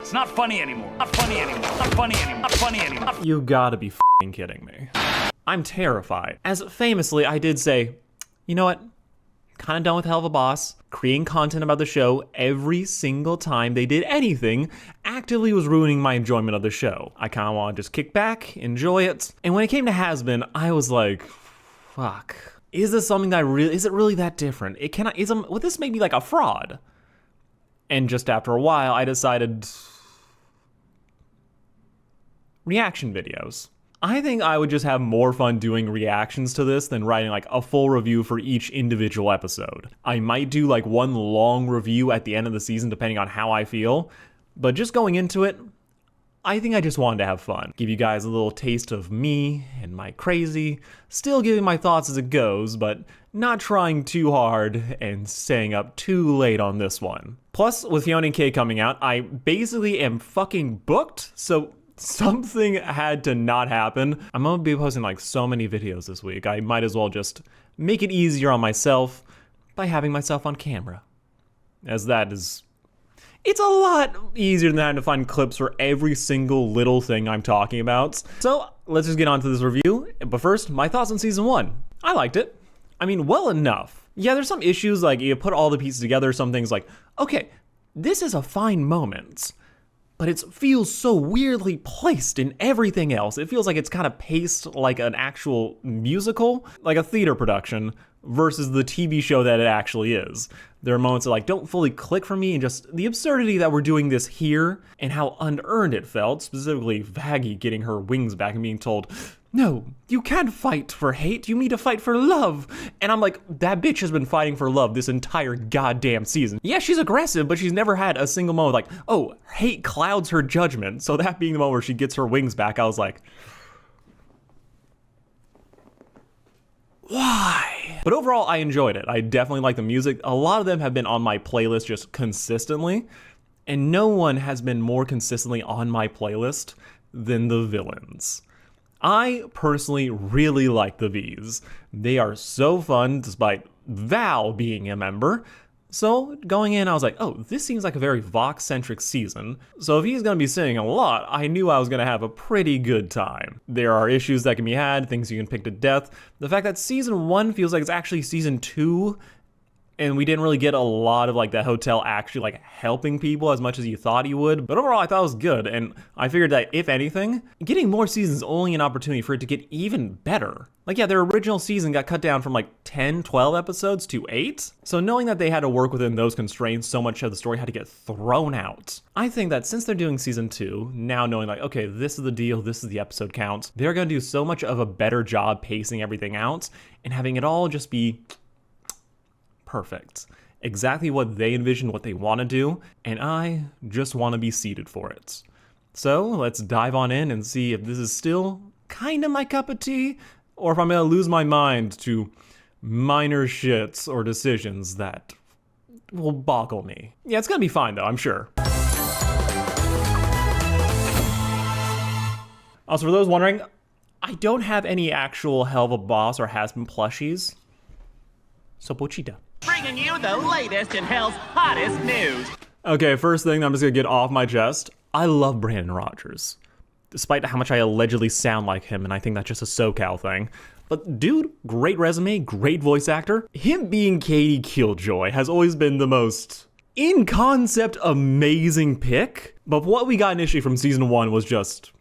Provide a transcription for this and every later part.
It's not funny anymore. Not funny anymore. Not funny anymore. Not funny anymore. You gotta be f***ing kidding me. I'm terrified. As famously, I did say, you know what? Kinda done with Hell of a Boss. Creating content about the show every single time they did anything actively was ruining my enjoyment of the show. I kinda wanna just kick back, enjoy it. And when it came to Hazbin, I was like, fuck. Is this something that is it really that different? Would this make me like a fraud? And just after a while, I decided, reaction videos. I think I would just have more fun doing reactions to this than writing like a full review for each individual episode. I might do like one long review at the end of the season depending on how I feel, but just going into it, I think I just wanted to have fun. Give you guys a little taste of me and my crazy, still giving my thoughts as it goes, but not trying too hard and staying up too late on this one. Plus, with Fiona and Kay coming out, I basically am fucking booked, so something had to not happen. I'm gonna be posting like so many videos this week. I might as well just make it easier on myself by having myself on camera. As that is, it's a lot easier than having to find clips for every single little thing I'm talking about. So let's just get on to this review. But first, my thoughts on season 1. I liked it. I mean, well enough. Yeah, there's some issues, like you put all the pieces together, some things like, okay, this is a fine moment, but it feels so weirdly placed in everything else. It feels like it's kind of paced like an actual musical, like a theater production, versus the TV show that it actually is. There are moments that like don't fully click for me, and just the absurdity that we're doing this here and how unearned it felt, specifically Vaggie getting her wings back and being told, no, you can't fight for hate, you need to fight for love. And I'm like, that bitch has been fighting for love this entire goddamn season. Yeah, she's aggressive, but she's never had a single moment like, oh, hate clouds her judgment. So that being the moment where she gets her wings back, I was like, why? But overall, I enjoyed it. I definitely like the music. A lot of them have been on my playlist just consistently, and no one has been more consistently on my playlist than the villains. I personally really like the V's. They are so fun despite Val being a member. So going in, I was like, oh, this seems like a very Vox-centric season. So if he's gonna be singing a lot, I knew I was gonna have a pretty good time. There are issues that can be had, things you can pick to death. The fact that season 1 feels like it's actually season 2, and we didn't really get a lot of like the hotel actually like helping people as much as you thought he would. But overall, I thought it was good, and I figured that if anything, getting more seasons is only an opportunity for it to get even better. Like yeah, their original season got cut down from like 10, 12 episodes to 8. So knowing that they had to work within those constraints, so much of the story had to get thrown out. I think that since they're doing season 2, now knowing like, okay, this is the deal, this is the episode count, they're gonna do so much of a better job pacing everything out and having it all just be perfect. Exactly what they envision, what they want to do, and I just want to be seated for it. So let's dive on in and see if this is still kind of my cup of tea, or if I'm going to lose my mind to minor shits or decisions that will boggle me. Yeah, it's going to be fine though, I'm sure. Also, for those wondering, I don't have any actual Hell of a Boss or Hazbin plushies, so pochita. Bringing you the latest in Hell's hottest news. Okay, first thing I'm just gonna get off my chest. I love Brandon Rogers. Despite how much I allegedly sound like him, and I think that's just a SoCal thing. But dude, great resume, great voice actor. Him being Katie Killjoy has always been the most in-concept amazing pick. But what we got initially from season 1 was just,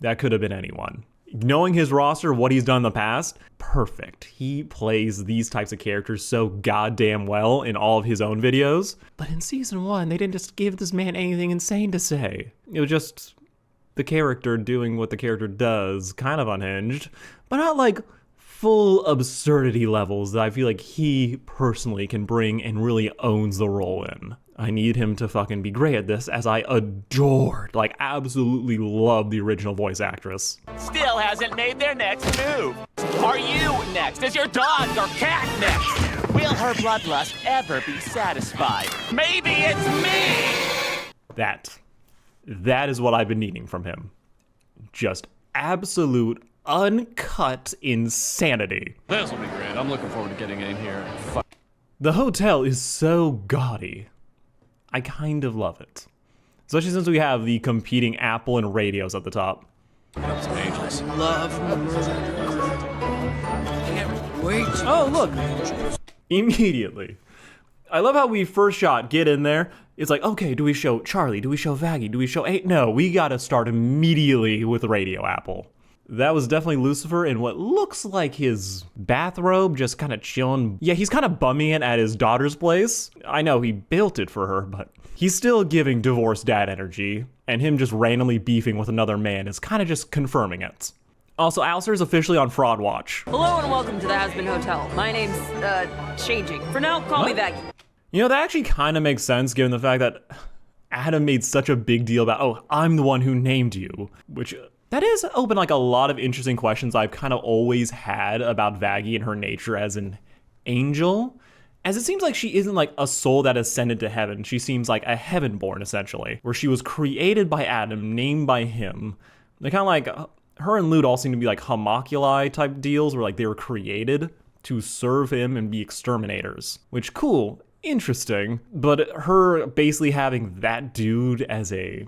that could have been anyone. Knowing his roster, what he's done in the past, perfect. He plays these types of characters so goddamn well in all of his own videos. But in season 1, they didn't just give this man anything insane to say. It was just the character doing what the character does, kind of unhinged, but not like full absurdity levels that I feel like he personally can bring and really owns the role in. I need him to fucking be great at this, as I adored, like absolutely love the original voice actress. Still hasn't made their next move. Are you next? Is your dog or cat next? Will her bloodlust ever be satisfied? Maybe it's me! That is what I've been needing from him. Just absolute, uncut insanity. This'll be great. I'm looking forward to getting in here. The hotel is so gaudy. I kind of love it. Especially since we have the competing Apple and radios at the top. Up some angels. Oh, look. Immediately. I love how we first shot, get in there. It's like, okay, do we show Charlie? Do we show Vaggie? Do we show A? No, we gotta start immediately with Radio Apple. That was definitely Lucifer in what looks like his bathrobe, just kind of chilling. Yeah, he's kind of bumming it at his daughter's place. I know he built it for her, but he's still giving divorced dad energy, and him just randomly beefing with another man is kind of just confirming it. Also, Alistair is officially on Fraud Watch. Hello and welcome to the Hazbin Hotel. My name's, changing. For now, call me Vaggie. You know, that actually kind of makes sense given the fact that Adam made such a big deal about, oh, I'm the one who named you, which that is open like a lot of interesting questions I've kind of always had about Vaggie and her nature as an angel, as it seems like she isn't like a soul that ascended to heaven. She seems like a heaven-born, essentially, where she was created by Adam, named by him. They kind of like, her and Lute all seem to be like homunculi type deals, where like they were created to serve him and be exterminators, which cool. Interesting, but her basically having that dude as a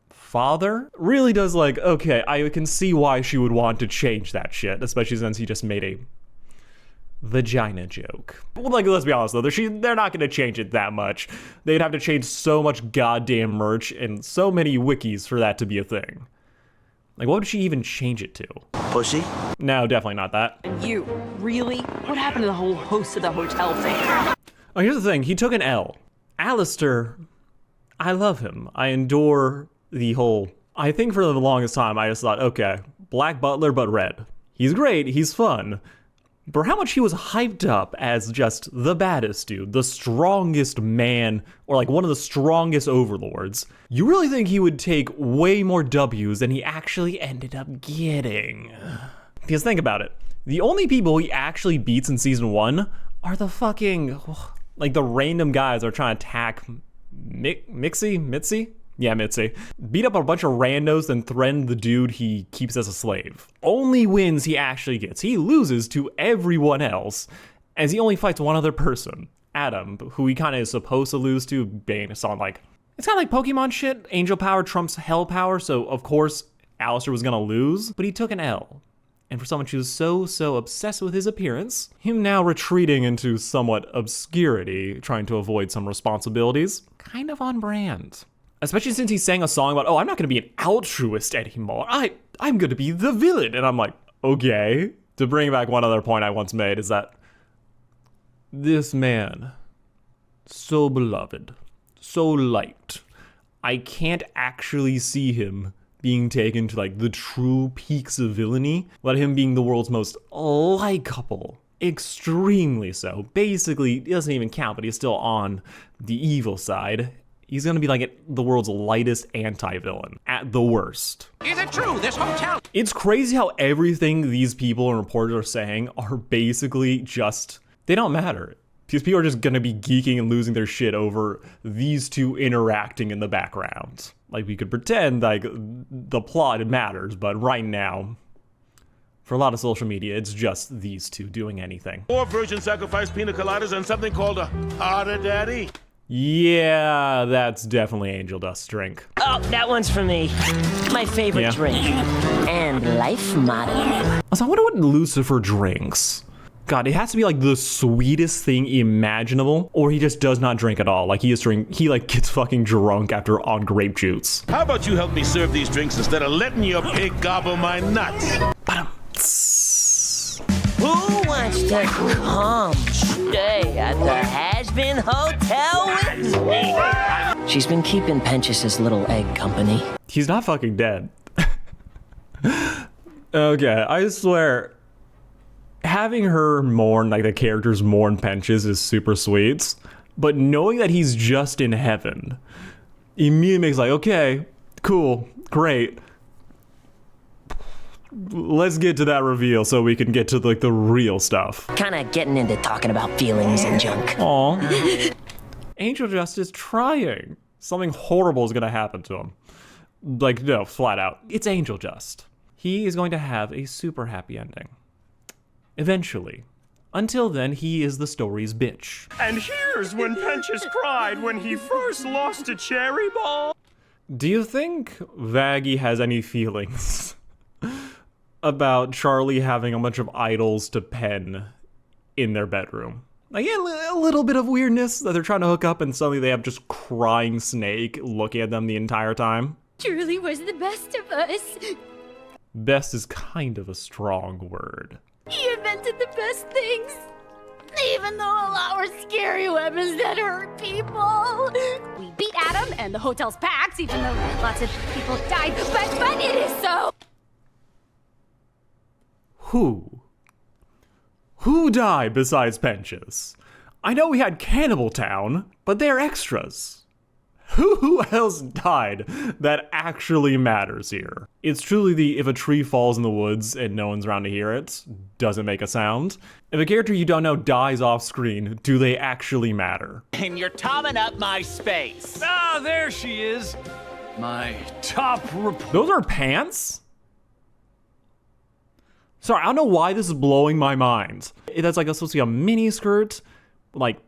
father really does like, okay, I can see why she would want to change that shit, especially since he just made a vagina joke. Well, like, let's be honest though, they're not gonna change it that much. They'd have to change so much goddamn merch and so many wikis for that to be a thing. Like, what would she even change it to? Pussy? No, definitely not that. And you, really? What happened to the whole host of the hotel thing? Oh, here's the thing. He took an L. Alistair, I love him. I adore the whole... I think for the longest time, I just thought, okay, Black Butler, but red. He's great. He's fun. But how much he was hyped up as just the baddest dude, the strongest man, or like one of the strongest overlords. You really think he would take way more W's than he actually ended up getting? Because think about it. The only people he actually beats in season 1 are the fucking... like the random guys that are trying to attack Mitzi? Yeah, Mitzi. Beat up a bunch of randos, then threaten the dude he keeps as a slave. Only wins he actually gets. He loses to everyone else, as he only fights one other person, Adam, who he kind of is supposed to lose to, based on like... It's kind of like Pokemon shit. Angel power trumps hell power, so of course Alistair was gonna lose, but he took an L. And for someone who's so obsessed with his appearance, him now retreating into somewhat obscurity, trying to avoid some responsibilities, kind of on brand. Especially since he sang a song about, oh, I'm not going to be an altruist anymore. I'm going to be the villain. And I'm like, okay. To bring back one other point I once made is that this man, so beloved, so liked, I can't actually see him being taken to like the true peaks of villainy, but him being the world's most likable, extremely so. Basically, it doesn't even count, but he's still on the evil side. He's gonna be like the world's lightest anti-villain, at the worst. Is it true, this hotel? It's crazy how everything these people and reporters are saying are basically just, they don't matter. Because people are just gonna be geeking and losing their shit over these two interacting in the background. Like, we could pretend like the plot matters, but right now, for a lot of social media, it's just these two doing anything. 4 virgin sacrifice pina coladas and something called a harder daddy. Yeah, that's definitely Angel Dust's drink. Oh, that one's for me. My favorite drink. And life motto. Also, I wonder what Lucifer drinks. God, it has to be like the sweetest thing imaginable, or he just does not drink at all. Like he like gets fucking drunk after on grape juice. How about you help me serve these drinks instead of letting your pig gobble my nuts? Who wants to come stay at the Hazbin Hotel with me? She's been keeping Pentious' little egg company. He's not fucking dead. Okay, I swear, having her mourn, like the characters mourn Pentious is super sweet, but knowing that he's just in heaven immediately makes like, okay, cool, great. Let's get to that reveal so we can get to like the real stuff. Kinda getting into talking about feelings and junk. Aw. Angel Just is trying. Something horrible is gonna happen to him. Like, no, flat out. It's Angel Just. He is going to have a super happy ending. Eventually. Until then, he is the story's bitch. And here's when Penches cried when he first lost a cherry ball. Do you think Vaggie has any feelings about Charlie having a bunch of idols to pen in their bedroom? Like, yeah, a little bit of weirdness that they're trying to hook up and suddenly they have just crying Snake looking at them the entire time. Truly was the best of us. Best is kind of a strong word. He invented the best things. Even though a lot were scary weapons that hurt people. We beat Adam and the hotel's packed, even though lots of people died. But it is so. Who died besides Penches? I know we had Cannibal Town, but they're extras. Who else died that actually matters here? It's truly the if a tree falls in the woods and no one's around to hear it, doesn't make a sound. If a character you don't know dies off screen, do they actually matter? And you're tomming up my space. Ah, there she is. My top report. Those are pants? Sorry, I don't know why this is blowing my mind. That's like supposed to be a mini skirt, like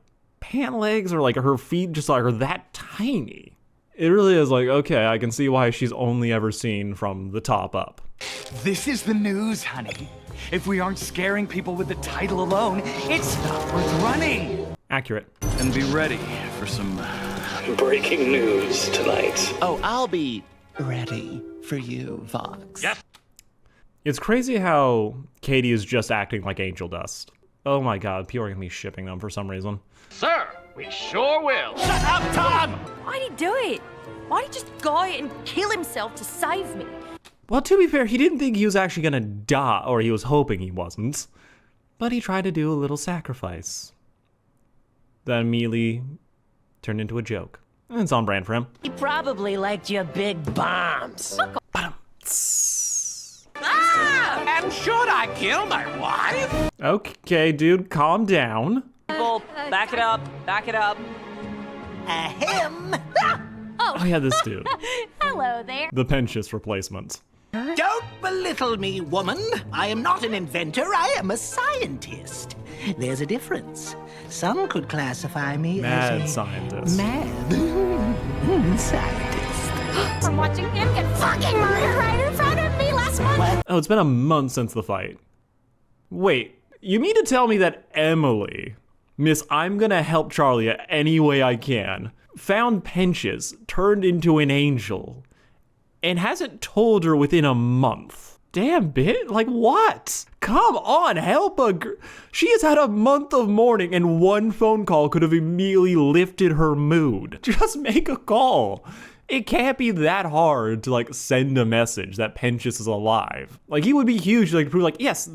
pant legs, or like her feet just like are that tiny. It really is like, okay, I can see why she's only ever seen from the top up. This is the news, honey. If we aren't scaring people with the title alone, it's not worth running. Accurate. And be ready for some breaking news tonight. Oh, I'll be ready for you, Vox. Yep. It's crazy how Katie is just acting like Angel Dust. Oh my god, people are gonna be shipping them for some reason. Sir, we sure will. Shut up, Tom! Why'd he do it? Why'd he just go out and kill himself to save me? Well, to be fair, he didn't think he was actually gonna die, or he was hoping he wasn't. But he tried to do a little sacrifice. That immediately turned into a joke. And it's on brand for him. He probably liked your big bombs. And should I kill my wife? Okay, dude, calm down. People, back it up, back it up. Him. Oh yeah, this dude. Hello there. The Penches replacement. Don't belittle me, woman. I am not an inventor, I am a scientist. There's a difference. Some could classify me Mad as a scientist. mad scientist. From watching him get fucking murdered right in front of me last month. Oh, it's been a month since the fight. Wait, you mean to tell me that Emily, Miss I'm gonna help Charlie any way I can, found Penches, turned into an angel, and hasn't told her within a month? Damn, bit? Like what? Come on, help a girl. She has had a month of mourning and one phone call could have immediately lifted her mood. Just make a call. It can't be that hard to like send a message that Penches is alive. Like he would be huge like to prove like, yes,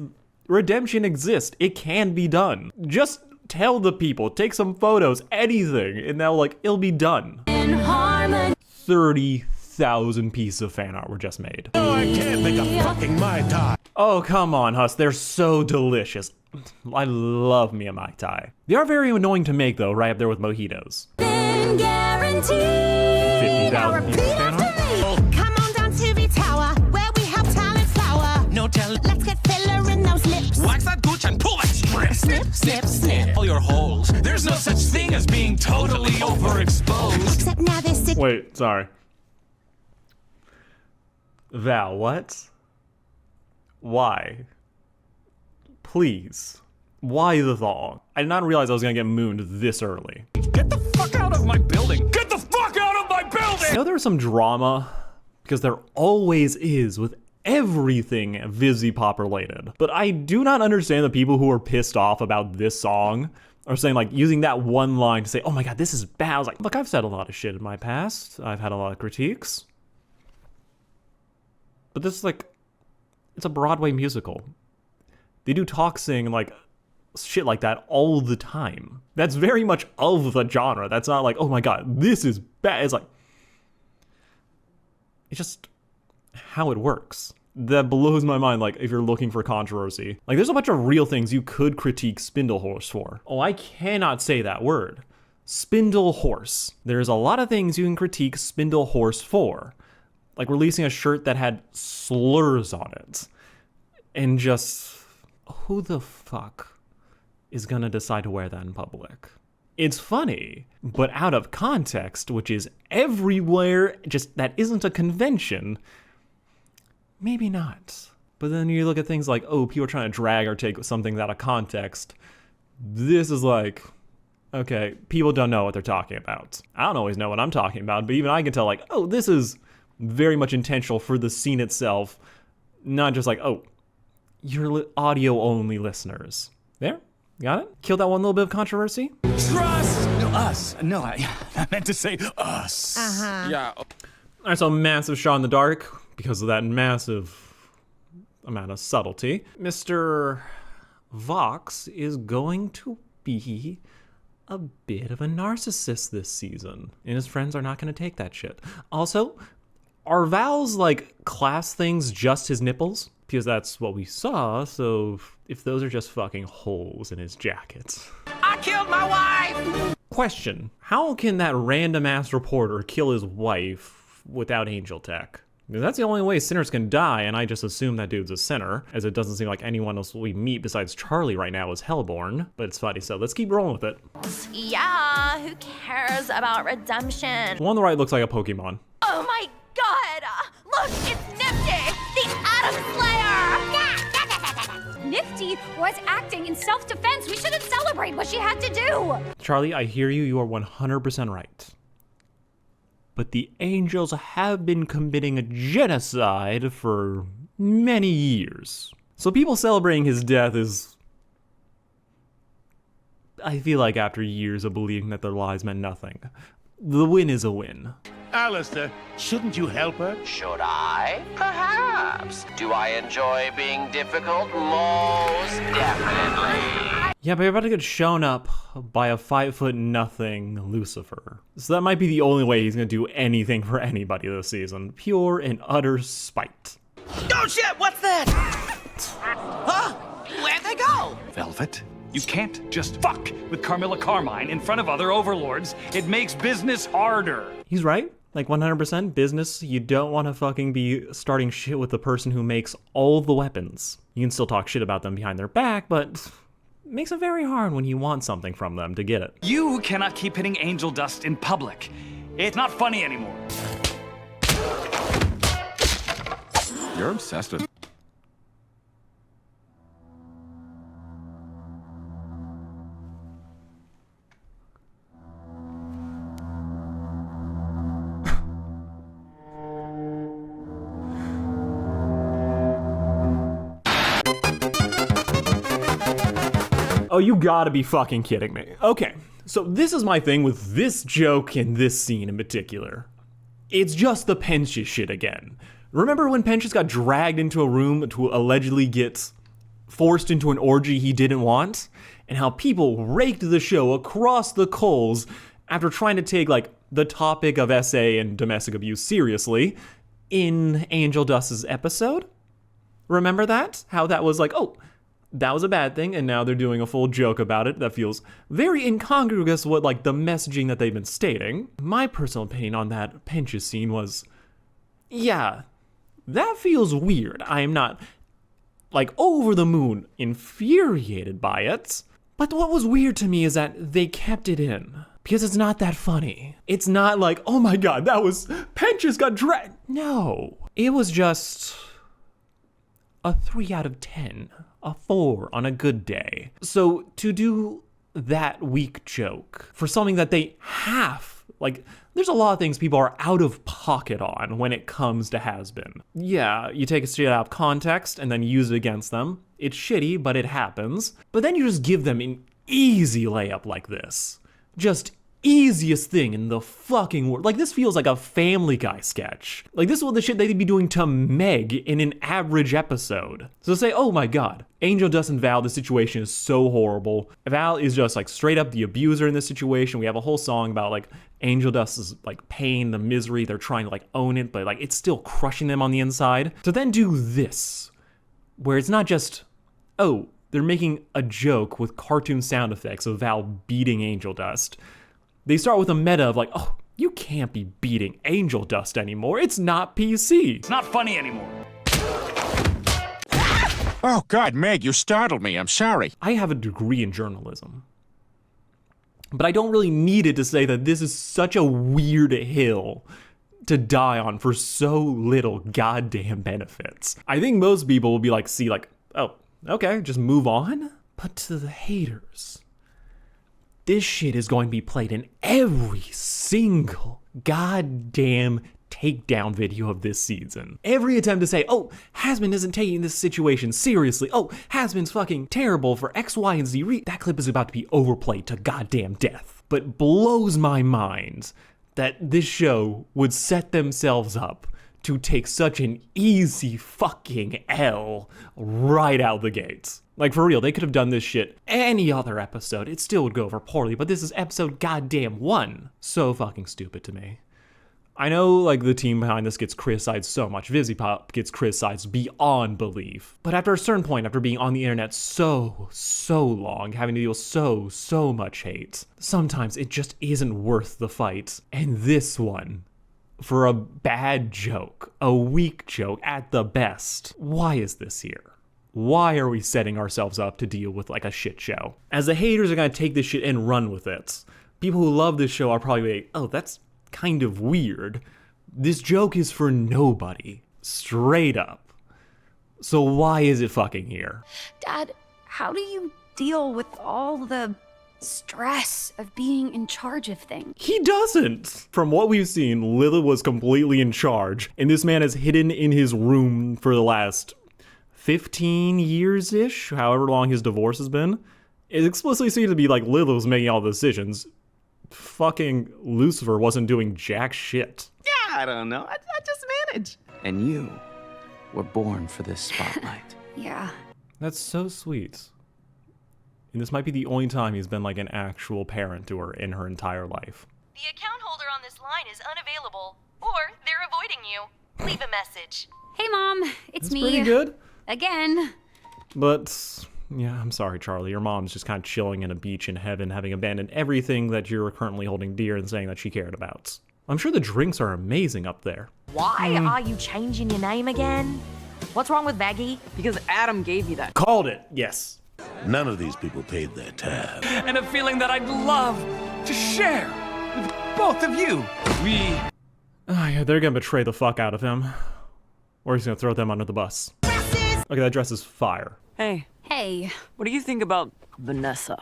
redemption exists. It can be done. Just tell the people, take some photos, anything, and now like it'll be done. 30,000 pieces of fan art were just made. Oh, I can't make a fucking Mai Tai. Oh, come on, Huss. They're so delicious. I love me a Mai Tai. They are very annoying to make, though, right up there with mojitos. 50,000 pieces of fan art? Come on down to the tower where we have talent flower. No tell. Let's get filler in those lips. Wax that gooch and pull that strip. Snip, snip, snip. All your holes. There's no such thing as being totally overexposed. Except now they're sick. Wait, sorry. Val, what? Why? Please. Why the thong? I did not realize I was gonna get mooned this early. Get the fuck out of my building! Get the fuck out of my building! I know there's some drama, because there always is with everything Vizzy-Pop related. But I do not understand the people who are pissed off about this song, or saying like, using that one line to say, oh my god, this is bad. I was like, look, I've said a lot of shit in my past. I've had a lot of critiques. But this is like, it's a Broadway musical. They do talk sing like shit like that all the time. That's very much of the genre. That's not like, oh my god, this is bad. It's like, it's just how it works. That blows my mind, like, if you're looking for controversy. Like, there's a bunch of real things you could critique Spindlehorse for. Oh, I cannot say that word. Spindlehorse. There's a lot of things you can critique Spindlehorse for. Like releasing a shirt that had slurs on it. And just, who the fuck is gonna decide to wear that in public? It's funny, but out of context, which is everywhere, just that isn't a convention, maybe not. But then you look at things like, oh, people are trying to drag or take something out of context. This is like, okay, people don't know what they're talking about. I don't always know what I'm talking about, but even I can tell, like, oh, this is very much intentional for the scene itself, not just like, oh, you're audio-only listeners. There? Got it? Kill that one little bit of controversy? Trust! No, us. No, I meant to say us. Yeah. All right, so massive shot in the dark because of that massive amount of subtlety. Mr. Vox is going to be a bit of a narcissist this season, and his friends are not going to take that shit. Also, are Val's, like, class things just his nipples? Because that's what we saw, so if those are just fucking holes in his jacket. I killed my wife! Question, how can that random-ass reporter kill his wife without angel tech? Because that's the only way sinners can die, and I just assume that dude's a sinner, as it doesn't seem like anyone else we meet besides Charlie right now is Hellborn. But it's funny, so let's keep rolling with it. Yeah, who cares about redemption? The one on the right looks like a Pokemon. Oh my god! Look, it's Nifty, the Atom Slayer! Nifty was acting in self-defense. We shouldn't celebrate what she had to do. Charlie, I hear you. You are 100% right. But the angels have been committing a genocide for many years. So people celebrating his death is, I feel like, after years of believing that their lives meant nothing. The win is a win. Alistair, shouldn't you help her? Should I? Perhaps. Do I enjoy being difficult? Most definitely. Yeah, but you're about to get shown up by a 5'0" Lucifer. So that might be the only way he's gonna do anything for anybody this season. Pure and utter spite. Oh shit, what's that? Huh? Where'd they go? Velvet, you can't just fuck with Carmilla Carmine in front of other overlords. It makes business harder. He's right. Like 100% business, you don't want to fucking be starting shit with the person who makes all the weapons. You can still talk shit about them behind their back, but it makes it very hard when you want something from them to get it. You cannot keep hitting angel dust in public. It's not funny anymore. You're obsessed with... Oh, you gotta be fucking kidding me. Okay, so this is my thing with this joke and this scene in particular. It's just the Pensius shit again. Remember when Pensius got dragged into a room to allegedly get forced into an orgy he didn't want? And how people raked the show across the coals after trying to take, like, the topic of SA and domestic abuse seriously in Angel Dust's episode? Remember that? How that was like, oh, that was a bad thing, and now they're doing a full joke about it that feels very incongruous with, like, the messaging that they've been stating. My personal opinion on that Pensius scene was, yeah, that feels weird. I am not, like, over the moon infuriated by it. But what was weird to me is that they kept it in. Because it's not that funny. It's not like, oh my god, that was, Pensius got dragged. No. It was just a 3 out of 10. A 4 on a good day. So to do that weak joke for something that they have, like, there's a lot of things people are out of pocket on when it comes to Hazbin. Yeah, you take a shit out of context and then use it against them. It's shitty, but it happens. But then you just give them an easy layup like this. Just easiest thing in the fucking world. Like, this feels like a Family Guy sketch. Like, this is what the shit they'd be doing to Meg in an average episode. So say, oh my god, Angel Dust and Val, the situation is so horrible. Val is just, like, straight up the abuser in this situation. We have a whole song about, like, Angel Dust's, like, pain, the misery. They're trying to, like, own it, but, like, it's still crushing them on the inside. To then do this, where it's not just, oh, they're making a joke with cartoon sound effects of Val beating Angel Dust. They start with a meta of like, oh, you can't be beating Angel Dust anymore. It's not PC. It's not funny anymore. Oh, God, Meg, you startled me. I'm sorry. I have a degree in journalism. But I don't really need it to say that this is such a weird hill to die on for so little goddamn benefits. I think most people will be like, see, like, oh, okay, just move on. But to the haters, this shit is going to be played in every single goddamn takedown video of this season. Every attempt to say, oh, Hazbin isn't taking this situation seriously. Oh, Hazbin's fucking terrible for X, Y, and Z. That clip is about to be overplayed to goddamn death. But blows my mind that this show would set themselves up to take such an easy fucking L right out the gates. Like, for real, they could have done this shit any other episode. It still would go over poorly, but this is episode goddamn 1. So fucking stupid to me. I know, like, the team behind this gets criticized so much. VisiPop gets criticized beyond belief. But after a certain point, after being on the internet so long, having to deal with so much hate, sometimes it just isn't worth the fight. And this one, for a bad joke, a weak joke at the best, why is this here? Why are we setting ourselves up to deal with, like, a shit show? As the haters are gonna take this shit and run with it, people who love this show are probably like, oh, that's kind of weird. This joke is for nobody. Straight up. So why is it fucking here? Dad, how do you deal with all the stress of being in charge of things? He doesn't. From what we've seen, Lilith was completely in charge, and this man is hidden in his room for the last 15 years-ish, however long his divorce has been. It explicitly seems to be like Lilith was making all the decisions. Fucking Lucifer wasn't doing jack shit. Yeah, I don't know. I just manage. And you were born for this spotlight. Yeah. That's so sweet. And this might be the only time he's been like an actual parent to her in her entire life. The account holder on this line is unavailable, or they're avoiding you. Leave a message. Hey, Mom. It's That's me. pretty good. Again. But yeah, I'm sorry, Charlie. Your mom's just kind of chilling in a beach in heaven, having abandoned everything that you're currently holding dear and saying that she cared about. I'm sure the drinks are amazing up there. Why are you changing your name again? What's wrong with Vaggie? Because Adam gave you that. Called it, yes. None of these people paid their tab. And a feeling that I'd love to share with both of you. Oh yeah, they're gonna betray the fuck out of him. Or he's gonna throw them under the bus. Okay, that dress is fire. Hey. Hey. What do you think about Vanessa?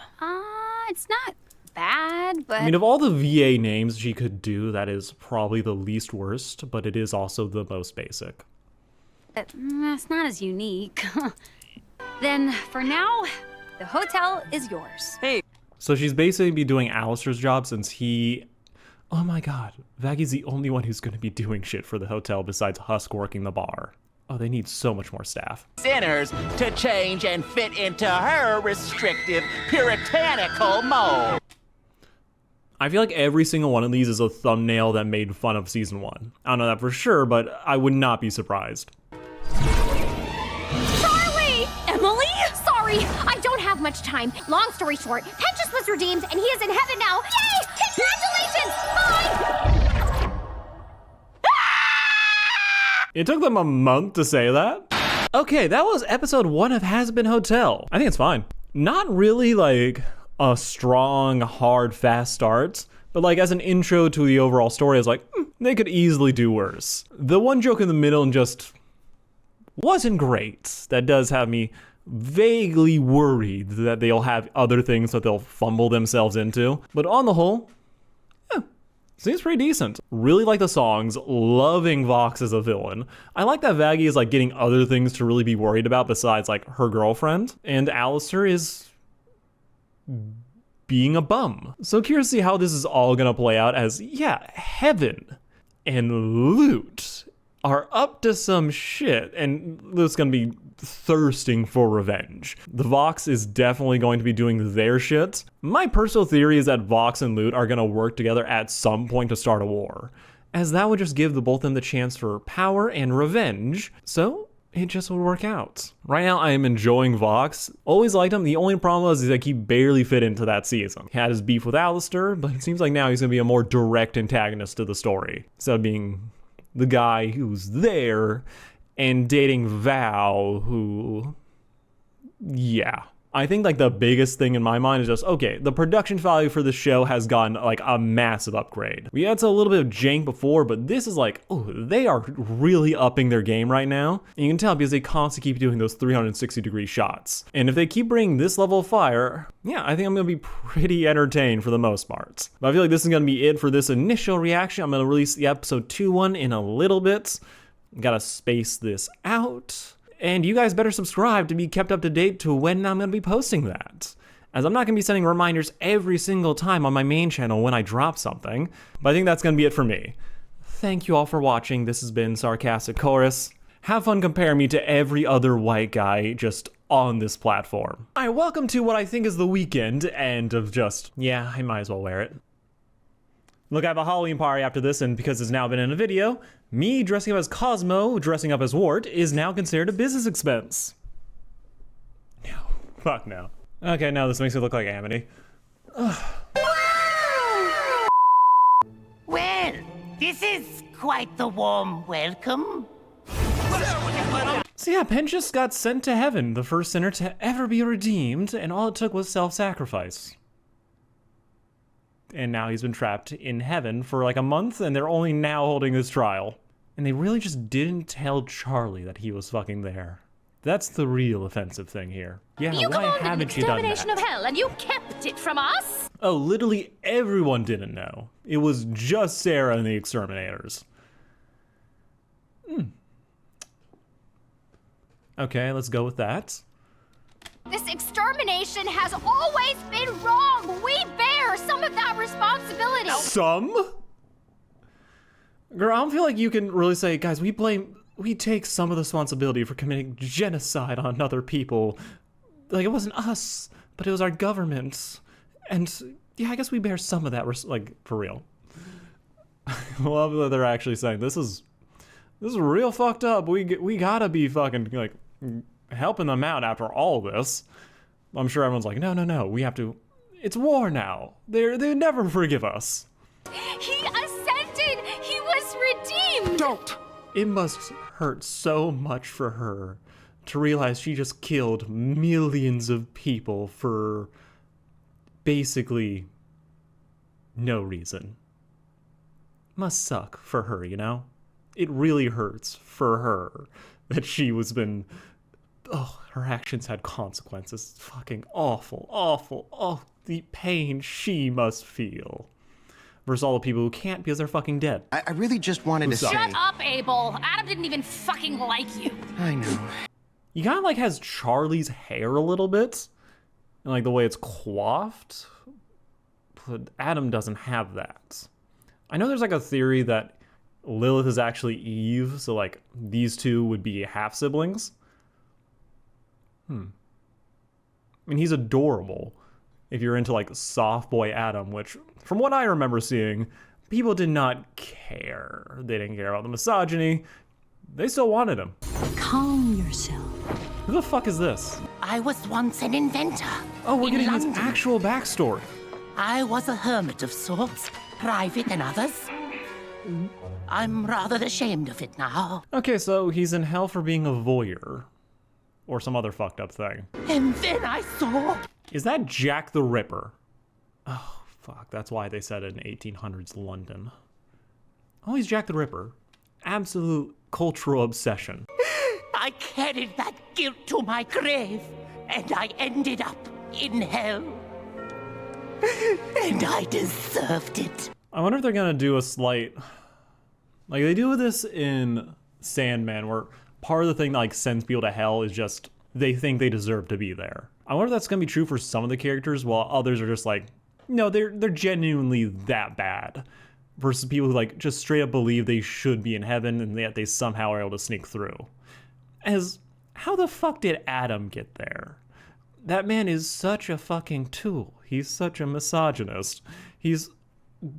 It's not bad, but... I mean, of all the VA names she could do, that is probably the least worst, but it is also the most basic. It's not as unique. Then, for now, the hotel is yours. Hey. So she's basically be doing Alistair's job since he... Oh my god, Vaggie's the only one who's gonna be doing shit for the hotel besides Husk working the bar. Oh, they need so much more staff. Sinners to change and fit into her restrictive, puritanical mold. I feel like every single one of these is a thumbnail that made fun of season 1. I don't know that for sure, but I would not be surprised. Charlie! Emily? Sorry, I don't have much time. Long story short, Penchus was redeemed and he is in heaven now. Yay! Congratulations! Bye! It took them a month to say that. Okay, that was episode 1 of Hazbin Hotel. I think it's fine. Not really like a strong, hard, fast start, but like as an intro to the overall story, I was like, they could easily do worse. The one joke in the middle just wasn't great. That does have me vaguely worried that they'll have other things that they'll fumble themselves into. But on the whole, seems pretty decent. Really like the songs, loving Vox as a villain. I like that Vaggie is like getting other things to really be worried about besides like her girlfriend. And Alistair is being a bum. So curious to see how this is all gonna play out as, yeah, Heaven and Loot are up to some shit, and Loot's gonna be thirsting for revenge. The Vox is definitely going to be doing their shit. My personal theory is that Vox and Loot are gonna work together at some point to start a war, as that would just give the both of them the chance for power and revenge, so it just would work out. Right now, I am enjoying Vox. Always liked him. The only problem is that he barely fit into that season. He had his beef with Alistair, but it seems like now he's gonna be a more direct antagonist to the story, instead of being the guy who's there and dating Val, who Yeah. I think like the biggest thing in my mind is just, okay, the production value for the show has gotten like a massive upgrade. We had a little bit of jank before, but this is like, oh, they are really upping their game right now. And you can tell because they constantly keep doing those 360-degree shots. And if they keep bringing this level of fire, yeah, I think I'm gonna be pretty entertained for the most part. But I feel like this is gonna be it for this initial reaction. I'm gonna release the episode 2 one in a little bit. Gotta space this out. And you guys better subscribe to be kept up to date to when I'm going to be posting that. As I'm not going to be sending reminders every single time on my main channel when I drop something. But I think that's going to be it for me. Thank you all for watching. This has been Sarcastic Chorus. Have fun comparing me to every other white guy just on this platform. Alright, welcome to what I think is the weekend end of just, yeah, I might as well wear it. Look, I have a Halloween party after this, and because it's now been in a video, me dressing up as Cosmo, dressing up as Wart, is now considered a business expense. No. Fuck no. Okay, now this makes me look like Amity. Well, this is quite the warm welcome. So yeah, Pentious got sent to heaven, the first sinner to ever be redeemed, and all it took was self-sacrifice. And now he's been trapped in heaven for like a month, and they're only now holding his trial. And they really just didn't tell Charlie that he was fucking there. That's the real offensive thing here. Yeah, you why haven't you done that? Extermination of hell, and you kept it from us? Oh, literally everyone didn't know. It was just Sarah and the exterminators. Okay, let's go with that. This extermination has always been wrong. We bear some of that responsibility. Some? Girl, I don't feel like you can really say, guys, we take some of the responsibility for committing genocide on other people. Like, it wasn't us, but it was our government. And yeah, I guess we bear some of that, like, for real. I love that they're actually saying, this is real fucked up. We gotta be fucking, like, helping them out after all this. I'm sure everyone's like, no, we have to, it's war now. They never forgive us. He ascended, he was redeemed. Don't! It must hurt so much for her to realize she just killed millions of people for basically no reason. Must suck for her, you know? It really hurts for her that she was been, oh, her actions had consequences. It's fucking awful, awful, oh, the pain she must feel. Versus all the people who can't because they're fucking dead. I really just wanted to say... Shut up, Abel. Adam didn't even fucking like you. I know. He kind of like has Charlie's hair a little bit. And like the way it's coiffed. But Adam doesn't have that. I know there's like a theory that Lilith is actually Eve, so like these two would be half siblings. I mean, he's adorable if you're into like soft boy Adam, which from what I remember seeing, people did not care. They didn't care about the misogyny. They still wanted him. Calm yourself. Who the fuck is this? I was once an inventor. Oh, we're getting London. his actual backstory. I was a hermit of sorts, private than others. I'm rather ashamed of it now. Okay, so he's in hell for being a voyeur. Or some other fucked up thing. And then I saw... Is that Jack the Ripper? Oh, fuck. That's why they said it in 1800s London. Oh, he's Jack the Ripper. Absolute cultural obsession. I carried that guilt to my grave, and I ended up in hell. And I deserved it. I wonder if they're gonna do a slight... Like, they do this in Sandman, where part of the thing that like sends people to hell is just they think they deserve to be there. I wonder if that's gonna be true for some of the characters, while others are just like, no, they're genuinely that bad. Versus people who like just straight up believe they should be in heaven and yet they somehow are able to sneak through. As how the fuck did Adam get there? That man is such a fucking tool. He's such a misogynist. He's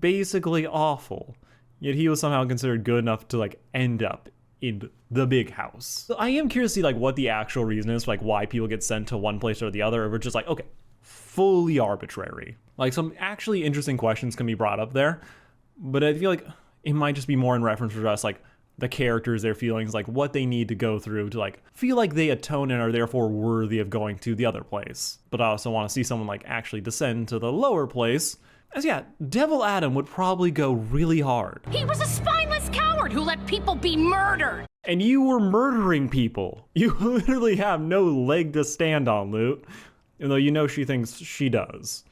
basically awful. Yet he was somehow considered good enough to like end up in the big house. So I am curious to see like what the actual reason is for like why people get sent to one place or the other, or if it's just like, okay, fully arbitrary. Like some actually interesting questions can be brought up there, but I feel like it might just be more in reference for us like, the characters, their feelings, like what they need to go through to like feel like they atone and are therefore worthy of going to the other place. But I also want to see someone like actually descend to the lower place. As yeah, Devil Adam would probably go really hard. He was a spineless coward who let people be murdered. And you were murdering people. You literally have no leg to stand on, Loot. Even though you know she thinks she does.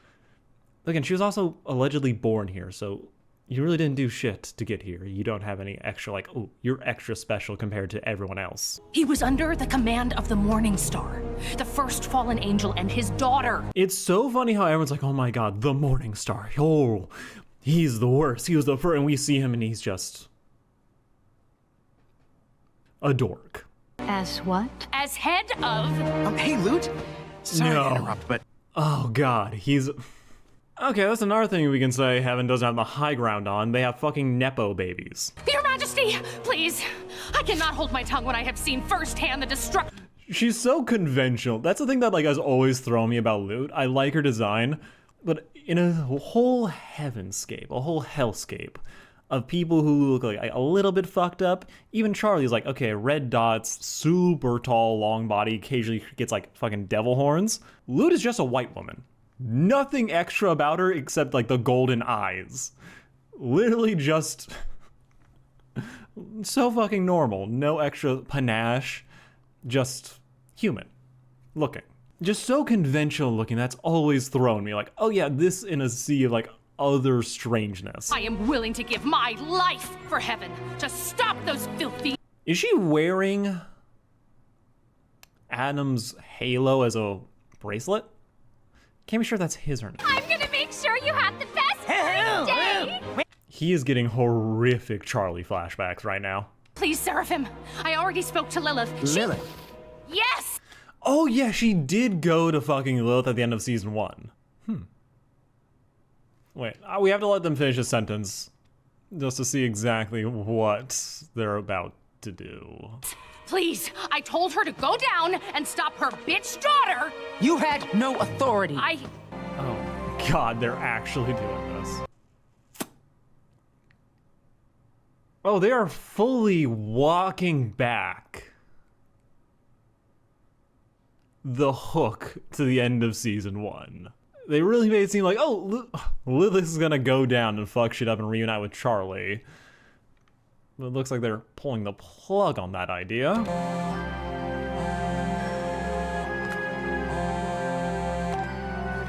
Again, she was also allegedly born here, so you really didn't do shit to get here. You don't have any extra, like, oh, you're extra special compared to everyone else. He was under the command of the Morning Star, the first fallen angel and his daughter. It's so funny how everyone's like, oh my god, the Morning Star. Oh, he's the worst. He was the first. And we see him and he's just a dork. As what? As head of... Hey, Loot. Sorry No. to interrupt, but... Oh god, he's... Okay, that's another thing we can say Heaven doesn't have the high ground on. They have fucking Nepo babies. Your Majesty, please. I cannot hold my tongue when I have seen firsthand the destruction. She's so conventional. That's the thing that like has always thrown me about Loot. I like her design, but in a whole heavenscape, a whole hellscape of people who look like a little bit fucked up, even Charlie's like, okay, red dots, super tall, long body, occasionally gets like fucking devil horns. Loot is just a white woman. Nothing extra about her except like the golden eyes. Literally just so fucking normal. No extra panache. Just human looking. Just so conventional looking. That's always thrown me like, oh yeah, this in a sea of like other strangeness. I am willing to give my life for Heaven to stop those filthy... Is she wearing Adam's halo as a bracelet? Can't be sure that's his or not. I'm gonna make sure you have the best day! He is getting horrific Charlie flashbacks right now. Please, Seraphim. I already spoke to Lilith. Lilith? Yes! Oh yeah, she did go to fucking Lilith at the end of season 1. Wait, we have to let them finish a sentence just to see exactly what they're about to do. Please, I told her to go down and stop her bitch daughter. You had no authority. Oh god, they're actually doing this. Oh, they are fully walking back the hook to the end of season 1. They really made it seem like, oh, Lilith is gonna go down and fuck shit up and reunite with Charlie. But it looks like they're pulling the plug on that idea.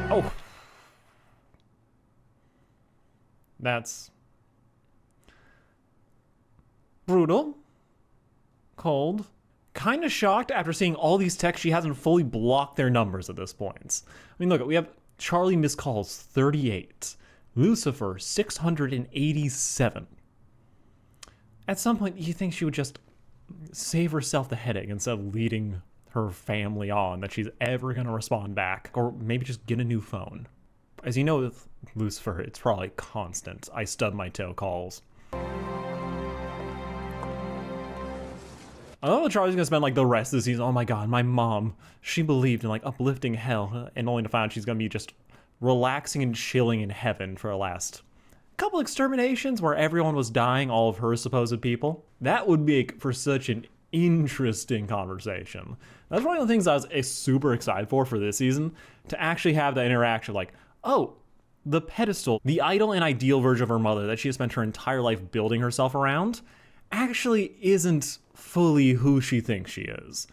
Oh. That's brutal. Cold. Kind of shocked after seeing all these texts she hasn't fully blocked their numbers at this point. I mean, look, we have Charlie missed calls 38. Lucifer 687. At some point, you think she would just save herself the headache instead of leading her family on that she's ever going to respond back. Or maybe just get a new phone. As you know with Lucifer, it's probably constant. I stub my toe calls. I don't know if Charlie's gonna spend like the rest of the season, oh my god, my mom, she believed in like uplifting hell, and only to find she's gonna be just relaxing and chilling in heaven for the last couple exterminations where everyone was dying, all of her supposed people. That would make for such an interesting conversation. That's one of the things I was super excited for this season, to actually have that interaction like, oh, the pedestal, the idol and ideal version of her mother that she has spent her entire life building herself around, actually isn't fully who she thinks she is.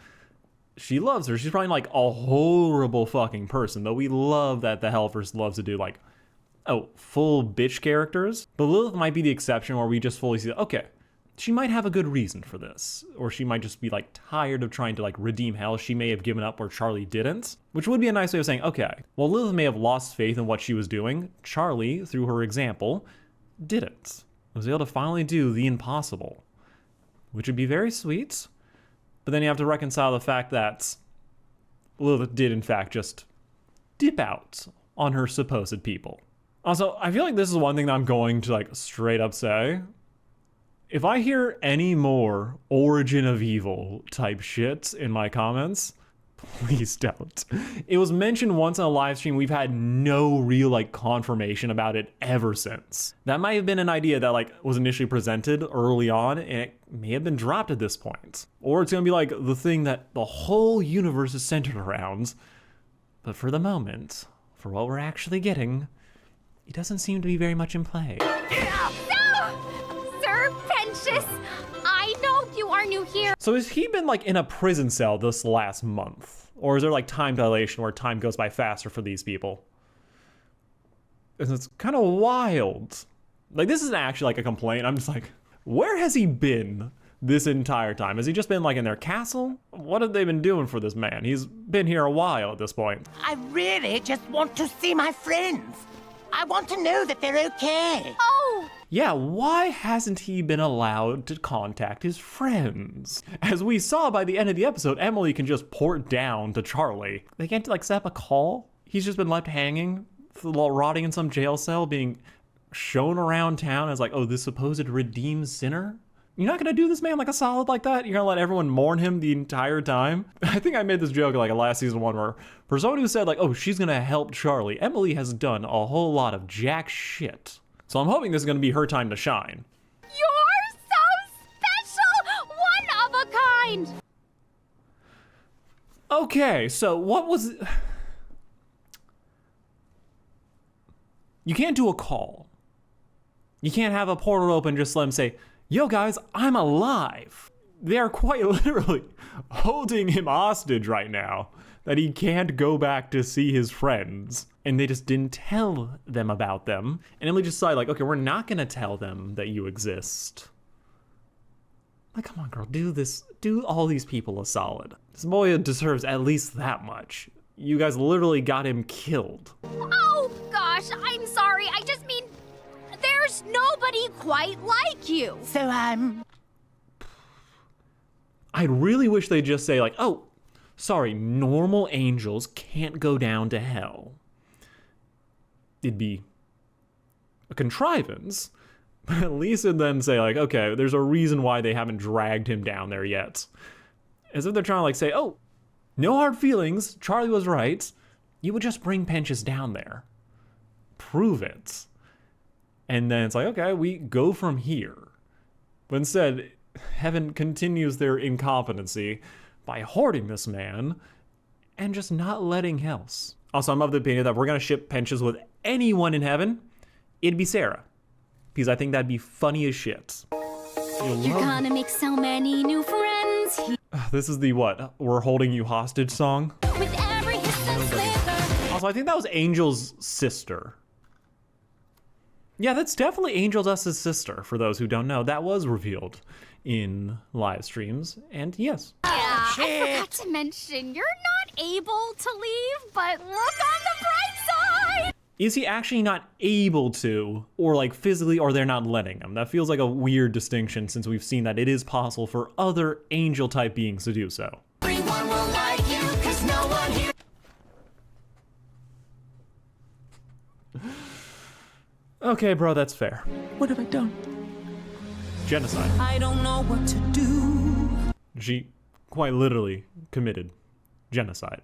She loves her. She's probably like a horrible fucking person, though we love that the Hellverse loves to do like, oh, full bitch characters. But Lilith might be the exception where we just fully see, okay, she might have a good reason for this. Or she might just be like tired of trying to like redeem hell. She may have given up where Charlie didn't, which would be a nice way of saying, okay, well, Lilith may have lost faith in what she was doing. Charlie, through her example, didn't. Was able to finally do the impossible, which would be very sweet. But then you have to reconcile the fact that Lilith did in fact just dip out on her supposed people. Also, I feel like this is one thing that I'm going to like straight up say. If I hear any more Origin of Evil type shit in my comments, Please don't. It was mentioned once in a live stream. We've had no real like confirmation about it ever since. That might have been an idea that like was initially presented early on and it may have been dropped at this point. Or it's gonna be like the thing that the whole universe is centered around. But for the moment, for what we're actually getting, it doesn't seem to be very much in play. No! Sir Pentious, I know you are new here. So has he been like in a prison cell this last month? Or is there like time dilation where time goes by faster for these people? It's kind of wild. Like this isn't actually like a complaint. I'm just like, where has he been this entire time? Has he just been like in their castle? What have they been doing for this man? He's been here a while at this point. I really just want to see my friends. I want to know that they're okay. Oh! Yeah, why hasn't he been allowed to contact his friends? As we saw by the end of the episode, Emily can just port down to Charlie. They can't like set up a call? He's just been left hanging, rotting in some jail cell, being shown around town as like, oh, this supposed redeemed sinner? You're not gonna do this man like a solid like that? You're gonna let everyone mourn him the entire time? I think I made this joke like a last season one where for someone who said like, oh, she's gonna help Charlie, Emily has done a whole lot of jack shit. So I'm hoping this is gonna be her time to shine. You're so special! One of a kind! Okay, so what was... You can't do a call. You can't have a portal open, just let him say, yo guys, I'm alive. They are quite literally holding him hostage right now, that he can't go back to see his friends. And they just didn't tell them about them. And Emily just decided like, okay, we're not gonna tell them that you exist. Like, come on girl, do this, do all these people a solid. This boy deserves at least that much. You guys literally got him killed. Oh gosh, I'm sorry. I just mean, there's nobody quite like you. So I really wish they'd just say like, oh, sorry, normal angels can't go down to hell. It'd be a contrivance, but at least it'd then say like, okay, there's a reason why they haven't dragged him down there yet. As if they're trying to like say, oh, no hard feelings, Charlie was right. You would just bring Pentious down there. Prove it. And then it's like, okay, we go from here. But instead, heaven continues their incompetency by hoarding this man and just not letting else. Also, I'm of the opinion that we're going to ship Pentious with anyone in heaven, it'd be Sarah. Because I think that'd be funny as shit. You're gonna make so many new friends. This is the what? We're holding you hostage song? With every hiss and slither. Also, I think that was Angel's sister. Yeah, that's definitely Angel Dust's sister, for those who don't know. That was revealed in live streams, and yes. Yeah, I forgot to mention, you're not able to leave, but look on the bright side! Is he actually not able to, or like physically, or they're not letting him? That feels like a weird distinction since we've seen that it is possible for other angel-type beings to do so. everyone will like you, 'cause no one here. Okay, bro, that's fair. What have I done? Genocide. I don't know what to do. She quite literally committed genocide.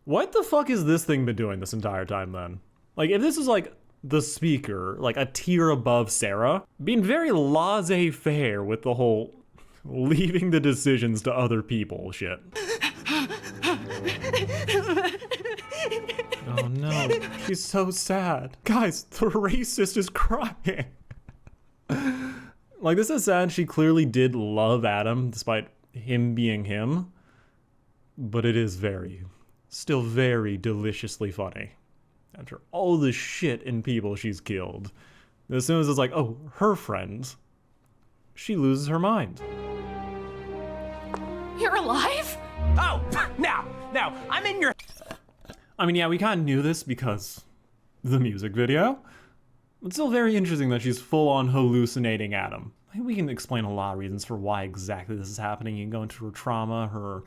What the fuck has this thing been doing this entire time then? Like, if this is like the speaker, like a tier above Sarah, being very laissez-faire with the whole leaving the decisions to other people shit. Oh no, she's so sad. Guys, the racist is crying. Like, this is sad. She clearly did love Adam, despite him being him. But it is still very deliciously funny. After all the shit and people she's killed. As soon as it's like, oh, her friend, she loses her mind. You're alive? Oh, now, I'm in your... I mean, yeah, we kind of knew this because the music video. It's still very interesting that she's full-on hallucinating Adam. I think we can explain a lot of reasons for why exactly this is happening. You can go into her trauma, her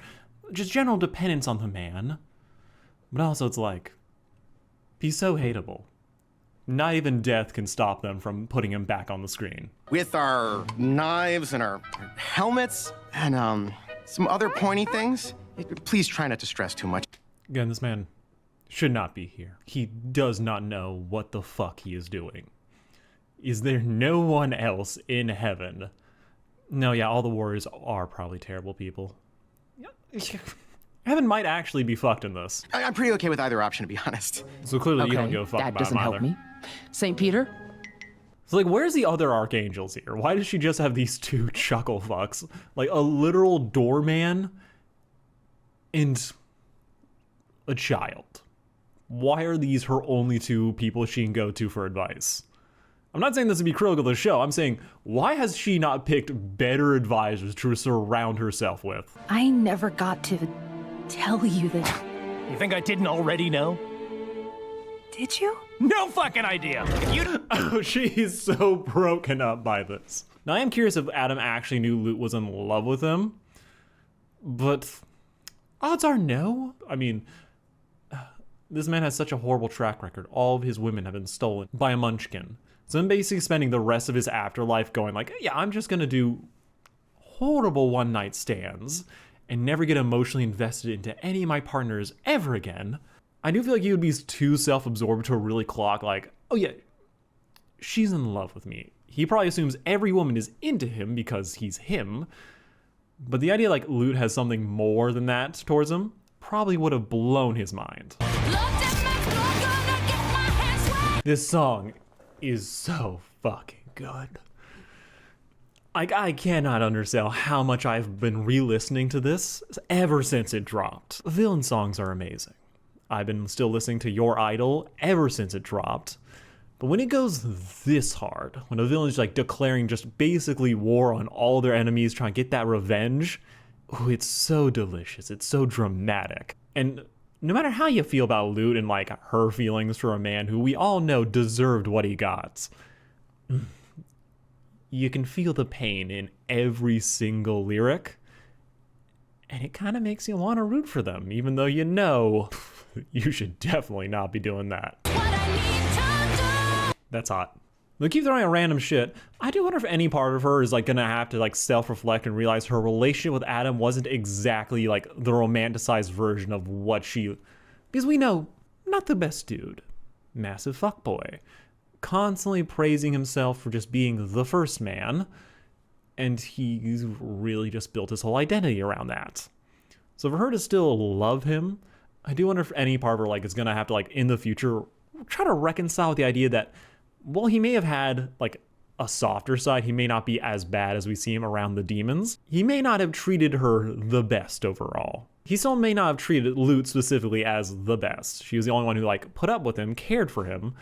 just general dependence on the man. But also it's like, he's so hateable. Not even death can stop them from putting him back on the screen. With our knives and our helmets and some other pointy things. Please try not to stress too much. Again, this man should not be here. He does not know what the fuck he is doing. Is there no one else in heaven? No, yeah, all the warriors are probably terrible people. Heaven might actually be fucked in this. I'm pretty okay with either option, to be honest. So clearly you don't Okay, give a fuck that about doesn't him help either. me. St. Peter? So like, where's the other archangels here? Why does she just have these two chuckle fucks? Like a literal doorman and a child. Why are these her only two people she can go to for advice? I'm not saying this to be critical of the show. I'm saying, why has she not picked better advisors to surround herself with? I never got to tell you that. You think I didn't already know? Did you? No fucking idea. If you Oh, she's so broken up by this. Now, I am curious if Adam actually knew Lute was in love with him, but odds are no. I mean, this man has such a horrible track record. All of his women have been stolen by a munchkin. So I'm basically spending the rest of his afterlife going like, yeah, I'm just gonna do horrible one-night stands and never get emotionally invested into any of my partners ever again. I do feel like he would be too self-absorbed to really clock like, oh yeah, she's in love with me. He probably assumes every woman is into him because he's him. But the idea like Lute has something more than that towards him probably would have blown his mind. This song is so fucking good. I cannot undersell how much I've been re-listening to this ever since it dropped. Villain songs are amazing. I've been still listening to Your Idol ever since it dropped. But when it goes this hard, when a villain is like declaring just basically war on all their enemies, trying to get that revenge, ooh, it's so delicious. It's so dramatic. And no matter how you feel about Lute and like her feelings for a man who we all know deserved what he got, you can feel the pain in every single lyric. And it kind of makes you want to root for them, even though you know you should definitely not be doing that. That's hot. They keep throwing out random shit. I do wonder if any part of her is like gonna have to like self-reflect and realize her relationship with Adam wasn't exactly like the romanticized version of what she, because we know, not the best dude. Massive fuckboy. Constantly praising himself for just being the first man. And he's really just built his whole identity around that. So for her to still love him, I do wonder if any part of her like is gonna have to like in the future try to reconcile with the idea that, well, he may have had like a softer side. He may not be as bad as we see him around the demons. He may not have treated her the best overall. He still may not have treated Lute specifically as the best. She was the only one who like put up with him, cared for him.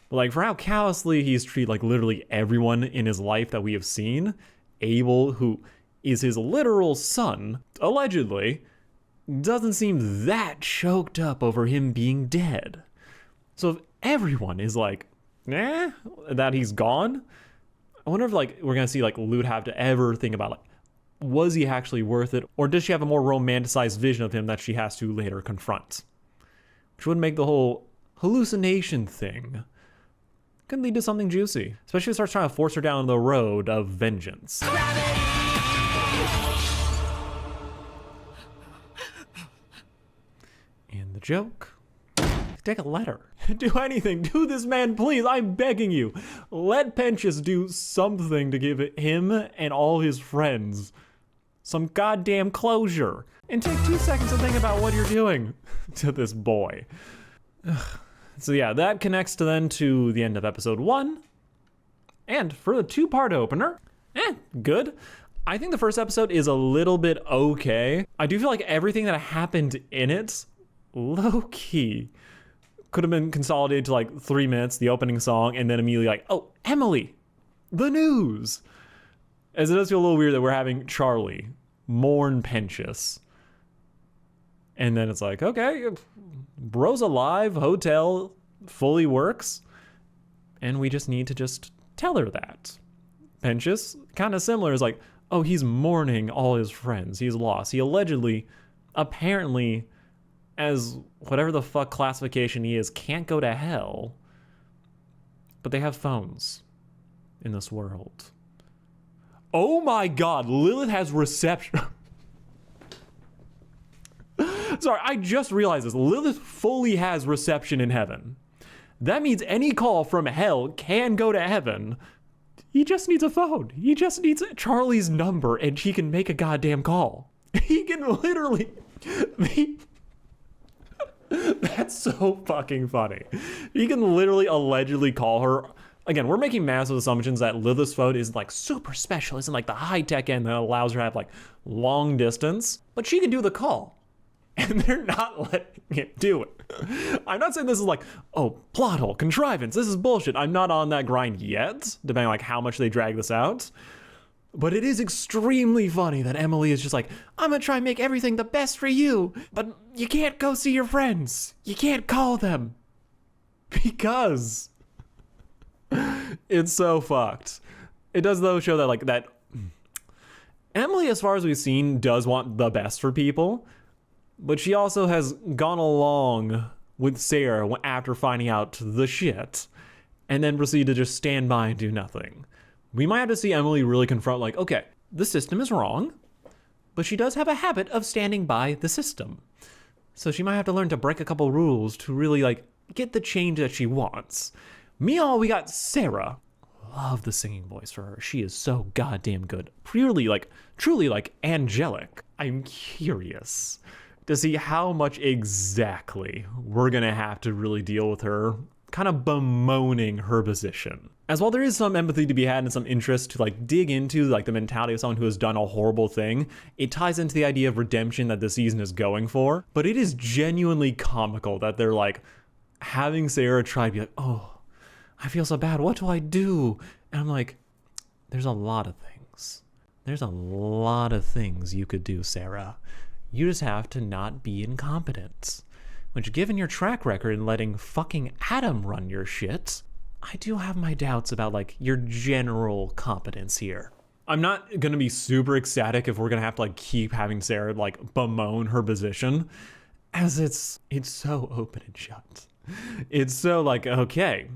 But like for how callously he's treated like literally everyone in his life that we have seen, Abel, who is his literal son, allegedly, doesn't seem that choked up over him being dead. So if everyone is like, nah, that he's gone, I wonder if like we're gonna see like Lute have to ever think about like, was he actually worth it, or does she have a more romanticized vision of him that she has to later confront, which would make the whole hallucination thing could lead to something juicy, especially if it starts trying to force her down the road of vengeance. And the joke. Take a letter. Do anything. Do this man, please. I'm begging you. Let Penchus do something to give him and all his friends some goddamn closure. And take 2 seconds to think about what you're doing to this boy. Ugh. So yeah, that connects to the end of episode 1. And for the 2-part opener, good. I think the first episode is a little bit okay. I do feel like everything that happened in it, low-key, could have been consolidated to like 3 minutes, the opening song, and then immediately like, oh, Emily, the news. As it does feel a little weird that we're having Charlie mourn Penchus. And then it's like, okay, bro's alive, hotel fully works, and we just need to just tell her that. Penchus, kind of similar, is like, oh, he's mourning all his friends. He's lost. He allegedly, apparently, as whatever the fuck classification he is, can't go to hell. But they have phones in this world. Oh my god, Lilith has reception. Sorry, I just realized this. Lilith fully has reception in heaven. That means any call from hell can go to heaven. He just needs a phone. He just needs Charlie's number and he can make a goddamn call. He can literally... That's so fucking funny. He can literally allegedly call her. Again, we're making massive assumptions that Lilith's phone is like super special, isn't like the high-tech end that allows her to have like long distance, but she can do the call. And they're not letting it do it. I'm not saying this is like, oh, plot hole, contrivance, this is bullshit. I'm not on that grind yet, depending on like how much they drag this out. But it is extremely funny that Emily is just like, I'm gonna try and make everything the best for you, but you can't go see your friends. You can't call them. Because it's so fucked. It does though show that like that Emily, as far as we've seen, does want the best for people, but she also has gone along with Sarah after finding out the shit and then proceed to just stand by and do nothing. We might have to see Emily really confront like, okay, the system is wrong, but she does have a habit of standing by the system. So she might have to learn to break a couple rules to really like get the change that she wants. Meanwhile, we got Sarah. Love the singing voice for her. She is so goddamn good. Purely like, truly like angelic. I'm curious to see how much exactly we're gonna have to really deal with her kind of bemoaning her position. As while there is some empathy to be had and some interest to like dig into like the mentality of someone who has done a horrible thing, it ties into the idea of redemption that the season is going for. But it is genuinely comical that they're like having Sarah try to be like, oh, I feel so bad, what do I do? And I'm like, there's a lot of things. There's a lot of things you could do, Sarah. You just have to not be incompetent. Which, given your track record in letting fucking Adam run your shit, I do have my doubts about like your general competence here. I'm not gonna be super ecstatic if we're gonna have to like keep having Sarah like bemoan her position, as it's so open and shut. It's so like, okay,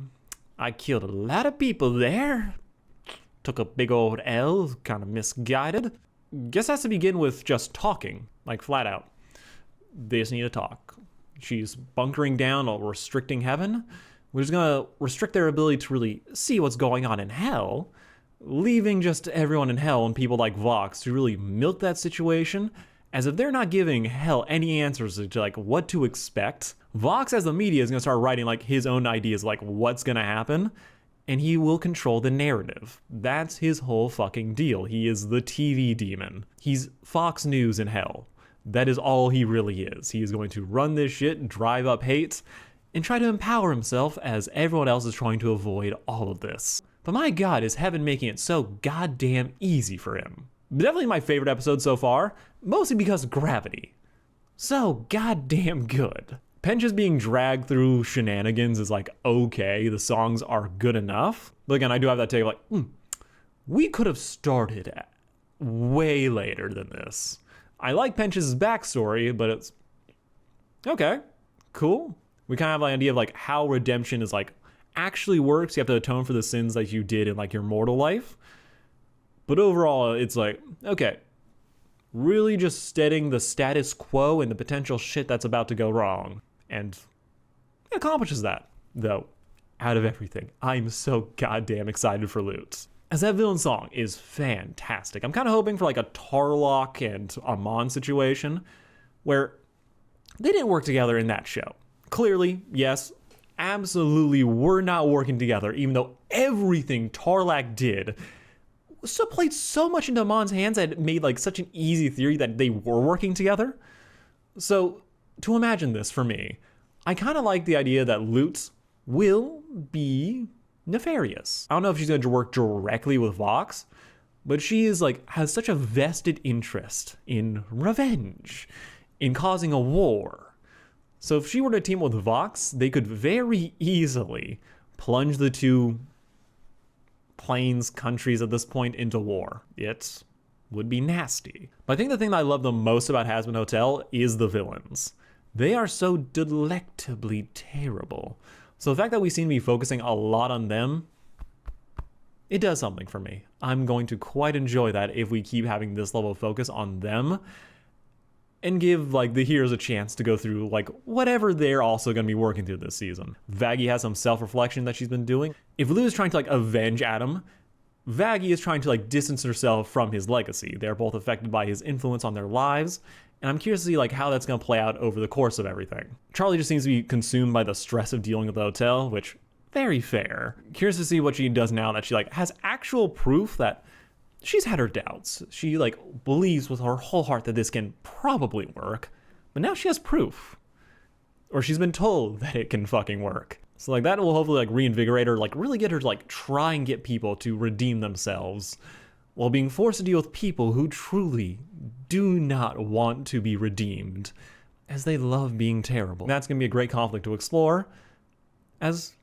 I killed a lot of people there, took a big old L, kind of misguided. Guess has to begin with just talking, like flat out. They just need to talk. She's bunkering down or restricting heaven, which is gonna restrict their ability to really see what's going on in hell, leaving just everyone in hell and people like Vox to really milk that situation, as if they're not giving hell any answers to like what to expect. Vox as the media is gonna start writing like his own ideas like what's gonna happen, and he will control the narrative. That's his whole fucking deal. He is the TV demon. He's Fox News in hell. That is all he really is. He is going to run this shit, drive up hate, and try to empower himself as everyone else is trying to avoid all of this. But my god, is heaven making it so goddamn easy for him. Definitely my favorite episode so far, mostly because of gravity. So goddamn good. Pench's being dragged through shenanigans is like, okay, the songs are good enough. But again, I do have that take like, we could have started way later than this. I like Pench's backstory, but it's okay, cool. We kind of have the idea of like how redemption is like actually works. You have to atone for the sins that you did in like your mortal life. But overall, it's like, okay, really just steadying the status quo and the potential shit that's about to go wrong. And it accomplishes that, though, out of everything. I'm so goddamn excited for Loot. As that villain song is fantastic. I'm kind of hoping for like a Tarlock and Amon situation where they didn't work together in that show. Clearly, yes, absolutely were not working together, even though everything Tarlac did so played so much into Amon's hands that it made like such an easy theory that they were working together. So to imagine this for me, I kind of like the idea that Loot will be nefarious. I don't know if she's going to work directly with Vox, but she is like has such a vested interest in revenge, in causing a war. So if she were to team with Vox, they could very easily plunge the two plains countries at this point into war. It would be nasty. But I think the thing that I love the most about Hazbin Hotel is the villains. They are so delectably terrible. So the fact that we seem to be focusing a lot on them, it does something for me. I'm going to quite enjoy that if we keep having this level of focus on them. and give like the heroes a chance to go through like whatever they're also going to be working through this season. Vaggie has some self-reflection that she's been doing. If Lou is trying to like avenge Adam, Vaggie is trying to like distance herself from his legacy. They're both affected by his influence on their lives, and I'm curious to see like how that's going to play out over the course of everything. Charlie just seems to be consumed by the stress of dealing with the hotel, which very fair. Curious to see what she does now that she like has actual proof that she's had her doubts. She like believes with her whole heart that this can probably work, but now she has proof. Or she's been told that it can fucking work. So like that will hopefully like reinvigorate her, like really get her to like try and get people to redeem themselves while being forced to deal with people who truly do not want to be redeemed, as they love being terrible. That's gonna be a great conflict to explore as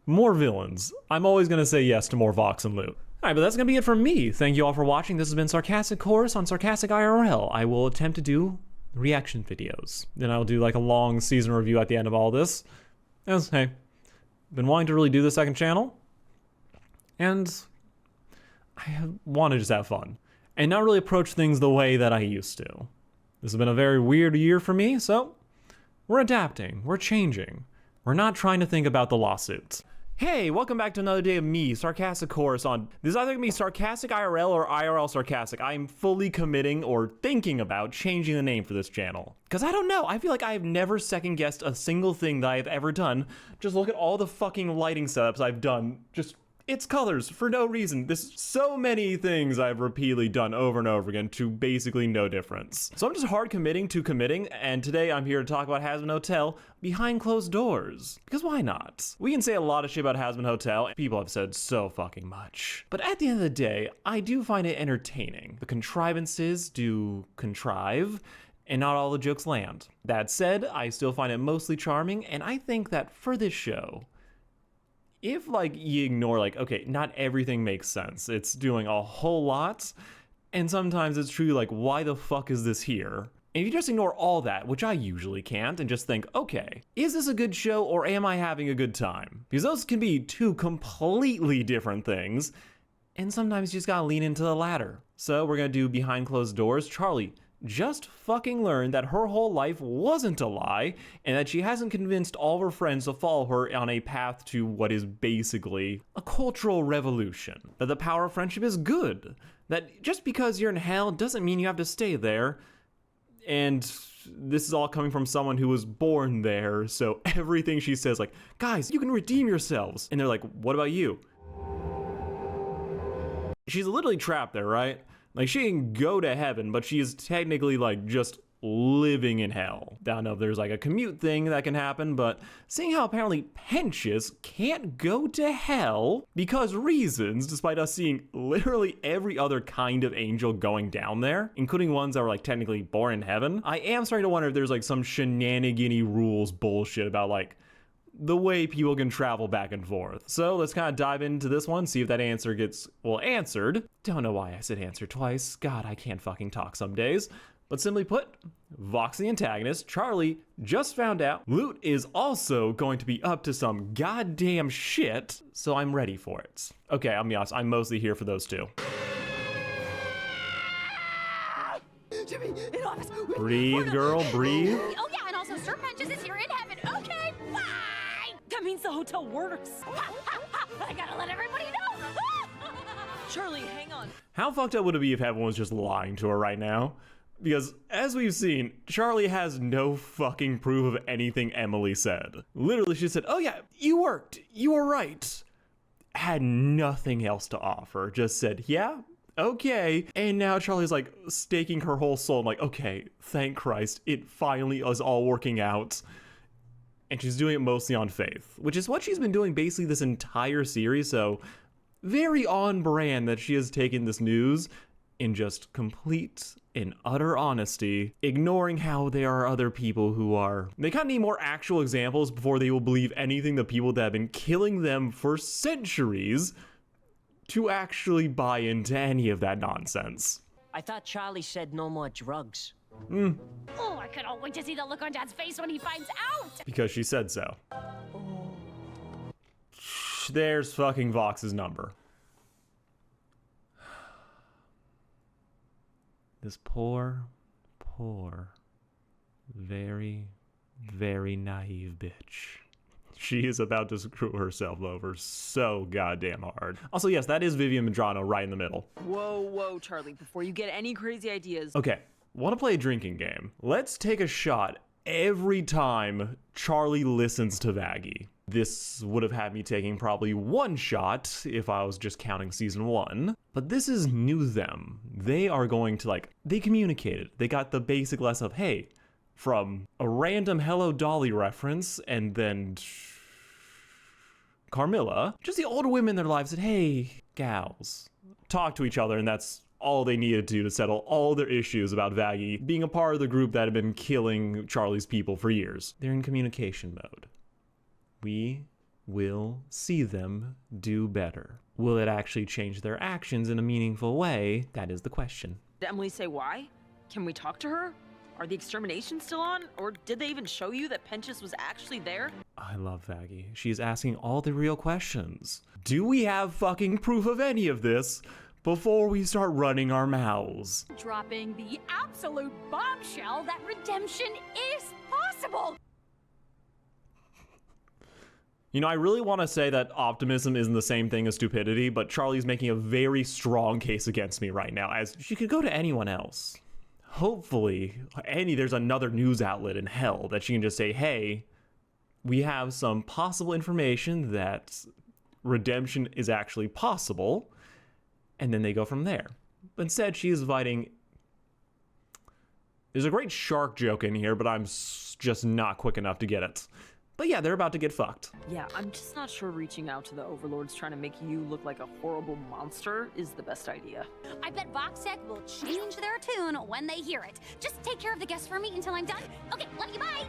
more villains. I'm always gonna say yes to more Vox and Loot. Alright, but that's gonna be it from me. Thank you all for watching. This has been Sarcastic Chorus on Sarcastic IRL. I will attempt to do reaction videos. Then I'll do like a long season review at the end of all this. As, hey, been wanting to really do the second channel, and I want to just have fun and not really approach things the way that I used to. This has been a very weird year for me, so we're adapting, we're changing. We're not trying to think about the lawsuits. Hey, welcome back to another day of me, Sarcastic Chorus on, this is either gonna be Sarcastic IRL or IRL Sarcastic. I'm fully committing or thinking about changing the name for this channel. Cause I don't know, I feel like I've never second guessed a single thing that I've ever done. Just look at all the fucking lighting setups I've done, just it's colors for no reason. There's so many things I've repeatedly done over and over again to basically no difference. So I'm just hard committing to committing, and today I'm here to talk about Hazbin Hotel behind closed doors. Because why not? We can say a lot of shit about Hazbin Hotel, and people have said so fucking much. But at the end of the day, I do find it entertaining. The contrivances do contrive, and not all the jokes land. That said, I still find it mostly charming, and I think that for this show, if like you ignore like, okay, not everything makes sense. It's doing a whole lot. And sometimes it's true like, why the fuck is this here? And if you just ignore all that, which I usually can't, and just think, okay, is this a good show or am I having a good time? Because those can be two completely different things. And sometimes you just gotta lean into the latter. So we're gonna do Behind Closed Doors. Charlie just fucking learned that her whole life wasn't a lie, and that she hasn't convinced all of her friends to follow her on a path to what is basically a cultural revolution. That the power of friendship is good. That just because you're in hell doesn't mean you have to stay there. And this is all coming from someone who was born there, so everything she says like, guys, you can redeem yourselves. And they're like, what about you? She's literally trapped there, right? Like, she can go to heaven, but she is technically, like, just living in hell. I don't know if there's, like, a commute thing that can happen, but seeing how apparently Pentious can't go to hell because reasons, despite us seeing literally every other kind of angel going down there, including ones that were, like, technically born in heaven, I am starting to wonder if there's, like, some shenanigan-y rules bullshit about, like, the way people can travel back and forth. So let's kind of dive into this one, see if that answer gets, well, answered. Don't know why I said answer twice. God, I can't fucking talk some days. But simply put, Vox the antagonist, Charlie, just found out Loot is also going to be up to some goddamn shit, so I'm ready for it. Okay, I'll be honest, I'm mostly here for those two. Jimmy, in office. Breathe, girl, breathe. Oh yeah, and also Sir Pentious is here in heaven. Okay, bye. That means the hotel works. I gotta let everybody know. Charlie, hang on. How fucked up would it be if heaven was just lying to her right now? Because, as we've seen, Charlie has no fucking proof of anything Emily said. Literally, she said, oh yeah, you worked. You were right. Had nothing else to offer. Just said, yeah, okay. And now Charlie's like staking her whole soul. I'm like, okay, thank Christ. It finally is all working out. And she's doing it mostly on faith, which is what she's been doing basically this entire series. So very on brand that she has taken this news in just complete and utter honesty, ignoring how there are other people who are. They kind of need more actual examples before they will believe anything the people that have been killing them for centuries to actually buy into any of that nonsense. I thought Charlie said no more drugs. Oh, I couldn't wait to see the look on Dad's face when he finds out. Because she said so. There's fucking Vox's number. This poor Poor, very, very naive bitch. She is about to screw herself over so goddamn hard. Also, yes, that is Vivian Medrano right in the middle. Whoa, Charlie, before you get any crazy ideas. Okay, want to play a drinking game? Let's take a shot every time Charlie listens to Vaggie. This would have had me taking probably one shot if I was just counting season 1. But this is new them. They are going to they communicated. They got the basic lesson of, hey, from a random Hello Dolly reference and then Carmilla, just the older women in their lives said, hey, gals, talk to each other, and that's all they needed to do to settle all their issues about Vaggie being a part of the group that had been killing Charlie's people for years. They're in communication mode. We will see them do better. Will it actually change their actions in a meaningful way? That is the question. Did Emily say why? Can we talk to her? Are the exterminations still on? Or did they even show you that Penchus was actually there? I love Vaggie. She's asking all the real questions. Do we have fucking proof of any of this before we start running our mouths? Dropping the absolute bombshell that redemption is possible. You know, I really want to say that optimism isn't the same thing as stupidity, but Charlie's making a very strong case against me right now, as she could go to anyone else. Hopefully, there's another news outlet in hell that she can just say, hey, we have some possible information that redemption is actually possible, and then they go from there. But instead, she is inviting... There's a great shark joke in here, but I'm just not quick enough to get it. But yeah, they're about to get fucked. Yeah, I'm just not sure reaching out to the overlords trying to make you look like a horrible monster is the best idea. I bet Voxtech will change their tune when they hear it. Just take care of the guests for me until I'm done. Okay, love you, bye!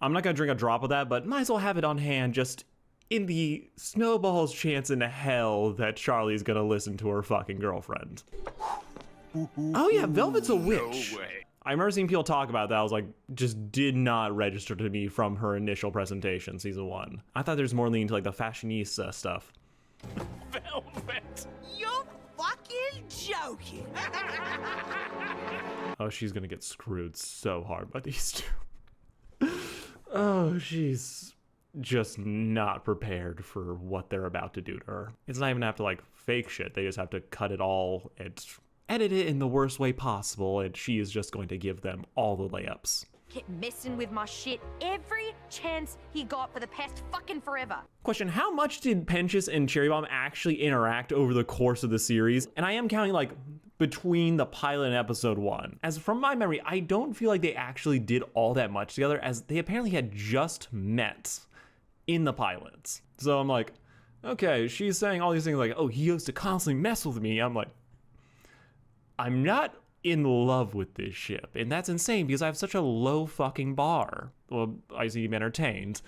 I'm not gonna drink a drop of that, but might as well have it on hand just in the snowball's chance in hell that Charlie's gonna listen to her fucking girlfriend. Oh yeah, Velvet's a witch. No way. I remember seeing people talk about that. I was like, just did not register to me from her initial presentation, season 1. I thought there's more leaning to the fashionista stuff. Velvet! You're fucking joking! Oh, she's gonna get screwed so hard by these two. Oh, she's just not prepared for what they're about to do to her. It's not even have to fake shit. They just have to cut it all and edit it in the worst way possible, and she is just going to give them all the layups. Kept messing with my shit every chance he got for the past fucking forever. Question, how much did Penchus and Cherry Bomb actually interact over the course of the series? And I am counting between the pilot and episode 1. As from my memory, I don't feel like they actually did all that much together, as they apparently had just met in the pilots. So I'm like, okay, she's saying all these things oh, he used to constantly mess with me. I'm like, I'm not in love with this ship, and that's insane because I have such a low fucking bar. Well, I seem entertained,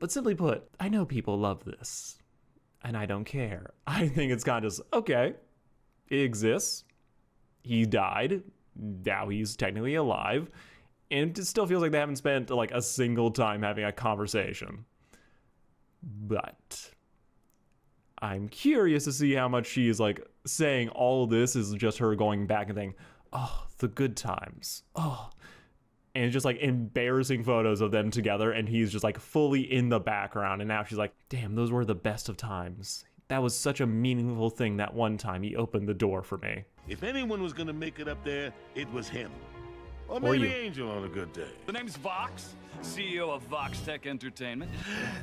but simply put, I know people love this, and I don't care. I think it's kind of just, okay, it exists. He died. Now he's technically alive, and it still feels like they haven't spent a single time having a conversation. But I'm curious to see how much she is saying all of this is just her going back and thinking, oh, the good times. Oh. And it's just embarrassing photos of them together, and he's just fully in the background, and now she's like, damn, those were the best of times. That was such a meaningful thing that one time he opened the door for me. If anyone was gonna make it up there, it was him. Or Or maybe you. Angel on a good day. The name's Vox, CEO of Vox Tech Entertainment,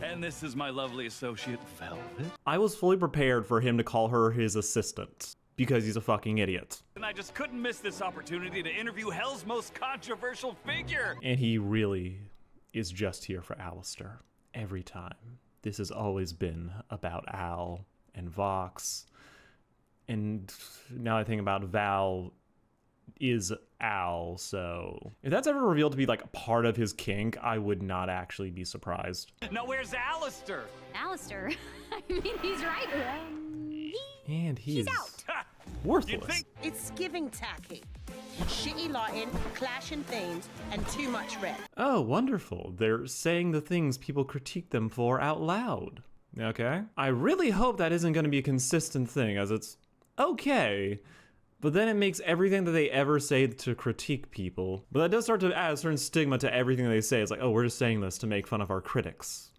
and this is my lovely associate, Velvet. I was fully prepared for him to call her his assistant, because he's a fucking idiot. And I just couldn't miss this opportunity to interview Hell's most controversial figure. And he really is just here for Alistair. Every time. This has always been about Al and Vox. And now I think about Val is Al, so if that's ever revealed to be a part of his kink, I would not actually be surprised. Now where's Alistair? Alistair? I mean, he's right. And he's out. worthless. It's giving tacky. Shitty lighting, clashing themes, and too much red. Oh, wonderful. They're saying the things people critique them for out loud. Okay. I really hope that isn't going to be a consistent thing, as it's okay But then it makes everything that they ever say to critique people. But that does start to add a certain stigma to everything they say. It's like, oh, we're just saying this to make fun of our critics.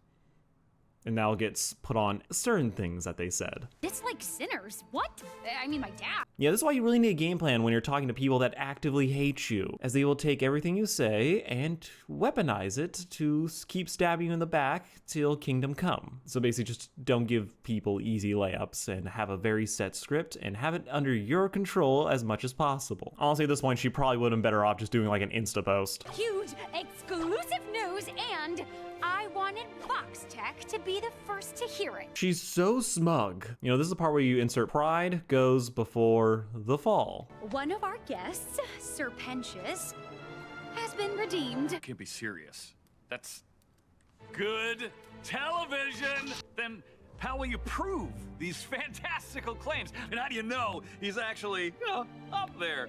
And now it gets put on certain things that they said. It's like sinners. What? I mean, my dad. Yeah, this is why you really need a game plan when you're talking to people that actively hate you, as they will take everything you say and weaponize it to keep stabbing you in the back till kingdom come. So basically just don't give people easy layups and have a very set script and have it under your control as much as possible. Honestly, at this point, she probably would have been better off just doing like an Insta post. Huge exclusive news, and I wanted Vox Tech to be the first to hear it. She's so smug. You know, this is the part where you insert pride goes before the fall. One of our guests, Sir Pentious, has been redeemed. Can't be serious. That's good television. Then how will you prove these fantastical claims? And how do you know he's actually, up there?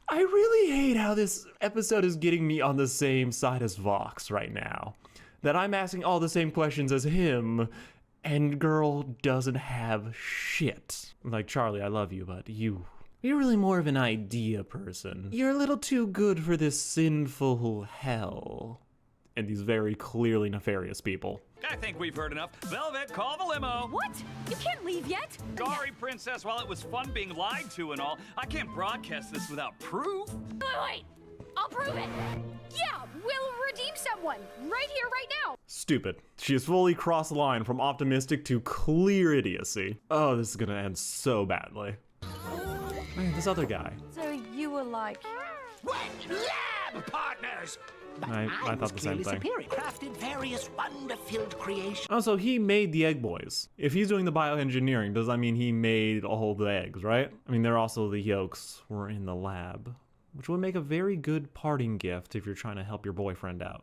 I really hate how this episode is getting me on the same side as Vox right now. That I'm asking all the same questions as him, and girl doesn't have shit. Like, Charlie, I love you, but you're really more of an idea person. You're a little too good for this sinful hell. And these very clearly nefarious people. I think we've heard enough. Velvet, call the limo. What? You can't leave yet? Sorry, princess. While it was fun being lied to and all, I can't broadcast this without proof. Wait. I'll prove it. Yeah, we'll redeem someone. Right here, right now. Stupid. She has fully crossed the line from optimistic to clear idiocy. Oh, this is gonna end so badly. Man, this other guy. So you were like... Lab partners! I thought the same thing. Superior, crafted various wonder-filled creations. Oh, so he made the egg boys. If he's doing the bioengineering, does that mean he made all the eggs, right? I mean, they're also the yolks were in the lab, which would make a very good parting gift if you're trying to help your boyfriend out.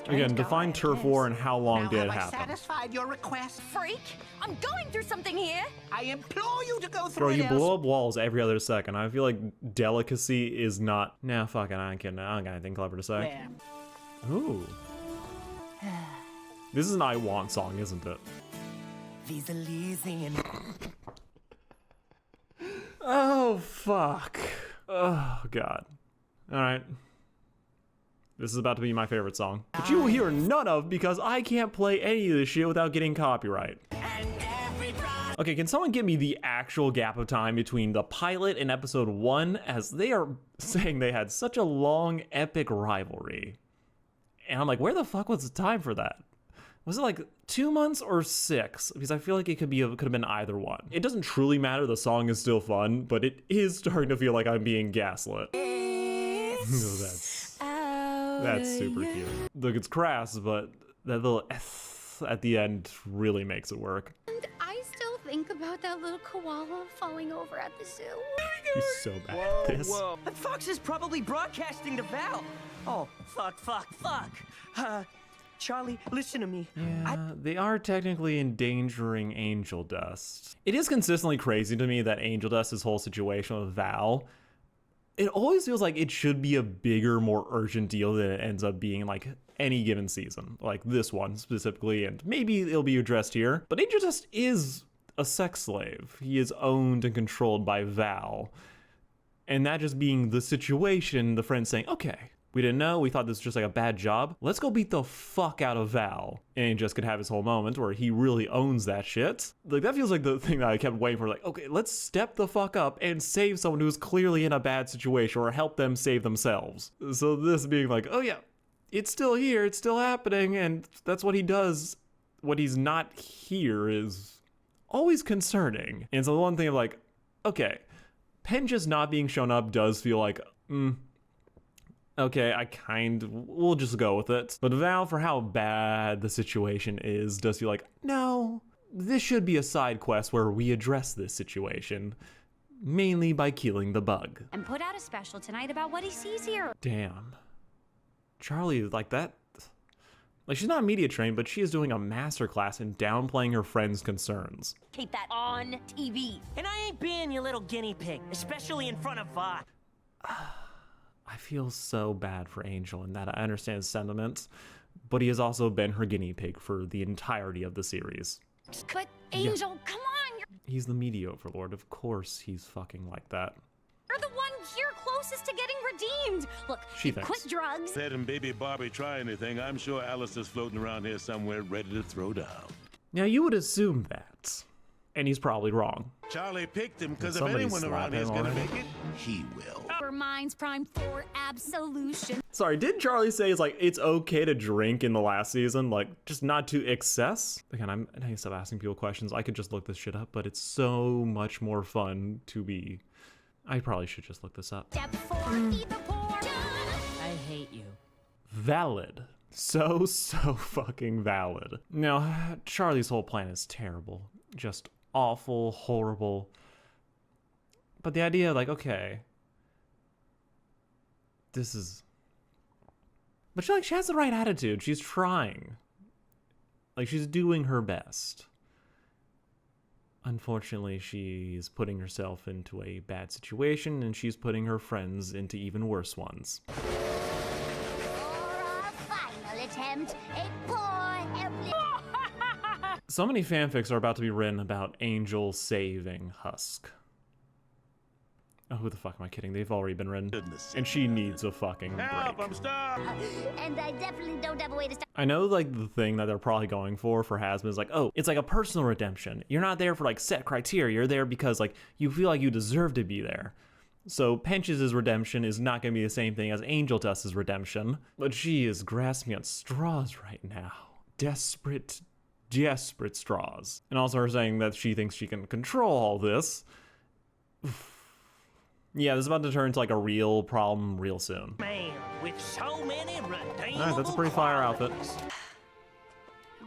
Again, define turf war and how long did it happen. Have I satisfied your request? Freak! I'm going through something here! I implore you to go through Bro, it. you blow up walls every other second. I feel like delicacy is not... Nah, fuck it, I ain't kidding. I don't got anything clever to say. Yeah. Ooh. This is an I Want song, isn't it? Oh, fuck. Oh, God. Alright. This is about to be my favorite song. But you will hear none of because I can't play any of this shit without getting copyright. Okay, can someone give me the actual gap of time between the pilot and episode 1, as they are saying they had such a long, epic rivalry. And I'm like, where the fuck was the time for that? Was it like 2 months or 6? Because I feel like it could have been either one. It doesn't truly matter, the song is still fun, but it is starting to feel like I'm being gaslit. That's super cute. Look, it's crass, but that little S at the end really makes it work. And I still think about that little koala falling over at the zoo. You're so bad at this. Whoa. Fox is probably broadcasting to Val. Oh, fuck. Charlie, listen to me. Yeah, they are technically endangering Angel Dust. It is consistently crazy to me that Angel Dust's whole situation with Val, it always feels like it should be a bigger, more urgent deal than it ends up being like any given season, like this one specifically, and maybe it'll be addressed here. But Angel Dust is a sex slave. He is owned and controlled by Val. And that just being the situation, the friend saying, okay, we didn't know, we thought this was just like a bad job. Let's go beat the fuck out of Val. And just could have his whole moment where he really owns that shit. Like, that feels like the thing that I kept waiting for. Like, okay, let's step the fuck up and save someone who's clearly in a bad situation or help them save themselves. So this being like, oh yeah, it's still here, it's still happening, and that's what he does. What he's not here is always concerning. And so the one thing of like, okay, Penn just not being shown up does feel like, okay, we'll just go with it. But Val, for how bad the situation is, does feel like, no, this should be a side quest where we address this situation, mainly by killing the bug. And put out a special tonight about what he sees here. Damn. Charlie, like that, like she's not media trained, but she is doing a masterclass in downplaying her friend's concerns. Keep that on TV. And I ain't being your little guinea pig, especially in front of Vox. I feel so bad for Angel in that I understand his sentiments, but he has also been her guinea pig for the entirety of the series. But Angel, come on! He He's the media overlord. Of course he's fucking like that. You're the one here closest to getting redeemed. Look, She you thinks. quit drugs. Letting baby Barbie try anything, I'm sure Alistair's floating around here somewhere ready to throw down. Now you would assume that. And he's probably wrong. Charlie picked him because if Somebody anyone slap around here's him gonna already. make it, he will. Your mind's primed for absolution. Sorry, didn't Charlie say it's okay to drink in the last season? Like, just not to excess? Again, I need to stop asking people questions. I could just look this shit up, but it's so much more fun to be... I probably should just look this up. Step 4, feed the poor. I hate you. Valid. So fucking valid. Now, Charlie's whole plan is terrible. Just awful, horrible. But the idea, like, okay, this is... But she has the right attitude. She's trying. Like, she's doing her best. Unfortunately, she's putting herself into a bad situation, and she's putting her friends into even worse ones. Final attempt, a poor, helpless... So many fanfics are about to be written about Angel saving Husk. Oh, who the fuck am I kidding? They've already been written. And she needs a fucking break. Help, I'm stuck! And I definitely don't have a way to stop. I know, like, the thing that they're probably going for Hazbin is like, oh, it's like a personal redemption. You're not there for, like, set criteria. You're there because, like, you feel like you deserve to be there. So Pench's redemption is not going to be the same thing as Angel Dust's redemption. But she is grasping at straws right now. Desperate straws. And also her saying that she thinks she can control all this. Yeah, this is about to turn into like a real problem real soon. Man, with so many redeemable Alright, that's a pretty fire outfit.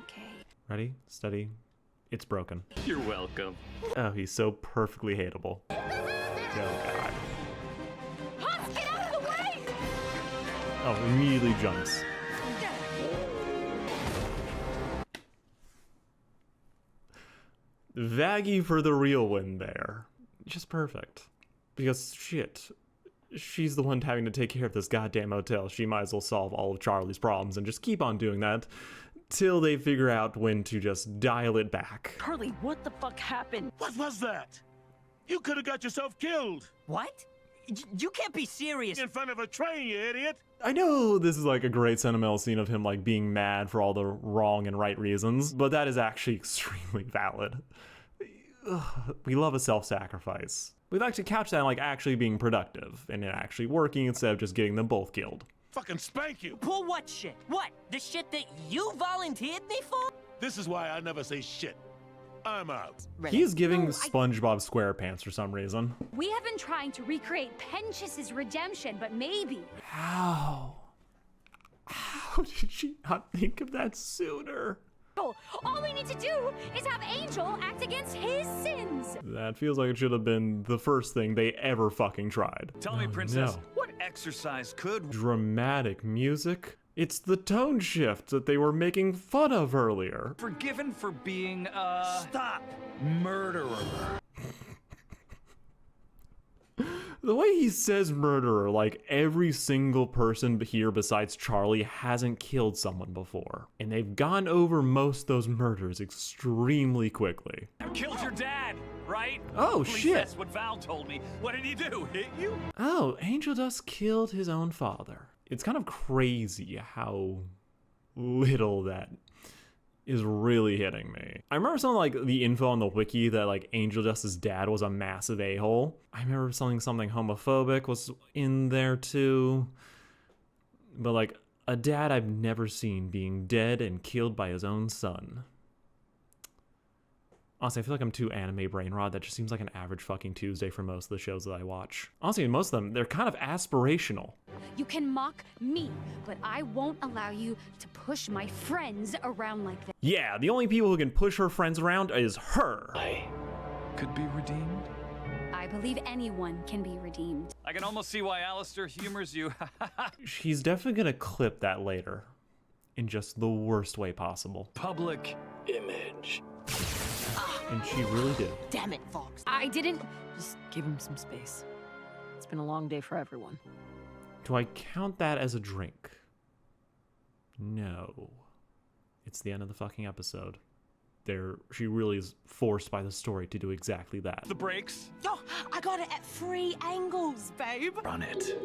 Okay. Ready? Steady. It's broken. You're welcome. Oh, he's so perfectly hateable. Oh, God. Husk, get out of the way! Oh, immediately jumps. Vaggie for the real win there. Just perfect. Because, shit, she's the one having to take care of this goddamn hotel. She might as well solve all of Charlie's problems and just keep on doing that till they figure out when to just dial it back. Charlie, what the fuck happened? What was that? You could have got yourself killed. What? You can't be serious. In front of a train, you idiot. I know this is like a great sentimental scene of him like being mad for all the wrong and right reasons, but that is actually extremely valid. Ugh, we love a self-sacrifice. We'd like to couch that on like actually being productive and it actually working instead of just getting them both killed. Fucking spank you. Pull what shit? What? The shit that you volunteered me for? This is why I never say shit. I'm out. He is giving SpongeBob SquarePants for some reason. We have been trying to recreate Pench's redemption, but maybe... How did she not think of that sooner? All we need to do is have Angel act against his sins. That feels like it should have been the first thing they ever fucking tried. Tell me, Princess, no. what exercise could... Dramatic music? It's the tone shift that they were making fun of earlier. Forgiven for being, Stop! Murderer. The way he says murderer, like every single person here besides Charlie hasn't killed someone before. And they've gone over most of those murders extremely quickly. You killed your dad, right? Oh, At least shit. That's what Val told me. What did he do? Hit you? Oh, Angel Dust killed his own father. It's kind of crazy how little that is really hitting me. I remember something like the info on the wiki that like Angel Dust's dad was a massive a-hole. I remember something homophobic was in there too. But like a dad I've never seen being dead and killed by his own son. Honestly, I feel like I'm too anime brain rot. That just seems like an average fucking Tuesday for most of the shows that I watch. Honestly, most of them, they're kind of aspirational. You can mock me, but I won't allow you to push my friends around like that. Yeah, the only people who can push her friends around is her. Could be redeemed? I believe anyone can be redeemed. I can almost see why Alistair humors you. She's definitely gonna clip that later. In just the worst way possible. Public image. And she really did. Damn it, Fox. I didn't... Just give him some space. It's been a long day for everyone. Do I count that as a drink? No. It's the end of the fucking episode. she really is forced by the story to do exactly that. The brakes. Oh, I got it at 3 angles, babe. Run it.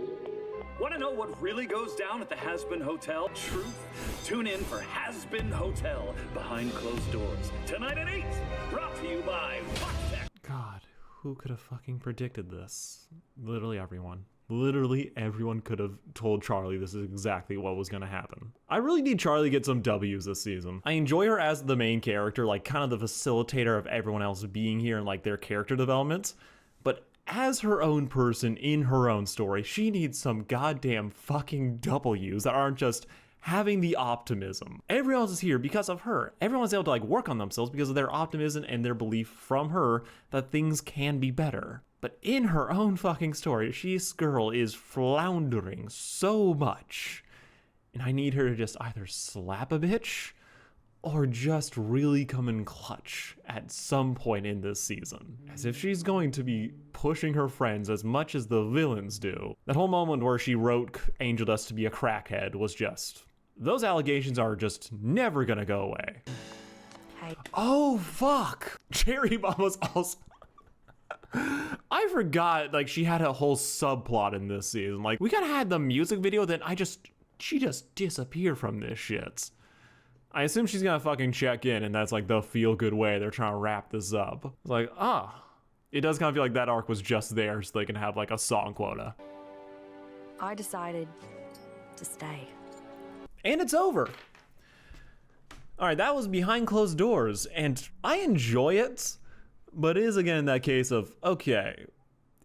Want to know what really goes down at the Hazbin Hotel? Truth? Tune in for Hazbin Hotel Behind Closed Doors. Tonight at 8. Brought to you by Fox. God, who could have fucking predicted this? Literally everyone. Literally everyone could have told Charlie this is exactly what was gonna happen. I really need Charlie to get some W's this season. I enjoy her as the main character, like kind of the facilitator of everyone else being here and like their character development. But as her own person in her own story, she needs some goddamn fucking W's that aren't just having the optimism. Everyone else is here because of her. Everyone's able to like work on themselves because of their optimism and their belief from her that things can be better. But in her own fucking story, this girl is floundering so much. And I need her to just either slap a bitch or just really come in clutch at some point in this season. As if she's going to be pushing her friends as much as the villains do. That whole moment where she wrote Angel Dust to be a crackhead was just... Those allegations are just never gonna go away. Hey. Oh, fuck! Cherry Bomb was also... I forgot, like, she had a whole subplot in this season. Like, we kinda had the music video, then she just disappeared from this shit. I assume she's gonna fucking check in, and that's like the feel-good way they're trying to wrap this up. It's like, it does kind of feel like that arc was just there so they can have like a song quota. I decided to stay. And it's over. All right, that was Behind Closed Doors, and I enjoy it, but it is again that case of, okay,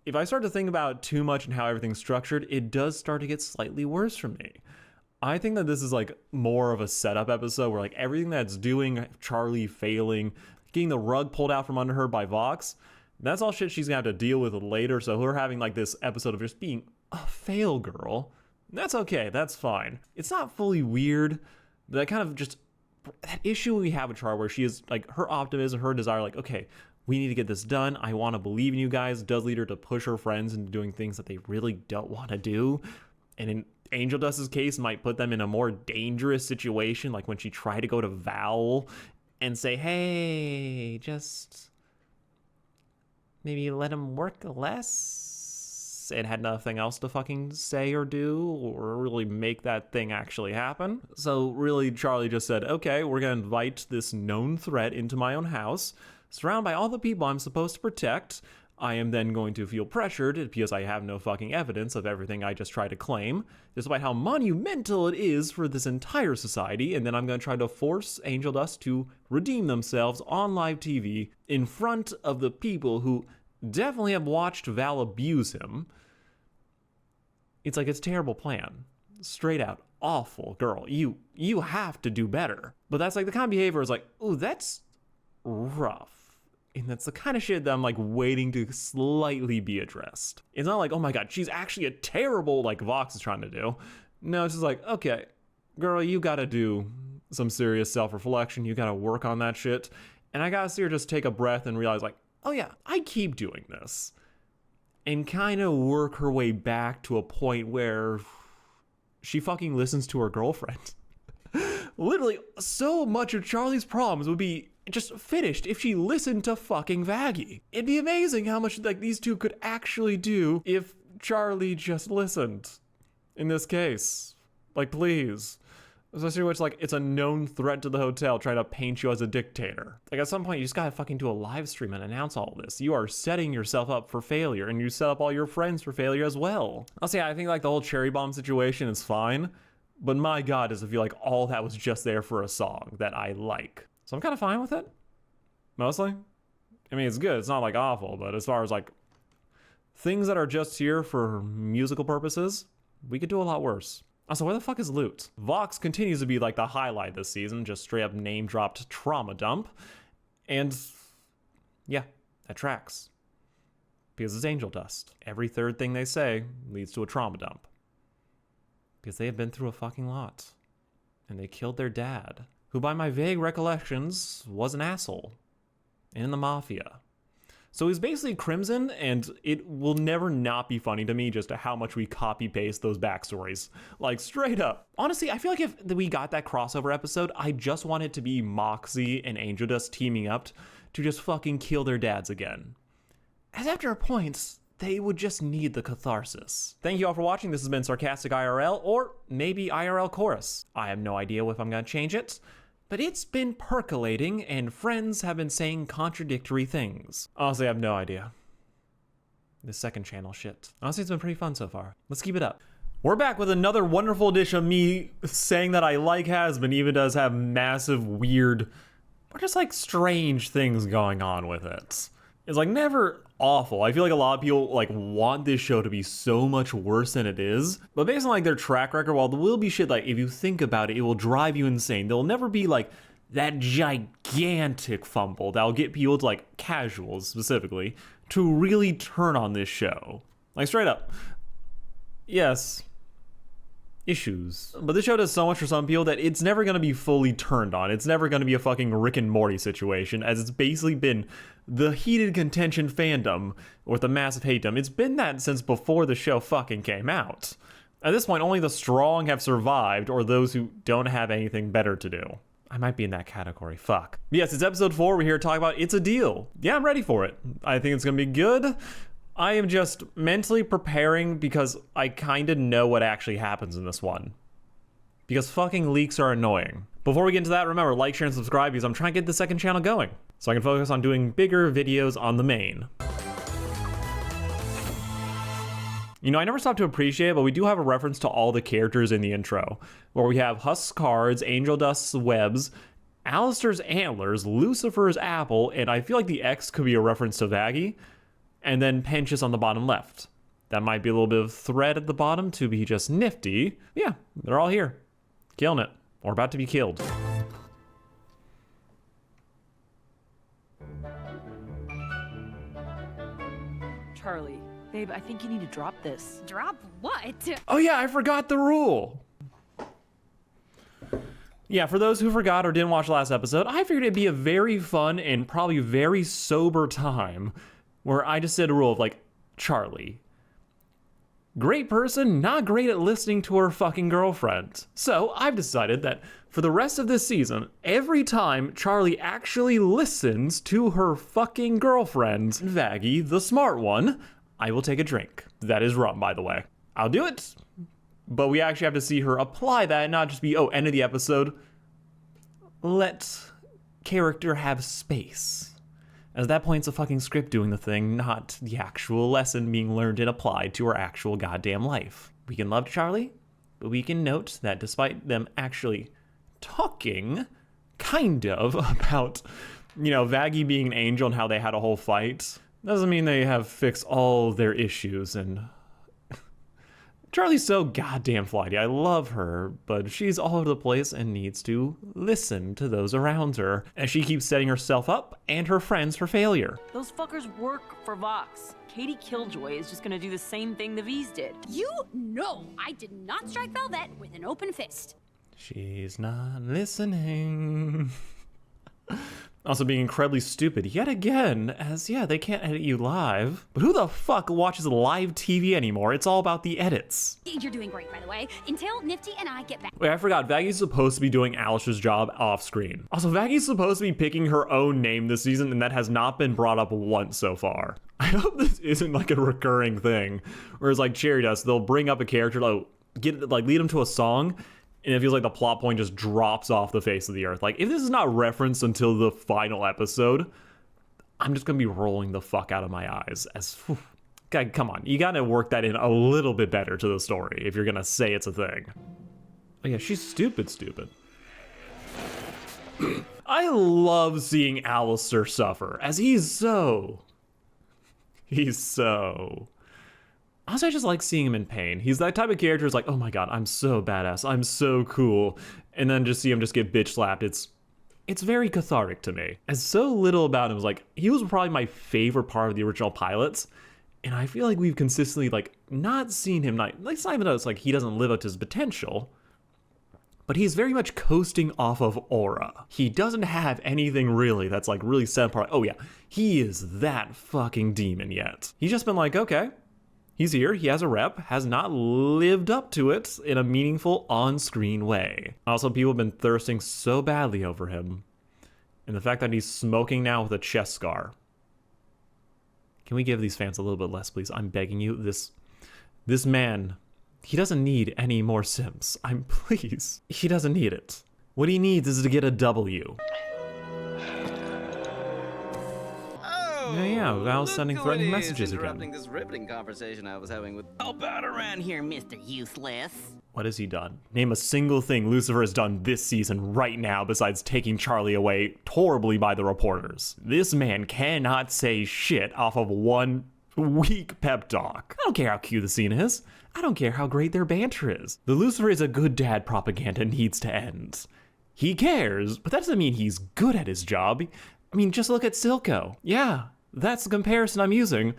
if I start to think about too much and how everything's structured, it does start to get slightly worse for me. I think that this is like more of a setup episode where like everything that's doing Charlie failing, getting the rug pulled out from under her by Vox, that's all shit she's gonna have to deal with later. So her having like this episode of just being a fail girl, that's okay, that's fine. It's not fully weird, but that kind of just, that issue we have with Charlie where she is like her optimism, her desire, like, okay, we need to get this done. I want to believe in you guys, does lead her to push her friends into doing things that they really don't want to do. And in Angel Dust's case, might put them in a more dangerous situation, like when she tried to go to Val and say, hey, just maybe let him work less, and had nothing else to fucking say or do or really make that thing actually happen. So really, Charlie just said, okay, we're gonna invite this known threat into my own house, surrounded by all the people I'm supposed to protect. I am then going to feel pressured because I have no fucking evidence of everything I just try to claim, despite how monumental it is for this entire society, and then I'm going to try to force Angel Dust to redeem themselves on live TV in front of the people who definitely have watched Val abuse him. It's like, it's a terrible plan. Straight out awful, girl. You have to do better. But that's like the kind of behavior is like, ooh, that's rough. And that's the kind of shit that I'm like waiting to slightly be addressed. It's not like, oh my god, she's actually a terrible, like Vox is trying to do. No, it's just like, okay, girl, you gotta do some serious self-reflection. You gotta work on that shit. And I gotta see her just take a breath and realize like, oh yeah, I keep doing this. And kind of work her way back to a point where she fucking listens to her girlfriend. Literally, so much of Charlie's problems would be just finished if she listened to fucking Vaggie. It'd be amazing how much like these two could actually do if Charlie just listened. In this case, like, please. Especially when it's like, it's a known threat to the hotel trying to paint you as a dictator. Like, at some point, you just gotta fucking do a live stream and announce all this. You are setting yourself up for failure, and you set up all your friends for failure as well. I'll say, I think like the whole cherry bomb situation is fine, but my god, does it feel like all that was just there for a song that I like. So I'm kind of fine with it, mostly. I mean, it's good, it's not like awful, but as far as like things that are just here for musical purposes, we could do a lot worse. Also, where the fuck is Loot? Vox continues to be like the highlight this season, just straight up name dropped trauma dump. And yeah, that tracks. Because it's Angel Dust. Every third thing they say leads to a trauma dump. Because they have been through a fucking lot. And they killed their dad, who by my vague recollections was an asshole. And in the mafia. So he's basically Crimson, and it will never not be funny to me just how much we copy paste those backstories. Like, straight up. Honestly, I feel like if we got that crossover episode, I just want it to be Moxie and Angel Dust teaming up to just fucking kill their dads again. As after a point, they would just need the catharsis. Thank you all for watching. This has been Sarcastic IRL, or maybe IRL Chorus. I have no idea if I'm gonna change it, but it's been percolating, and friends have been saying contradictory things. Honestly, I have no idea. This second channel shit. Honestly, it's been pretty fun so far. Let's keep it up. We're back with another wonderful edition of me saying that I like Hazbin, even does have massive, weird, or just like strange things going on with it. It's like never awful. I feel like a lot of people like want this show to be so much worse than it is. But based on like their track record, while there will be shit like if you think about it, it will drive you insane. There'll never be like that gigantic fumble that'll get people to like casuals specifically to really turn on this show. Like straight up. Yes. Issues. But this show does so much for some people that it's never going to be fully turned on. It's never going to be a fucking Rick and Morty situation, as it's basically been the heated contention fandom with the massive hateum. It's been that since before the show fucking came out. At this point, only the strong have survived, or those who don't have anything better to do. I might be in that category, fuck. But yes, it's episode 4, we're here to talk about It's a Deal. Yeah, I'm ready for it. I think it's gonna be good. I am just mentally preparing because I kinda know what actually happens in this one. Because fucking leaks are annoying. Before we get into that, remember, like, share, and subscribe because I'm trying to get the second channel going, so I can focus on doing bigger videos on the main. You know, I never stopped to appreciate it, but we do have a reference to all the characters in the intro, where we have Husk's cards, Angel Dust's webs, Alistair's antlers, Lucifer's apple, and I feel like the X could be a reference to Vaggie, and then Penchus on the bottom left. That might be a little bit of thread at the bottom to be just nifty. Yeah, they're all here. Killing it. Or about to be killed. Charlie, babe, I think you need to drop this. Drop what? Oh yeah, I forgot the rule. Yeah, for those who forgot or didn't watch the last episode, I figured it'd be a very fun and probably very sober time where I just said a rule of like, Charlie, great person, not great at listening to her fucking girlfriend. So I've decided that for the rest of this season, every time Charlie actually listens to her fucking girlfriend, Vaggie, the smart one, I will take a drink. That is rum, by the way. I'll do it, but we actually have to see her apply that and not just be, oh, end of the episode. Let character have space. As at that point, it's a fucking script doing the thing, not the actual lesson being learned and applied to our actual goddamn life. We can love Charlie, but we can note that despite them actually talking, kind of, about, you know, Vaggie being an angel and how they had a whole fight, doesn't mean they have fixed all their issues. And Charlie's so goddamn flighty. I love her, but she's all over the place and needs to listen to those around her, as she keeps setting herself up and her friends for failure. Those fuckers work for Vox. Katie Killjoy is just gonna do the same thing the V's did. You know I did not strike Velvet with an open fist. She's not listening. Also being incredibly stupid yet again, as yeah, they can't edit you live. But who the fuck watches live TV anymore? It's all about the edits. You're doing great, by the way. Until Nifty and I get back. Wait, I forgot, Vaggie's supposed to be doing Alistair's job off screen. Also, Vaggie's supposed to be picking her own name this season, and that has not been brought up once so far. I hope this isn't like a recurring thing, whereas like Cherry Dust, they'll bring up a character, lead them to a song, and it feels like the plot point just drops off the face of the earth. Like, if this is not referenced until the final episode, I'm just gonna be rolling the fuck out of my eyes. God, come on, you gotta work that in a little bit better to the story if you're gonna say it's a thing. Oh yeah, she's stupid. I love seeing Alistair suffer, as he's so... Also, I just like seeing him in pain. He's that type of character who's like, oh my god, I'm so badass, I'm so cool. And then just see him just get bitch slapped. It's very cathartic to me. As so little about him was like, he was probably my favorite part of the original pilots. And I feel like we've consistently like not seen him, it's not even though it's like he doesn't live up to his potential, but he's very much coasting off of aura. He doesn't have anything really that's like really set apart. Oh yeah, he is that fucking demon yet. He's just been like, okay, he's here, he has a rep, has not lived up to it in a meaningful on-screen way. Also, people have been thirsting so badly over him. And the fact that he's smoking now with a chest scar. Can we give these fans a little bit less, please? I'm begging you. This man, he doesn't need any more Sims. Please. He doesn't need it. What he needs is to get a W. Yeah, Val's sending threatening messages again. This riveting conversation I was having with... How about around here, Mr. Useless? What has he done? Name a single thing Lucifer has done this season right now besides taking Charlie away horribly by the reporters. This man cannot say shit off of one weak pep talk. I don't care how cute the scene is. I don't care how great their banter is. The Lucifer is a good dad propaganda needs to end. He cares, but that doesn't mean he's good at his job. I mean, just look at Silco. Yeah, that's the comparison I'm using.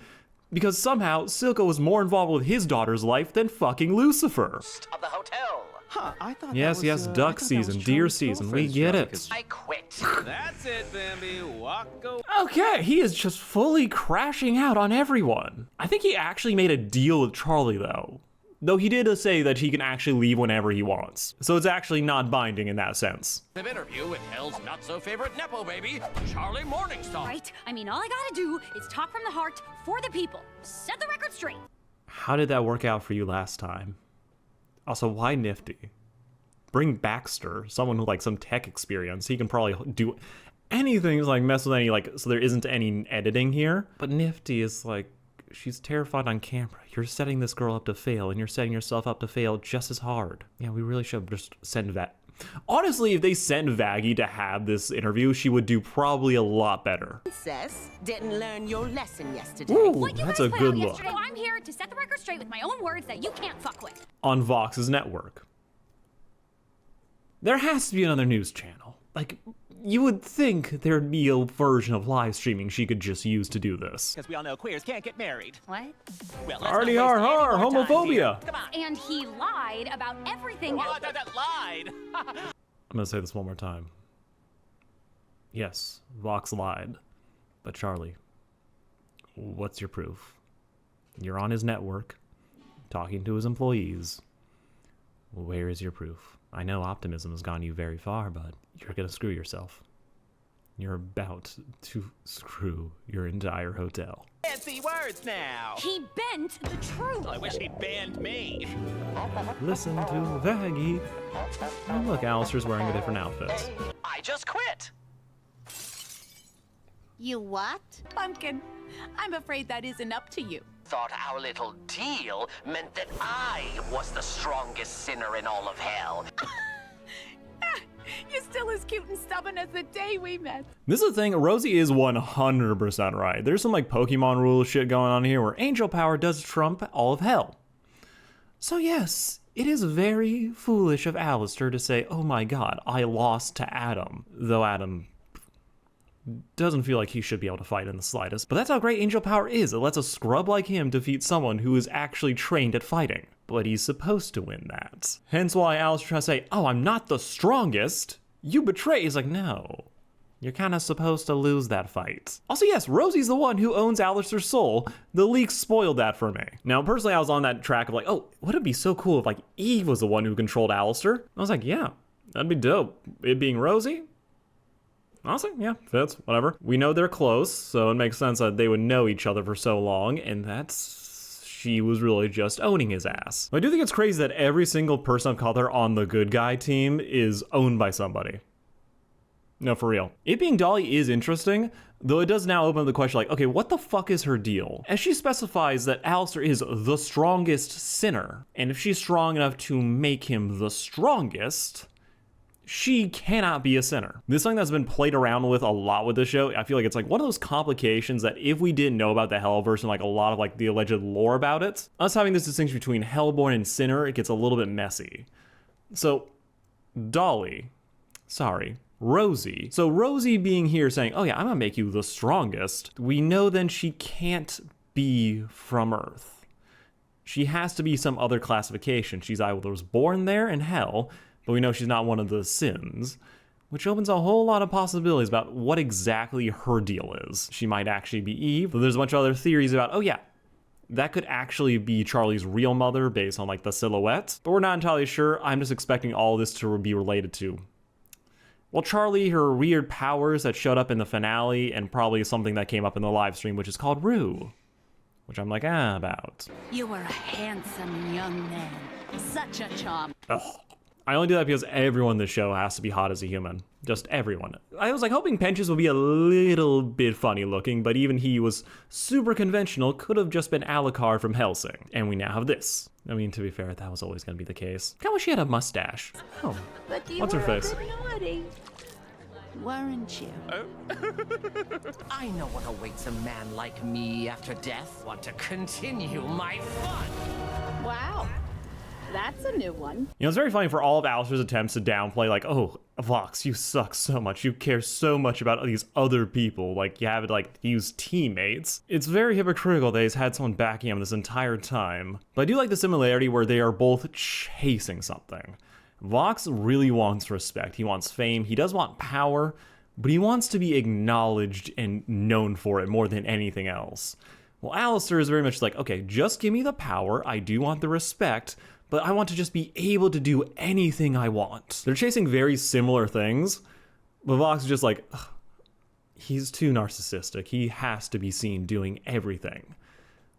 Because somehow, Silco was more involved with his daughter's life than fucking Lucifer. Of the hotel. Huh, I thought Yes, that was, duck season, deer season, we get it. I quit. That's it, Bambi. Walk away. Okay, he is just fully crashing out on everyone. I think he actually made a deal with Charlie, though. Though he did say that he can actually leave whenever he wants. So it's actually not binding in that sense. The interview with Hell's not-so-favorite Nepo baby, Charlie Morningstar. Right? I mean, all I gotta do is talk from the heart for the people. Set the record straight. How did that work out for you last time? Also, why Nifty? Bring Baxter, someone with like some tech experience. He can probably do anything, like mess with any, like, so there isn't any editing here. But Nifty is like, she's terrified on camera. You're setting this girl up to fail, and you're setting yourself up to fail just as hard. Yeah, we really should just send that. Honestly, if they sent Vaggie to have this interview, she would do probably a lot better. Princess didn't learn your lesson yesterday. Ooh, that's a good look. Yesterday, I'm here to set the record straight with my own words that you can't fuck with. On Vox's network. There has to be another news channel. Like, you would think there'd be a version of live streaming she could just use to do this. Because we all know queers can't get married. What? Well, Arty har har, homophobia. Come on. And he lied about everything Oh, that lied. I'm gonna say this one more time. Yes, Vox lied. But Charlie, what's your proof? You're on his network, talking to his employees. Where is your proof? I know optimism has gone you very far, but you're gonna screw yourself. You're about to screw your entire hotel. Fancy words now. He bent the truth. I wish he'd banned me. Listen to Vaggie. Oh, look, Alistair's wearing a different outfit. I just quit. You what? Pumpkin, I'm afraid that isn't up to you. Thought our little deal meant that I was the strongest sinner in all of hell. You're still as cute and stubborn as the day we met. This is the thing, Rosie is 100% right. There's some like Pokemon rule shit going on here where angel power does trump all of hell. So yes, it is very foolish of Alistair to say, oh my god, I lost to Adam. Though Adam doesn't feel like he should be able to fight in the slightest. But that's how great angel power is. It lets a scrub like him defeat someone who is actually trained at fighting. But he's supposed to win that. Hence why Alistair tries to say, oh, I'm not the strongest. You betray. He's like, no. You're kind of supposed to lose that fight. Also, yes, Rosie's the one who owns Alistair's soul. The leaks spoiled that for me. Now, personally, I was on that track of like, oh, wouldn't it be so cool if like Eve was the one who controlled Alistair? I was like, yeah, that'd be dope. It being Rosie? Honestly, yeah, fits, whatever. We know they're close, so it makes sense that they would know each other for so long, and she was really just owning his ass. I do think it's crazy that every single person of color on the good guy team is owned by somebody. No, for real. It being Dolly is interesting, though it does now open up the question like, okay, what the fuck is her deal? As she specifies that Alistair is the strongest sinner, and if she's strong enough to make him the strongest, she cannot be a sinner. This is something that's been played around with a lot with this show. I feel like it's like one of those complications that if we didn't know about the Hellverse and like a lot of like the alleged lore about it, us having this distinction between Hellborn and Sinner, it gets a little bit messy. So, Rosie. So Rosie being here saying, oh yeah, I'm gonna make you the strongest, we know then she can't be from Earth. She has to be some other classification. She's either was born there in Hell, but we know she's not one of the sins, which opens a whole lot of possibilities about what exactly her deal is. She might actually be Eve, but there's a bunch of other theories about, oh yeah, that could actually be Charlie's real mother based on like the silhouette, but we're not entirely sure. I'm just expecting all this to be related to, well, Charlie, her weird powers that showed up in the finale, and probably something that came up in the live stream, which is called Rue, which I'm like, about. You were a handsome young man. Such a charm. Ugh. I only do that because everyone in the show has to be hot as a human. Just everyone. I was like hoping Penches would be a little bit funny looking, but even he was super conventional, could have just been Alucard from Hellsing. And we now have this. I mean, to be fair, that was always going to be the case. I wish she had a mustache. Oh, But you what's her were face? a bit naughty, weren't you? I know what awaits a man like me after death. Want to continue my fun. Wow. That's a new one. You know, it's very funny for all of Alistair's attempts to downplay, like, oh, Vox, you suck so much. You care so much about these other people. Like, you have it, like, use teammates. It's very hypocritical that he's had someone backing him this entire time. But I do like the similarity where they are both chasing something. Vox really wants respect. He wants fame. He does want power, but he wants to be acknowledged and known for it more than anything else. Well, Alistair is very much like, okay, just give me the power. I do want the respect, but I want to just be able to do anything I want. They're chasing very similar things, but Vox is just like, ugh, he's too narcissistic. He has to be seen doing everything.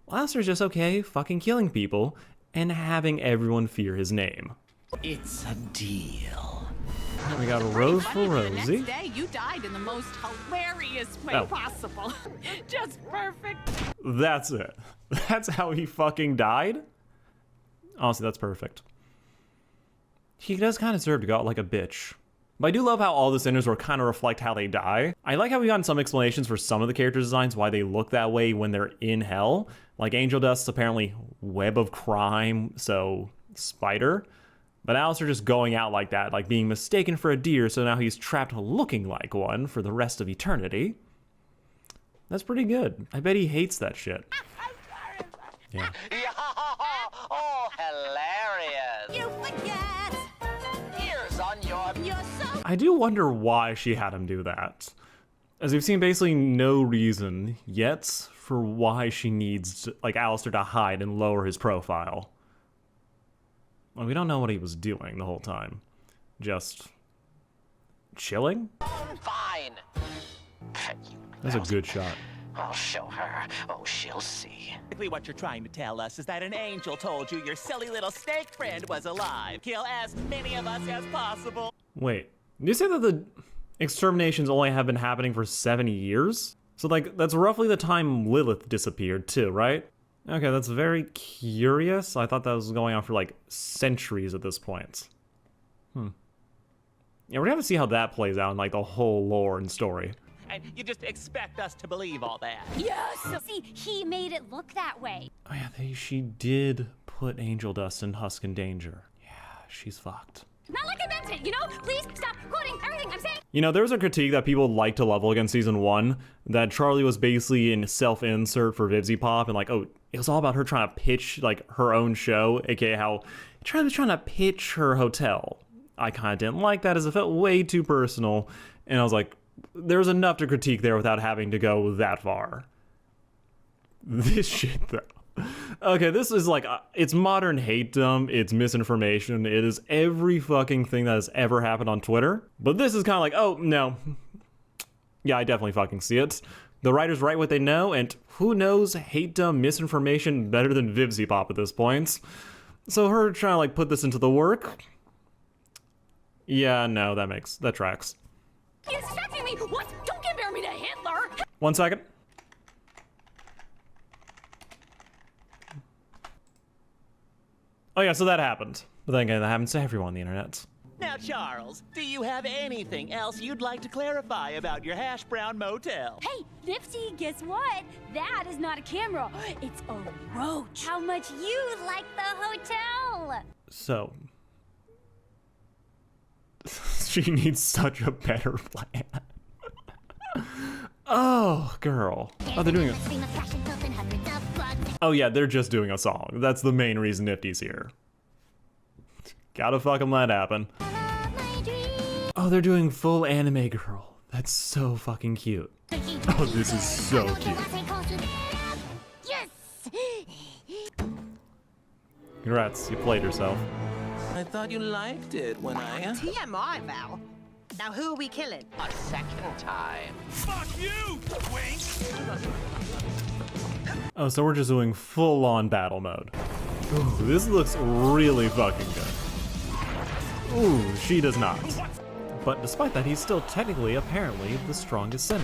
Well, Alistair's just okay fucking killing people and having everyone fear his name. It's a deal. We got a rose for The Rosie. next day, you died in the most hilarious way Oh. possible. Just perfect. That's it. That's how he fucking died? Honestly, that's perfect. He does kind of deserve to go out like a bitch. But I do love how all the sinners will kind of reflect how they die. I like how we got some explanations for some of the character designs, why they look that way when they're in hell. Like Angel Dust's apparently web of crime, so spider. But Alistair just going out like that, like being mistaken for a deer, so now he's trapped looking like one for the rest of eternity. That's pretty good. I bet he hates that shit. Yeah. Oh, hilarious. You forget. Ears on your... You're so... I do wonder why she had him do that. As we've seen basically no reason yet for why she needs, like, Alistair to hide and lower his profile. Well, we don't know what he was doing the whole time. Just chilling? Fine. That's a good shot. I'll show her. Oh, she'll see. Basically, what you're trying to tell us is that an angel told you your silly little snake friend was alive. Kill as many of us as possible. Wait, did you say that the exterminations only have been happening for 70 years? So, like, that's roughly the time Lilith disappeared, too, right? Okay, that's very curious. I thought that was going on for, like, centuries at this point. Yeah, we're gonna have to see how that plays out in, like, the whole lore and story. And you just expect us to believe all that. Yes! See, he made it look that way. Oh yeah, she did put Angel Dust and Husk in danger. Yeah, she's fucked. Not like I meant it, you know? Please stop quoting everything I'm saying. You know, there was a critique that people like to level against season 1, that Charlie was basically in self-insert for Vivzy Pop, and like, oh, it was all about her trying to pitch, like, her own show, aka how Charlie was trying to pitch her hotel. I kind of didn't like that, as it felt way too personal, and I was like, there's enough to critique there without having to go that far. This shit, though. Okay, this is like, it's modern hate-dom, it's misinformation, it is every fucking thing that has ever happened on Twitter. But this is kind of like, oh, no. Yeah, I definitely fucking see it. The writers write what they know, and who knows hate-dom misinformation better than Vivzy Pop at this point. So her trying to, like, put this into the work? Yeah, no, that tracks. He's distracting me! What? Don't compare me to Hitler! 1 second. Oh yeah, so that happened. But then again, that happens to everyone on the internet. Now, Charles, do you have anything else you'd like to clarify about your hash brown motel? Hey, Nifty, guess what? That is not a camera. It's a roach. How much you like the hotel? So, she needs such a better plan. Oh, girl. Oh, they're doing it. Oh yeah, they're just doing a song. That's the main reason Nifty's here. Gotta fucking let it happen. Oh, they're doing full anime girl. That's so fucking cute. Oh, this is so cute. Congrats, you played yourself. I thought you liked it when I... TMI, Val. Now who are we killing? A second time. Fuck you, Wink! Oh, so we're just doing full-on battle mode. Ooh, this looks really fucking good. Ooh, she does not. But despite that, he's still technically, apparently, the strongest sinner.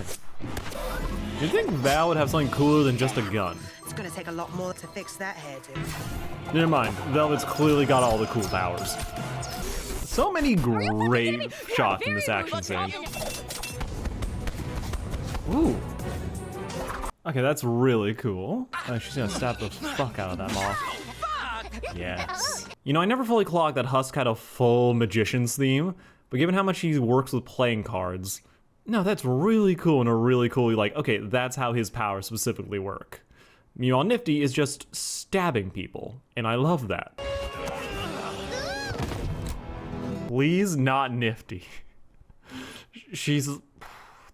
You'd think Val would have something cooler than just a gun. It's gonna take a lot more to fix that hairdo. Never mind, Velvet's clearly got all the cool powers. So many great shots in this action scene. Ooh. Okay, that's really cool. Oh, she's gonna stab the fuck out of that moth. Yes. You know, I never fully clocked that Husk had a full magician's theme, but given how much he works with playing cards, no, that's really cool and a really cool, like, okay, that's how his powers specifically work. Meanwhile, Nifty is just stabbing people, and I love that. Please, not Nifty.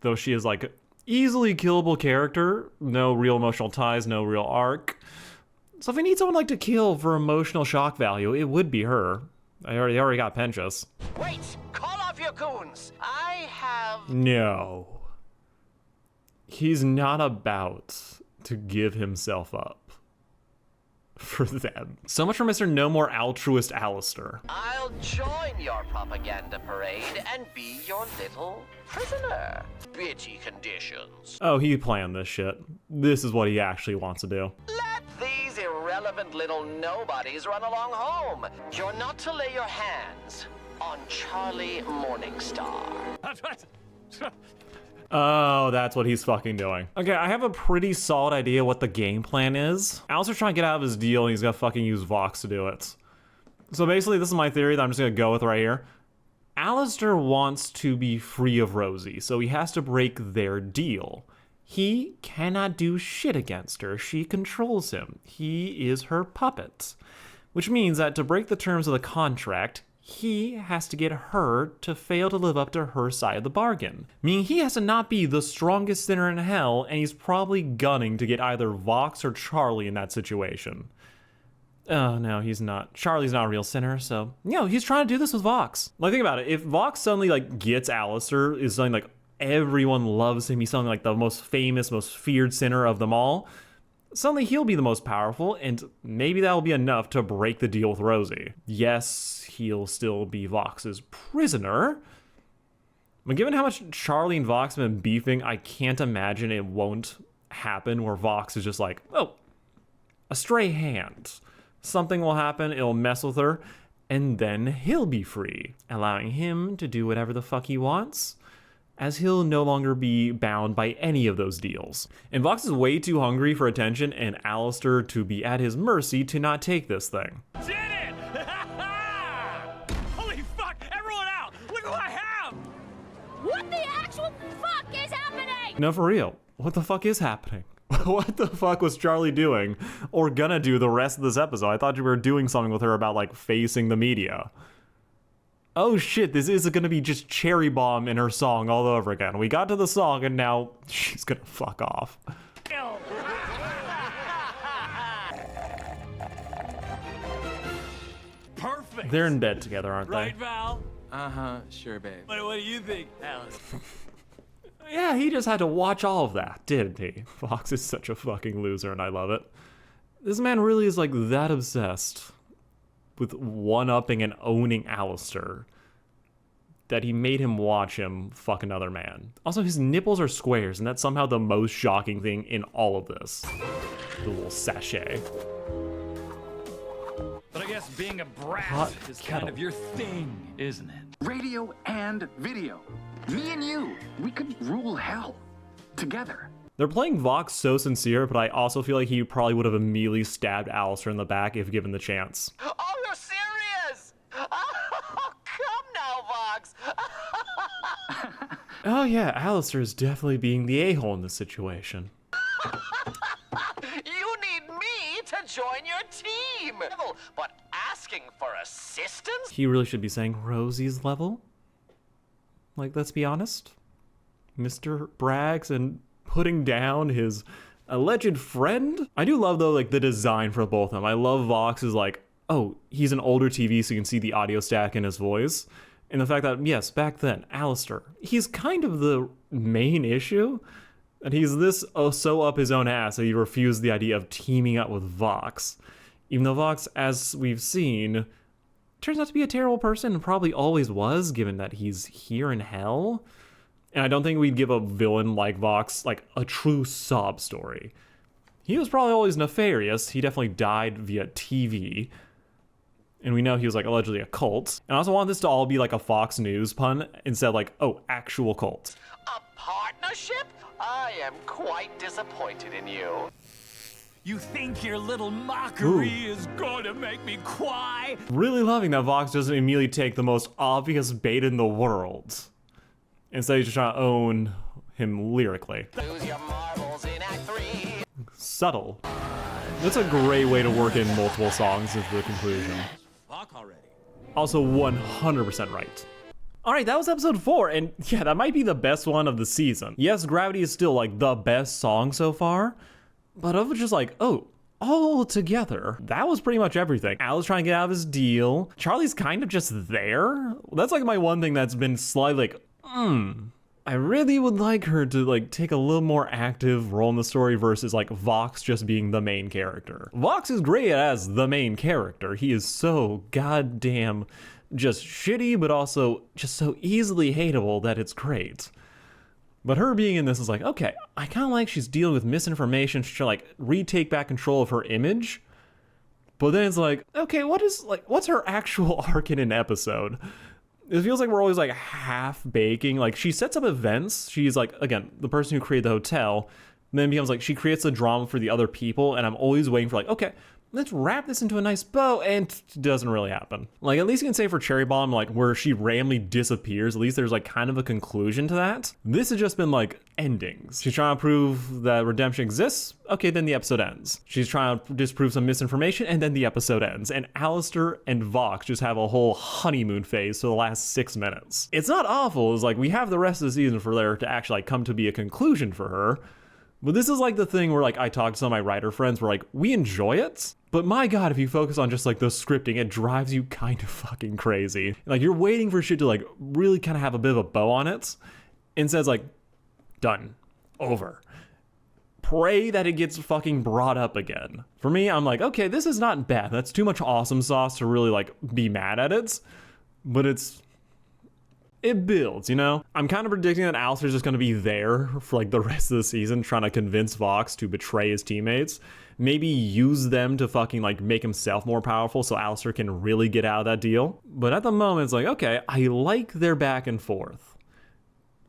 Though she is like easily killable character, no real emotional ties, no real arc. So if I need someone like to kill for emotional shock value, it would be her. I already got Penchas. Wait! Call off your goons! I have... No. He's not about to give himself up for them. So much for Mr. No More Altruist Alistair. I'll join your propaganda parade and be your little prisoner. Bitchy conditions. Oh, he planned this shit. This is what he actually wants to do. Let these irrelevant little nobodies run along home. You're not to lay your hands on Charlie Morningstar. Oh, that's what he's fucking doing. Okay, I have a pretty solid idea what the game plan is. Alistair's trying to get out of his deal and he's gonna fucking use Vox to do it. So basically, this is my theory that I'm just gonna go with right here. Alistair wants to be free of Rosie, so he has to break their deal. He cannot do shit against her. She controls him. He is her puppet. Which means that to break the terms of the contract, he has to get her to fail to live up to her side of the bargain. Meaning he has to not be the strongest sinner in hell, and he's probably gunning to get either Vox or Charlie in that situation. Oh, no, he's not. Charlie's not a real sinner, so... No, he's trying to do this with Vox. Like, think about it. If Vox suddenly, like, gets Alistair, is something like everyone loves him, he's something like the most famous, most feared sinner of them all, suddenly he'll be the most powerful, and maybe that'll be enough to break the deal with Rosie. Yes, he'll still be Vox's prisoner, but given how much Charlie and Vox have been beefing, I can't imagine it won't happen where Vox is just like, oh, a stray hand. Something will happen, it'll mess with her, and then he'll be free, allowing him to do whatever the fuck he wants, as he'll no longer be bound by any of those deals. And Vox is way too hungry for attention and Alistair to be at his mercy to not take this thing. Did it! Holy fuck! Everyone out! Look what I have! What the actual fuck is happening? No, for real. What the fuck is happening? What the fuck was Charlie doing or gonna do the rest of this episode? I thought you were doing something with her about, like, facing the media. Oh shit, this is gonna be just Cherry Bomb in her song all over again. We got to the song and now she's gonna fuck off. Perfect! They're in bed together, aren't Right, they? Val? Uh-huh, sure, babe. What do you think, Alice? Yeah, he just had to watch all of that, didn't he? Fox is such a fucking loser and I love it. This man really is like that obsessed with one-upping and owning Alistair that he made him watch him fuck another man. Also, his nipples are squares, and that's somehow the most shocking thing in all of this. The little sachet. But I guess being a brat Hot is kettle. kind of your thing, isn't it? Radio and video. Me and you, we could rule hell together. They're playing Vox so sincere, but I also feel like he probably would have immediately stabbed Alistair in the back if given the chance. Oh, you're serious? Oh, come now, Vox. Oh yeah, Alistair is definitely being the a-hole in this situation. You need me to join your team. But asking for assistance? He really should be saying Rosie's level. Like, let's be honest. Mr. Braggs and putting down his alleged friend. I do love, though, like, the design for both of them. I love Vox's, like, oh, he's an older TV, so you can see the audio stack in his voice. And the fact that, yes, back then, Alistair, he's kind of the main issue. And he's this so up his own ass that he refused the idea of teaming up with Vox. Even though Vox, as we've seen, turns out to be a terrible person and probably always was, given that he's here in hell. And I don't think we'd give a villain like Vox, like, a true sob story. He was probably always nefarious. He definitely died via TV. And we know he was, like, allegedly a cult. And I also want this to all be, like, a Fox News pun instead of, like, oh, actual cult. A partnership? I am quite disappointed in you. You think your little mockery is going to make me cry? Really loving that Vox doesn't immediately take the most obvious bait in the world. Instead, he's just trying to own him lyrically. Lose your marbles in Act 3. Subtle. That's a great way to work in multiple songs into the conclusion. Fuck already. Also 100% right. Alright, that was episode 4, and yeah, that might be the best one of the season. Yes, Gravity is still like the best song so far, but it was just like, oh, all together. That was pretty much everything. Al's trying to get out of his deal. Charlie's kind of just there. That's like my one thing that's been slightly like, I really would like her to like take a little more active role in the story versus like Vox just being the main character. Vox is great as the main character. He is so goddamn just shitty, but also just so easily hateable that it's great. But her being in this is like, okay, I kind of like she's dealing with misinformation. She's trying to like retake back control of her image. But then it's like, okay, what's her actual arc in an episode? It feels like we're always like half baking. Like she sets up events. She's like, again, the person who created the hotel, and then becomes like, she creates the drama for the other people. And I'm always waiting for like, okay, let's wrap this into a nice bow, and it doesn't really happen. Like, at least you can say for Cherry Bomb, like, where she randomly disappears, at least there's, like, kind of a conclusion to that. This has just been, like, endings. She's trying to prove that redemption exists, okay, then the episode ends. She's trying to disprove some misinformation, and then the episode ends. And Alistair and Vox just have a whole honeymoon phase for the last 6 minutes. It's not awful, it's like, we have the rest of the season for there to actually, like, come to be a conclusion for her. But this is like the thing where like I talk to some of my writer friends where like we enjoy it, but my god, if you focus on just like the scripting, it drives you kind of fucking crazy. Like you're waiting for shit to like really kind of have a bit of a bow on it. Instead it's like, done, over. Pray that it gets fucking brought up again. For me, I'm like, okay, this is not bad. That's too much awesome sauce to really like be mad at it, but it builds, you know? I'm kind of predicting that Alistair's just going to be there for like the rest of the season trying to convince Vox to betray his teammates. Maybe use them to fucking like make himself more powerful so Alistair can really get out of that deal. But at the moment, it's like, okay, I like their back and forth.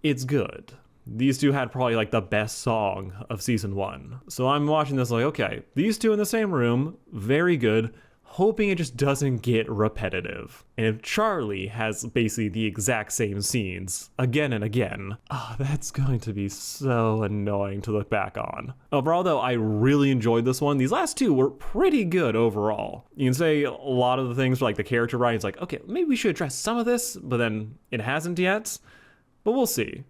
It's good. These two had probably like the best song of season 1. So I'm watching this like, okay, these two in the same room, very good. Hoping it just doesn't get repetitive. And if Charlie has basically the exact same scenes again and again, that's going to be so annoying to look back on. Overall though, I really enjoyed this one. These last two were pretty good overall. You can say a lot of the things like the character writing is like, okay, maybe we should address some of this, but then it hasn't yet. But we'll see.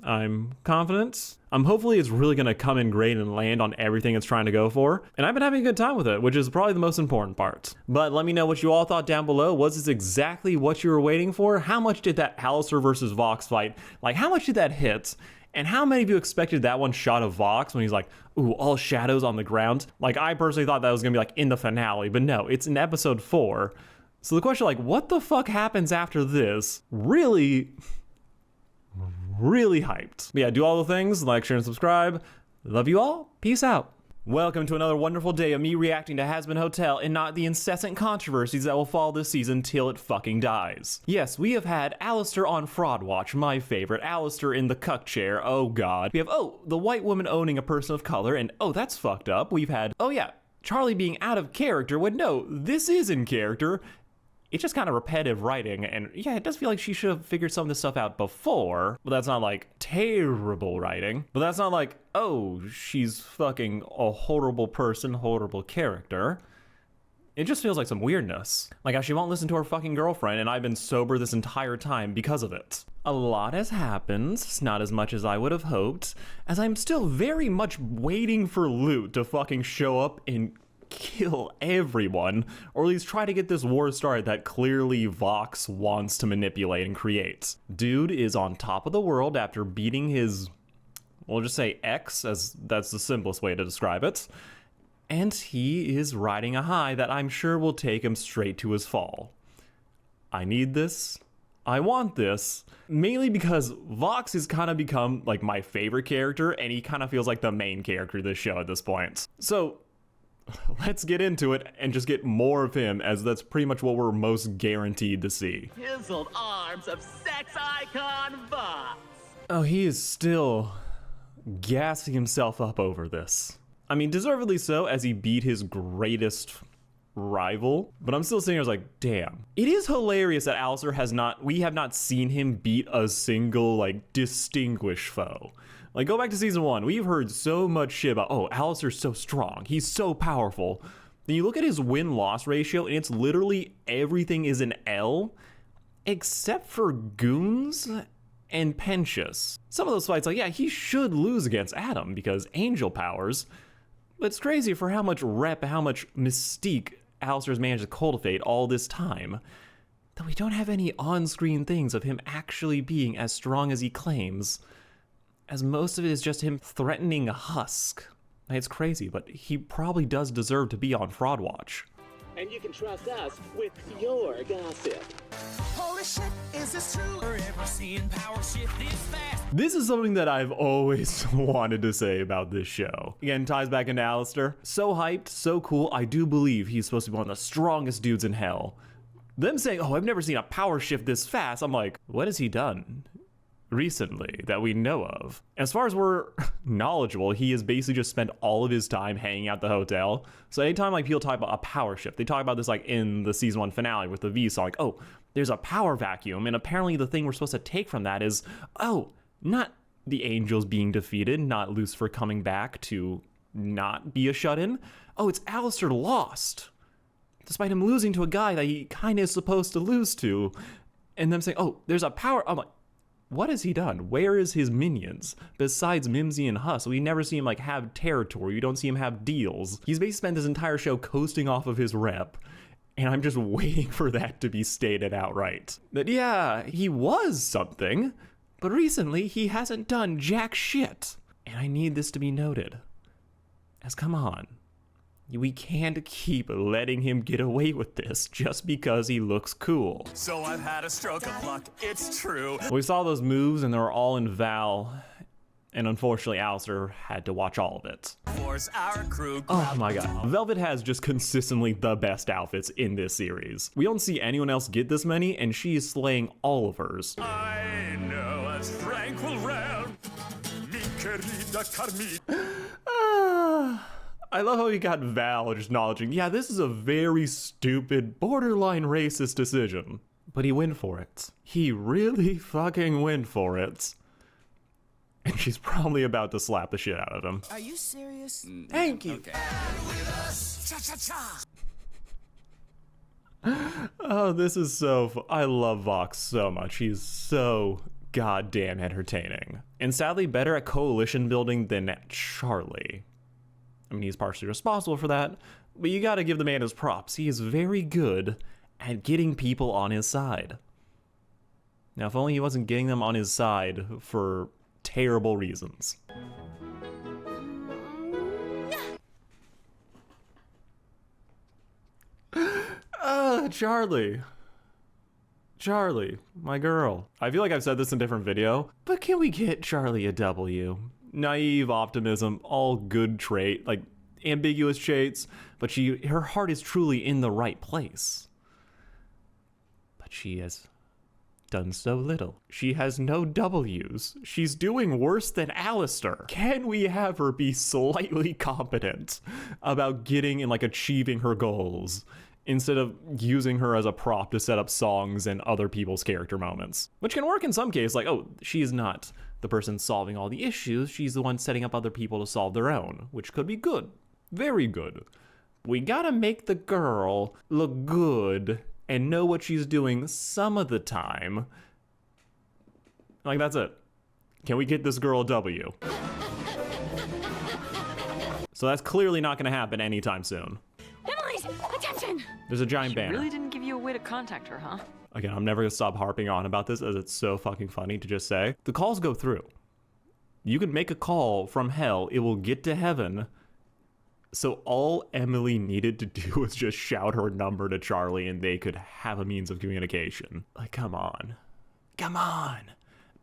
I'm confident. Hopefully it's really going to come in great and land on everything it's trying to go for. And I've been having a good time with it, which is probably the most important part. But let me know what you all thought down below. Was this exactly what you were waiting for? How much did that Alistair versus Vox fight, like how much did that hit? And how many of you expected that one shot of Vox when he's like, ooh, all shadows on the ground? Like I personally thought that was going to be like in the finale, but no, it's in episode 4. So the question like, what the fuck happens after this? Really hyped. But yeah, do all the things, like, share, and subscribe. Love you all. Peace out. Welcome to another wonderful day of me reacting to Hazbin Hotel and not the incessant controversies that will follow this season till it fucking dies. Yes, we have had Alistair on Fraud Watch, my favorite, Alistair in the cuck chair, oh god. We have, oh, the white woman owning a person of color, and oh, that's fucked up. We've had, oh yeah, Charlie being out of character when no, this is in character. It's just kind of repetitive writing, and yeah, it does feel like she should have figured some of this stuff out before, but that's not like terrible writing. But that's not like, oh, she's fucking a horrible person, horrible character. It just feels like some weirdness. Like how she won't listen to her fucking girlfriend and I've been sober this entire time because of it. A lot has happened, not as much as I would have hoped, as I'm still very much waiting for Loot to fucking show up and kill everyone, or at least try to get this war started that clearly Vox wants to manipulate and create. Dude is on top of the world after beating his, we'll just say ex, as that's the simplest way to describe it. And he is riding a high that I'm sure will take him straight to his fall. I need this. I want this. Mainly because Vox has kind of become like my favorite character, and he kind of feels like the main character of this show at this point. So let's get into it and just get more of him, as that's pretty much what we're most guaranteed to see. Chiseled arms of sex icon Vox. Oh, he is still gassing himself up over this. I mean, deservedly so, as he beat his greatest rival, but I'm still sitting here like, damn. It is hilarious that we have not seen him beat a single, like, distinguished foe. Like, go back to season 1, we've heard so much shit about, oh, Alistair's so strong, he's so powerful. Then you look at his win-loss ratio, and it's literally everything is an L, except for Goons and Pentious. Some of those fights, like, yeah, he should lose against Adam, because angel powers, but it's crazy for how much rep, how much mystique Alistair's managed to cultivate all this time, that we don't have any on-screen things of him actually being as strong as he claims, as most of it is just him threatening a husk. It's crazy, but he probably does deserve to be on Fraud Watch. And you can trust us with your gossip. Holy shit, is this true? Ever seen power shift this fast? This is something that I've always wanted to say about this show. Again, ties back into Alistair. So hyped, so cool. I do believe he's supposed to be one of the strongest dudes in hell. Them saying, oh, I've never seen a power shift this fast. I'm like, what has he done recently that we know of? As far as we're knowledgeable, he has basically just spent all of his time hanging out the hotel. So anytime like people talk about a power shift, they talk about this like in the season 1 finale with the V song, like, oh, there's a power vacuum, and apparently the thing we're supposed to take from that is, oh, not the angels being defeated, not Lucifer coming back to not be a shut-in. Oh, it's Alistair lost, despite him losing to a guy that he kind of is supposed to lose to, and them saying, oh, there's a power. I'm like, what has he done? Where is his minions? Besides Mimsy and Huss, we never see him like have territory. You don't see him have deals. He's basically spent this entire show coasting off of his rep, and I'm just waiting for that to be stated outright. That yeah, he was something, but recently he hasn't done jack shit. And I need this to be noted. As come on, we can't keep letting him get away with this just because he looks cool. So I've had a stroke of luck, it's true. We saw those moves and they were all in Val, and unfortunately Alistair had to watch all of it. Force our crew. Oh my god. Velvet has just consistently the best outfits in this series. We don't see anyone else get this many, and she is slaying all of hers. I know a tranquil realm, mi querida Carmita. I love how he got Val just acknowledging, yeah, this is a very stupid, borderline racist decision. But he went for it. He really fucking went for it. And she's probably about to slap the shit out of him. Are you serious? Thank you. Okay. Cha-cha-cha. Oh, this is so I love Vox so much. He's so goddamn entertaining. And sadly better at coalition building than Charlie. I mean, he's partially responsible for that, but you gotta give the man his props. He is very good at getting people on his side. Now, if only he wasn't getting them on his side for terrible reasons. Charlie. Charlie, my girl. I feel like I've said this in a different video, but can we get Charlie a W? Naive optimism, all good trait, like ambiguous traits, but her heart is truly in the right place. But she has done so little. She has no W's. She's doing worse than Alistair. Can we have her be slightly competent about getting and like achieving her goals, instead of using her as a prop to set up songs and other people's character moments? Which can work in some cases, like, oh, she is not the person solving all the issues, she's the one setting up other people to solve their own, which could be good, very good. We gotta make the girl look good and know what she's doing some of the time. Like, that's it. Can we get this girl a W? So that's clearly not gonna happen anytime soon. Emily's, attention! There's a giant banner. Really didn't give you a way to contact her, huh? Again, I'm never gonna stop harping on about this as it's so fucking funny to just say. The calls go through. You can make a call from hell, it will get to heaven. So all Emily needed to do was just shout her number to Charlie and they could have a means of communication. Like, come on. Come on.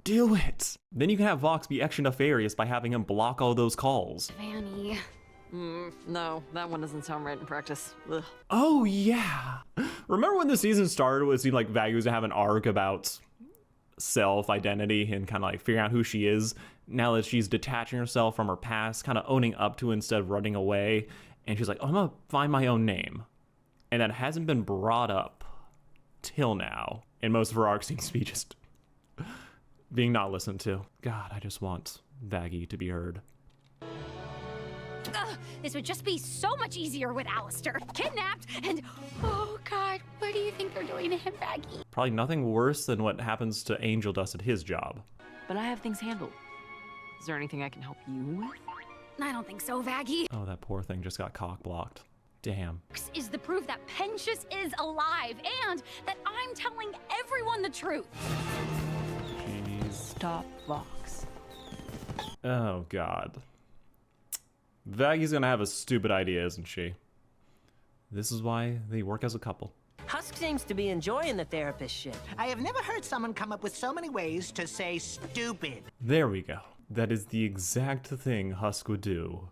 Do it. Then you can have Vox be extra nefarious by having him block all those calls. Vanny. No, that one doesn't sound right in practice. Ugh. Oh, yeah. Remember when the season started, it seemed like Vaggie was to have an arc about self-identity and kind of like figuring out who she is now that she's detaching herself from her past, kind of owning up to it instead of running away. And she's like, oh, I'm gonna find my own name. And that hasn't been brought up till now. And most of her arc seems to be just being not listened to. God, I just want Vaggie to be heard. This would just be so much easier with Alistair. Kidnapped and, oh God, what do you think they're doing to him, Vaggie? Probably nothing worse than what happens to Angel Dust at his job. But I have things handled. Is there anything I can help you with? I don't think so, Vaggie. Oh, that poor thing just got cock-blocked. Damn. Is the proof that Pentious is alive and that I'm telling everyone the truth. Jeez. Stop, Vox. Oh, God. Vaggie's gonna have a stupid idea, isn't she? This is why they work as a couple. Husk seems to be enjoying the therapist shit. I have never heard someone come up with so many ways to say stupid. There we go. That is the exact thing Husk would do.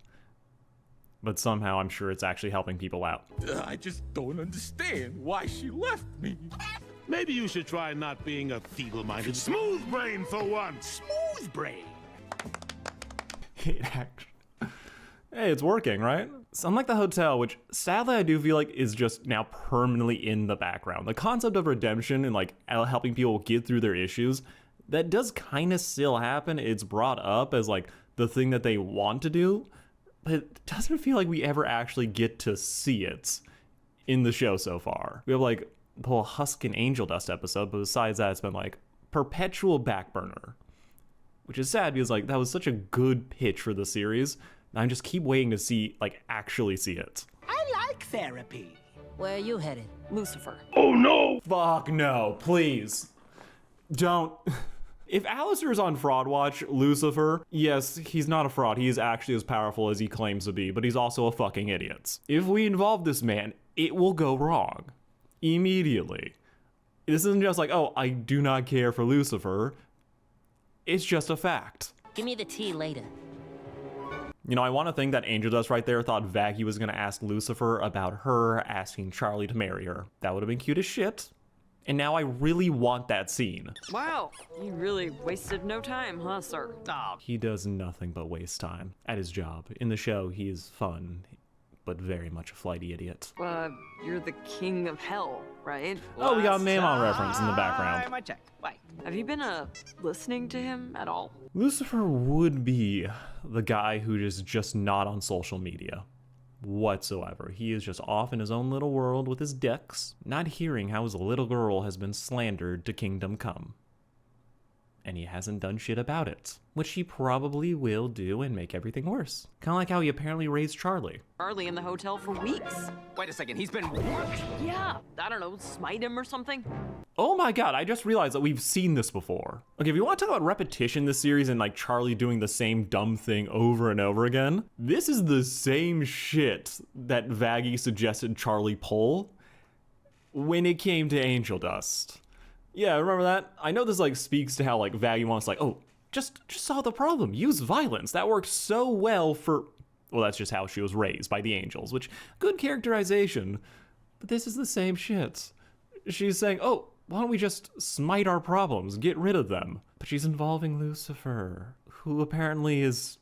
But somehow I'm sure it's actually helping people out. I just don't understand why she left me. Maybe you should try not being a feeble-minded smooth brain for once. Smooth brain. It actually... Hey, it's working, right? So unlike the hotel, which sadly I do feel like is just now permanently in the background. The concept of redemption and like helping people get through their issues, that does kind of still happen. It's brought up as like the thing that they want to do, but it doesn't feel like we ever actually get to see it in the show so far. We have like the whole Husk and Angel Dust episode, but besides that, it's been like perpetual back burner, which is sad because like that was such a good pitch for the series. I just keep waiting to see, like, actually see it. I like therapy. Where are you headed? Lucifer. Oh no! Fuck no, please. Don't. If Alistair's on Fraud Watch, Lucifer, yes, he's not a fraud. He is actually as powerful as he claims to be, but he's also a fucking idiot. If we involve this man, it will go wrong. Immediately. This isn't just like, oh, I do not care for Lucifer. It's just a fact. Give me the tea later. You know, I want to think that Angel Dust right there thought Vaggie was going to ask Lucifer about her asking Charlie to marry her. That would have been cute as shit. And now I really want that scene. Wow, you really wasted no time, huh, sir? Oh. He does nothing but waste time at his job. In the show, he is fun, but very much a flighty idiot. You're the king of hell, right? Oh, we got a Mammon reference in the background. I check. Why? Have you been listening to him at all? Lucifer would be the guy who is just not on social media whatsoever. He is just off in his own little world with his decks, not hearing how his little girl has been slandered to kingdom come. And he hasn't done shit about it, which he probably will do and make everything worse. Kind of like how he apparently raised Charlie. Charlie in the hotel for weeks. Wait a second, he's been... Yeah, I don't know, smite him or something? Oh my god, I just realized that we've seen this before. Okay, if you want to talk about repetition this series and like Charlie doing the same dumb thing over and over again, this is the same shit that Vaggie suggested Charlie pull when it came to Angel Dust. Yeah, remember that? I know this like speaks to how like Vaggie wants like, oh, just solve the problem, use violence. That worked so well for, well, that's just how she was raised by the angels, which good characterization, but this is the same shit. She's saying, oh, why don't we just smite our problems, get rid of them? But she's involving Lucifer, who apparently is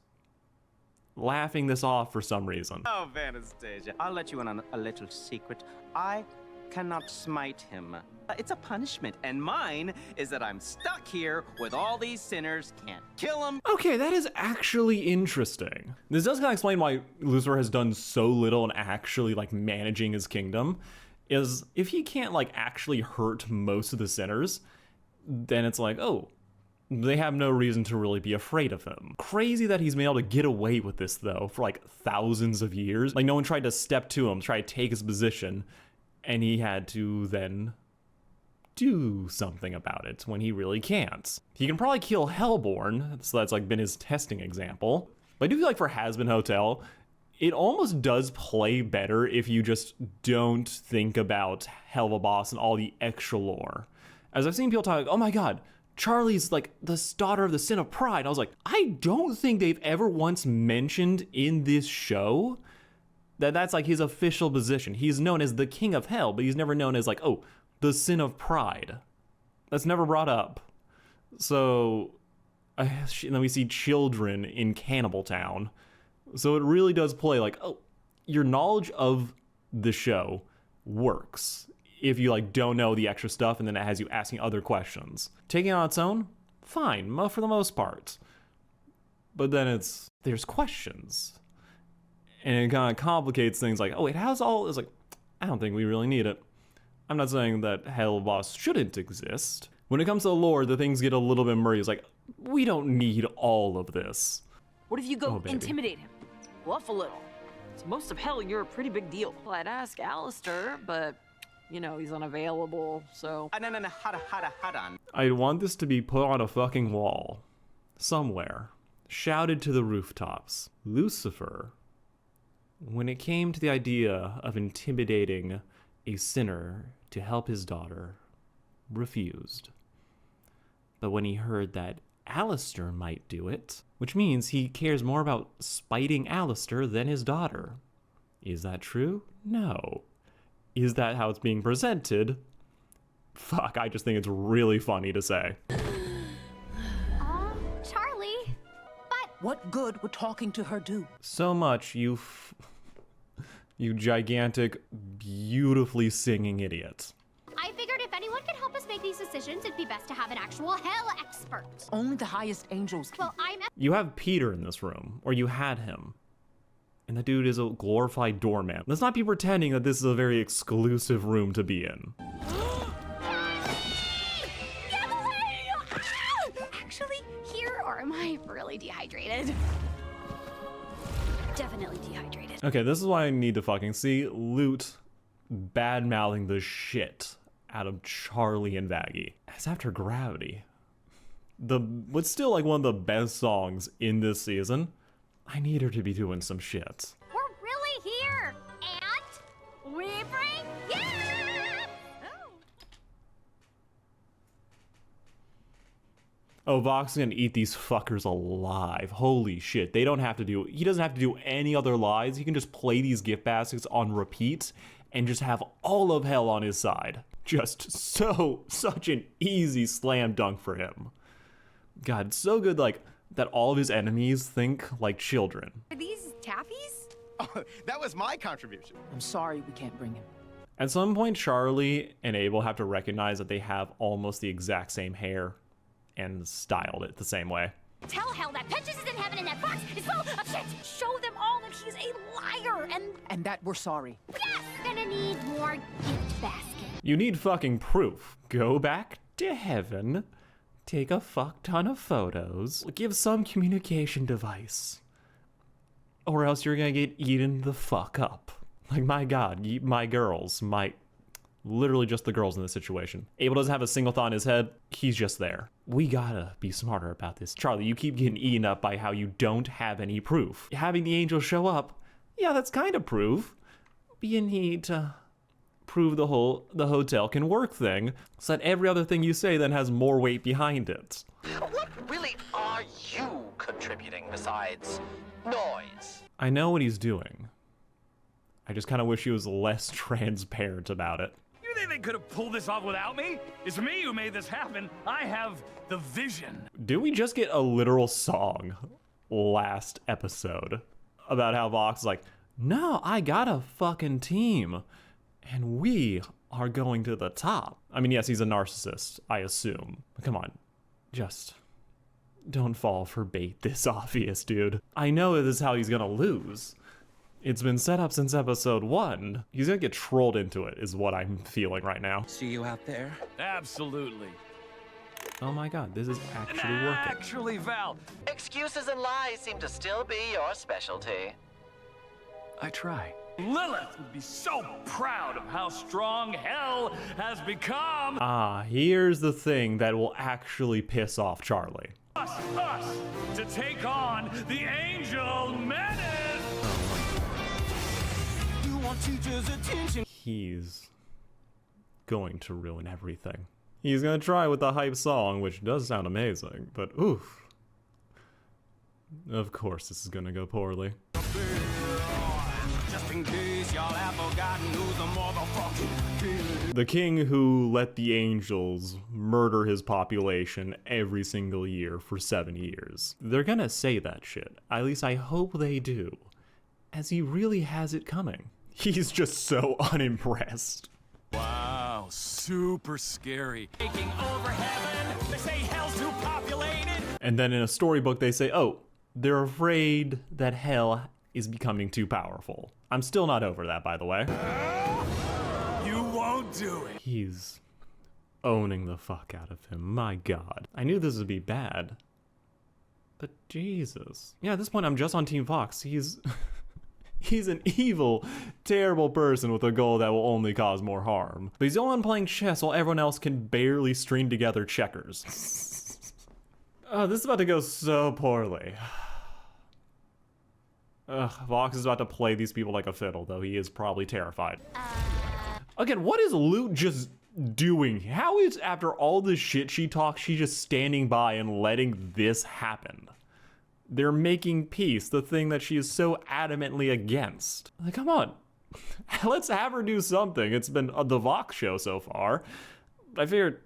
laughing this off for some reason. Oh, Anastasia, I'll let you in on a little secret. I cannot smite him. It's a punishment, and mine is that I'm stuck here with all these sinners, can't kill them. Okay, that is actually interesting. This does kind of explain why Lucifer has done so little in actually like managing his kingdom. Is if he can't like actually hurt most of the sinners, then it's like, oh, they have no reason to really be afraid of him. Crazy that he's been able to get away with this though for like thousands of years. Like no one tried to step to him, try to take his position, and he had to then do something about it when he really can't. He can probably kill Hellborn, so that's like been his testing example. But I do feel like for Hazbin Hotel, it almost does play better if you just don't think about Hell of a Boss and all the extra lore. As I've seen people talk, like, oh my god, Charlie's like the daughter of the sin of pride. I was like, I don't think they've ever once mentioned in this show that that's like his official position. He's known as the king of hell, but he's never known as like, oh, the sin of pride. That's never brought up. So, and then we see children in Cannibal Town. So it really does play like, oh, your knowledge of the show works if you like don't know the extra stuff, and then it has you asking other questions. Taking it on its own, fine, for the most part. But then there's questions. And it kind of complicates things like, oh wait, how's all, it's like, I don't think we really need it. I'm not saying that Hell Boss shouldn't exist. When it comes to the lore, the things get a little bit murky. It's like, we don't need all of this. What if you go intimidate him? Bluff a little. To most of hell, you're a pretty big deal. Well, I'd ask Alistair, but, you know, he's unavailable, so... No, hold on. I'd want this to be put on a fucking wall. Somewhere. Shouted to the rooftops. Lucifer, when it came to the idea of intimidating a sinner to help his daughter, refused. But when he heard that Alistair might do it, which means he cares more about spiting Alistair than his daughter. Is that true? No. Is that how it's being presented? Fuck, I just think it's really funny to say. Charlie, but... What good would talking to her do? So much, you gigantic, beautifully singing idiot. I figured if anyone could help us make these decisions, it'd be best to have an actual hell expert. Only the highest angels can. Well, I'm... You have Peter in this room, or you had him. And the dude is a glorified doorman. Let's not be pretending that this is a very exclusive room to be in. Actually, here, or am I really dehydrated? Definitely dehydrated. Okay, this is why I need to fucking see Lute bad-mouthing the shit out of Charlie and Vaggie. As after Gravity, what's still like one of the best songs in this season, I need her to be doing some shit. We're really here, and we bring you. Oh, Vox is gonna eat these fuckers alive. Holy shit. He doesn't have to do any other lies. He can just play these gift baskets on repeat and just have all of hell on his side. Just such an easy slam dunk for him. God, so good, like, that all of his enemies think like children. Are these taffies? Oh, that was my contribution. I'm sorry we can't bring him. At some point, Charlie and Abel have to recognize that they have almost the exact same hair and styled it the same way. Tell Hell that Peaches is in heaven and that Fox is full of shit. Show them all that he's a liar and that we're sorry. Yes, gonna need more gift baskets. You need fucking proof. Go back to heaven, take a fuck ton of photos, give some communication device, or else you're gonna get eaten the fuck up. Like, my god, my girls, literally just the girls in this situation. Abel doesn't have a single thought in his head. He's just there. We gotta be smarter about this. Charlie, you keep getting eaten up by how you don't have any proof. Having the angel show up, yeah, that's kind of proof. But you need to prove the hotel can work thing, so that every other thing you say then has more weight behind it. What really are you contributing besides noise? I know what he's doing. I just kind of wish he was less transparent about it. You think they could have pulled this off without me? It's me who made this happen. I have the vision. Did we just get a literal song last episode about how Vox is like, no, I got a fucking team and we are going to the top. I mean, yes, he's a narcissist, I assume. But come on, just don't fall for bait this obvious, dude. I know this is how he's gonna lose. It's been set up since episode 1. He's gonna get trolled into it, is what I'm feeling right now. See you out there? Absolutely. Oh my god, this is actually working. Actually, Val. Excuses and lies seem to still be your specialty. I try. Lilith would be so proud of how strong hell has become. Ah, here's the thing that will actually piss off Charlie. Us to take on the Angel Menace. You want teachers' attention. He's going to ruin everything. He's gonna try with the hype song, which does sound amazing, but oof. Of course this is gonna go poorly. Just in case y'all have forgotten who's the motherfucking king. The king who let the angels murder his population every single year for 7 years. They're gonna say that shit. At least I hope they do. As he really has it coming. He's just so unimpressed. Wow, super scary. Taking over heaven. They say hell's too populated. And then in a storybook they say, oh, they're afraid that hell is becoming too powerful. I'm still not over that, by the way. You won't do it. He's owning the fuck out of him. My god. I knew this would be bad. But Jesus. Yeah, at this point I'm just on Team Fox. He's an evil, terrible person with a goal that will only cause more harm. But he's the only one playing chess while everyone else can barely string together checkers. Oh, this is about to go so poorly. Ugh, Vox is about to play these people like a fiddle, though he is probably terrified. Again, what is Lute just doing? How is, after all this shit she talks, she just standing by and letting this happen? They're making peace, the thing that she is so adamantly against. Like, come on. Let's have her do something. It's been the Vox show so far. I figured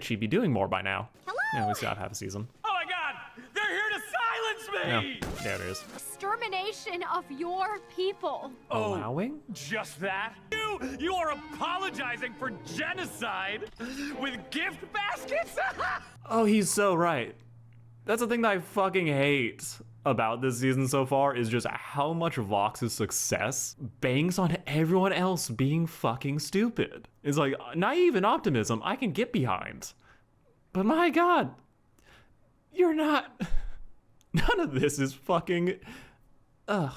she'd be doing more by now. Hello? Yeah, we still have half a season. Oh my god! They're here to silence me! Yeah, there it is. Extermination of your people. Allowing? Just that? You are apologizing for genocide with gift baskets? Oh, he's so right. That's the thing that I fucking hate about this season so far is just how much Vox's success bangs on everyone else being fucking stupid. It's like, naive and optimism I can get behind. But my god, you're not... None of this is fucking... Ugh.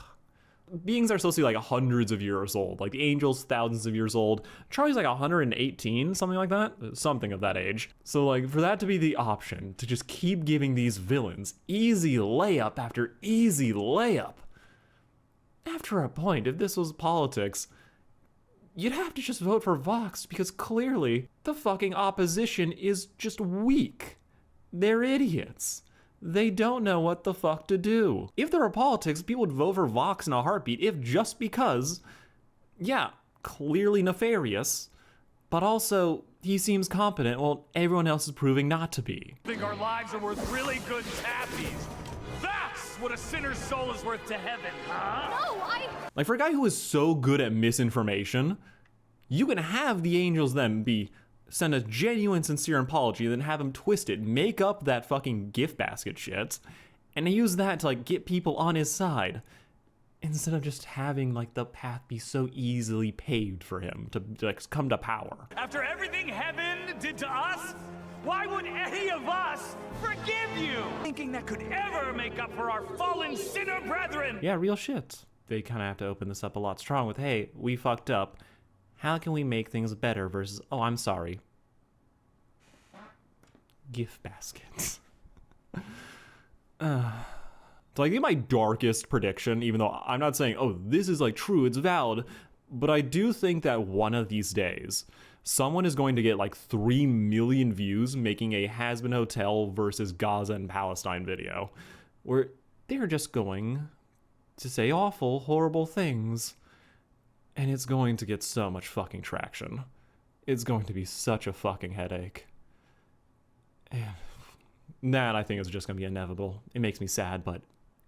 Beings are supposed to be like hundreds of years old. Like the angels, thousands of years old. Charlie's like 118, something like that. Something of that age. So like for that to be the option, to just keep giving these villains easy layup after easy layup. After a point, if this was politics, you'd have to just vote for Vox because clearly the fucking opposition is just weak. They're idiots. They don't know what the fuck to do. If there were politics, people would vote for Vox in a heartbeat, if just because, yeah, clearly nefarious, but also he seems competent while everyone else is proving not to be. I think our lives are worth really good tappies. That's what a sinner's soul is worth to heaven, huh? No, Like for a guy who is so good at misinformation, you can have the angels then send a genuine, sincere apology, then have him twist it, make up that fucking gift basket shit, and use that to like get people on his side, instead of just having like the path be so easily paved for him to like come to power. After everything heaven did to us, why would any of us forgive you? Thinking that could ever make up for our fallen sinner brethren. Yeah, real shit. They kind of have to open this up a lot strong with, hey, we fucked up. How can we make things better versus, oh, I'm sorry. Gift baskets. So I think my darkest prediction, even though I'm not saying, oh, this is like true, it's valid, but I do think that one of these days, someone is going to get like 3 million views making a Hazbin Hotel versus Gaza and Palestine video, where they're just going to say awful, horrible things. And it's going to get so much fucking traction. It's going to be such a fucking headache. And that, I think, is just going to be inevitable. It makes me sad, but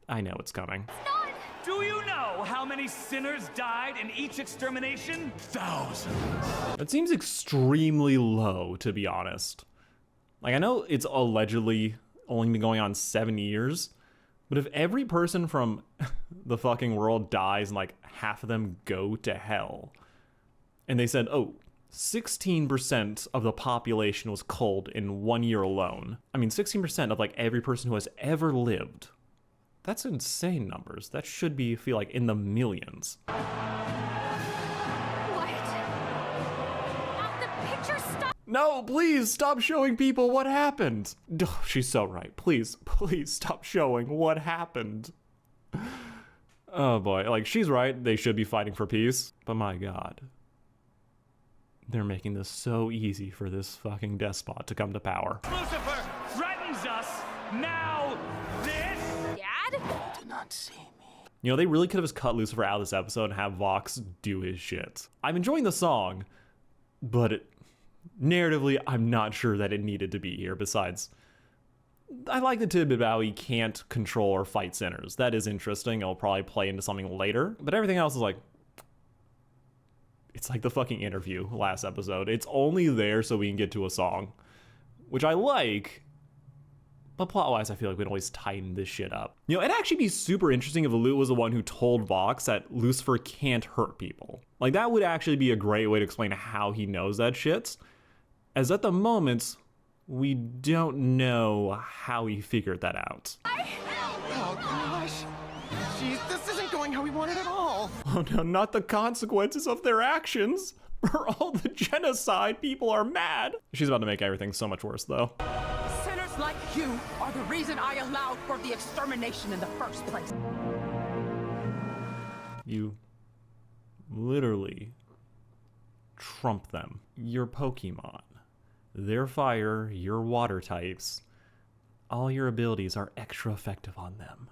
I know it's coming. Do you know know how many sinners died in each extermination? Thousands. That seems extremely low, to be honest. Like, I know it's allegedly only been going on 7 years, but if every person from the fucking world dies and like half of them go to hell, and they said, oh, 16% of the population was culled in 1 year alone. I mean, 16% of like every person who has ever lived. That's insane numbers. That should be, feel like, in the millions. No, please stop showing people what happened. Oh, she's so right. Please, please stop showing what happened. Oh boy, like she's right. They should be fighting for peace. But my God. They're making this so easy for this fucking despot to come to power. Lucifer threatens us. Now this. Dad? Do not see me. You know, they really could have just cut Lucifer out of this episode and have Vox do his shit. I'm enjoying the song, but narratively, I'm not sure that it needed to be here. Besides, I like the tidbit about how he can't control or fight sinners. That is interesting. It'll probably play into something later. But everything else is like, it's like the fucking interview last episode. It's only there so we can get to a song, which I like. But plot-wise, I feel like we'd always tighten this shit up. You know, it'd actually be super interesting if Lou was the one who told Vox that Lucifer can't hurt people. Like, that would actually be a great way to explain how he knows that shit. As at the moment, we don't know how he figured that out. Oh gosh. Jeez, this isn't going how we wanted at all. Oh no, not the consequences of their actions. For all the genocide, people are mad. She's about to make everything so much worse, though. Sinners like you are the reason I allowed for the extermination in the first place. You literally trump them. Your Pokemon. Their fire, your water types. All your abilities are extra effective on them.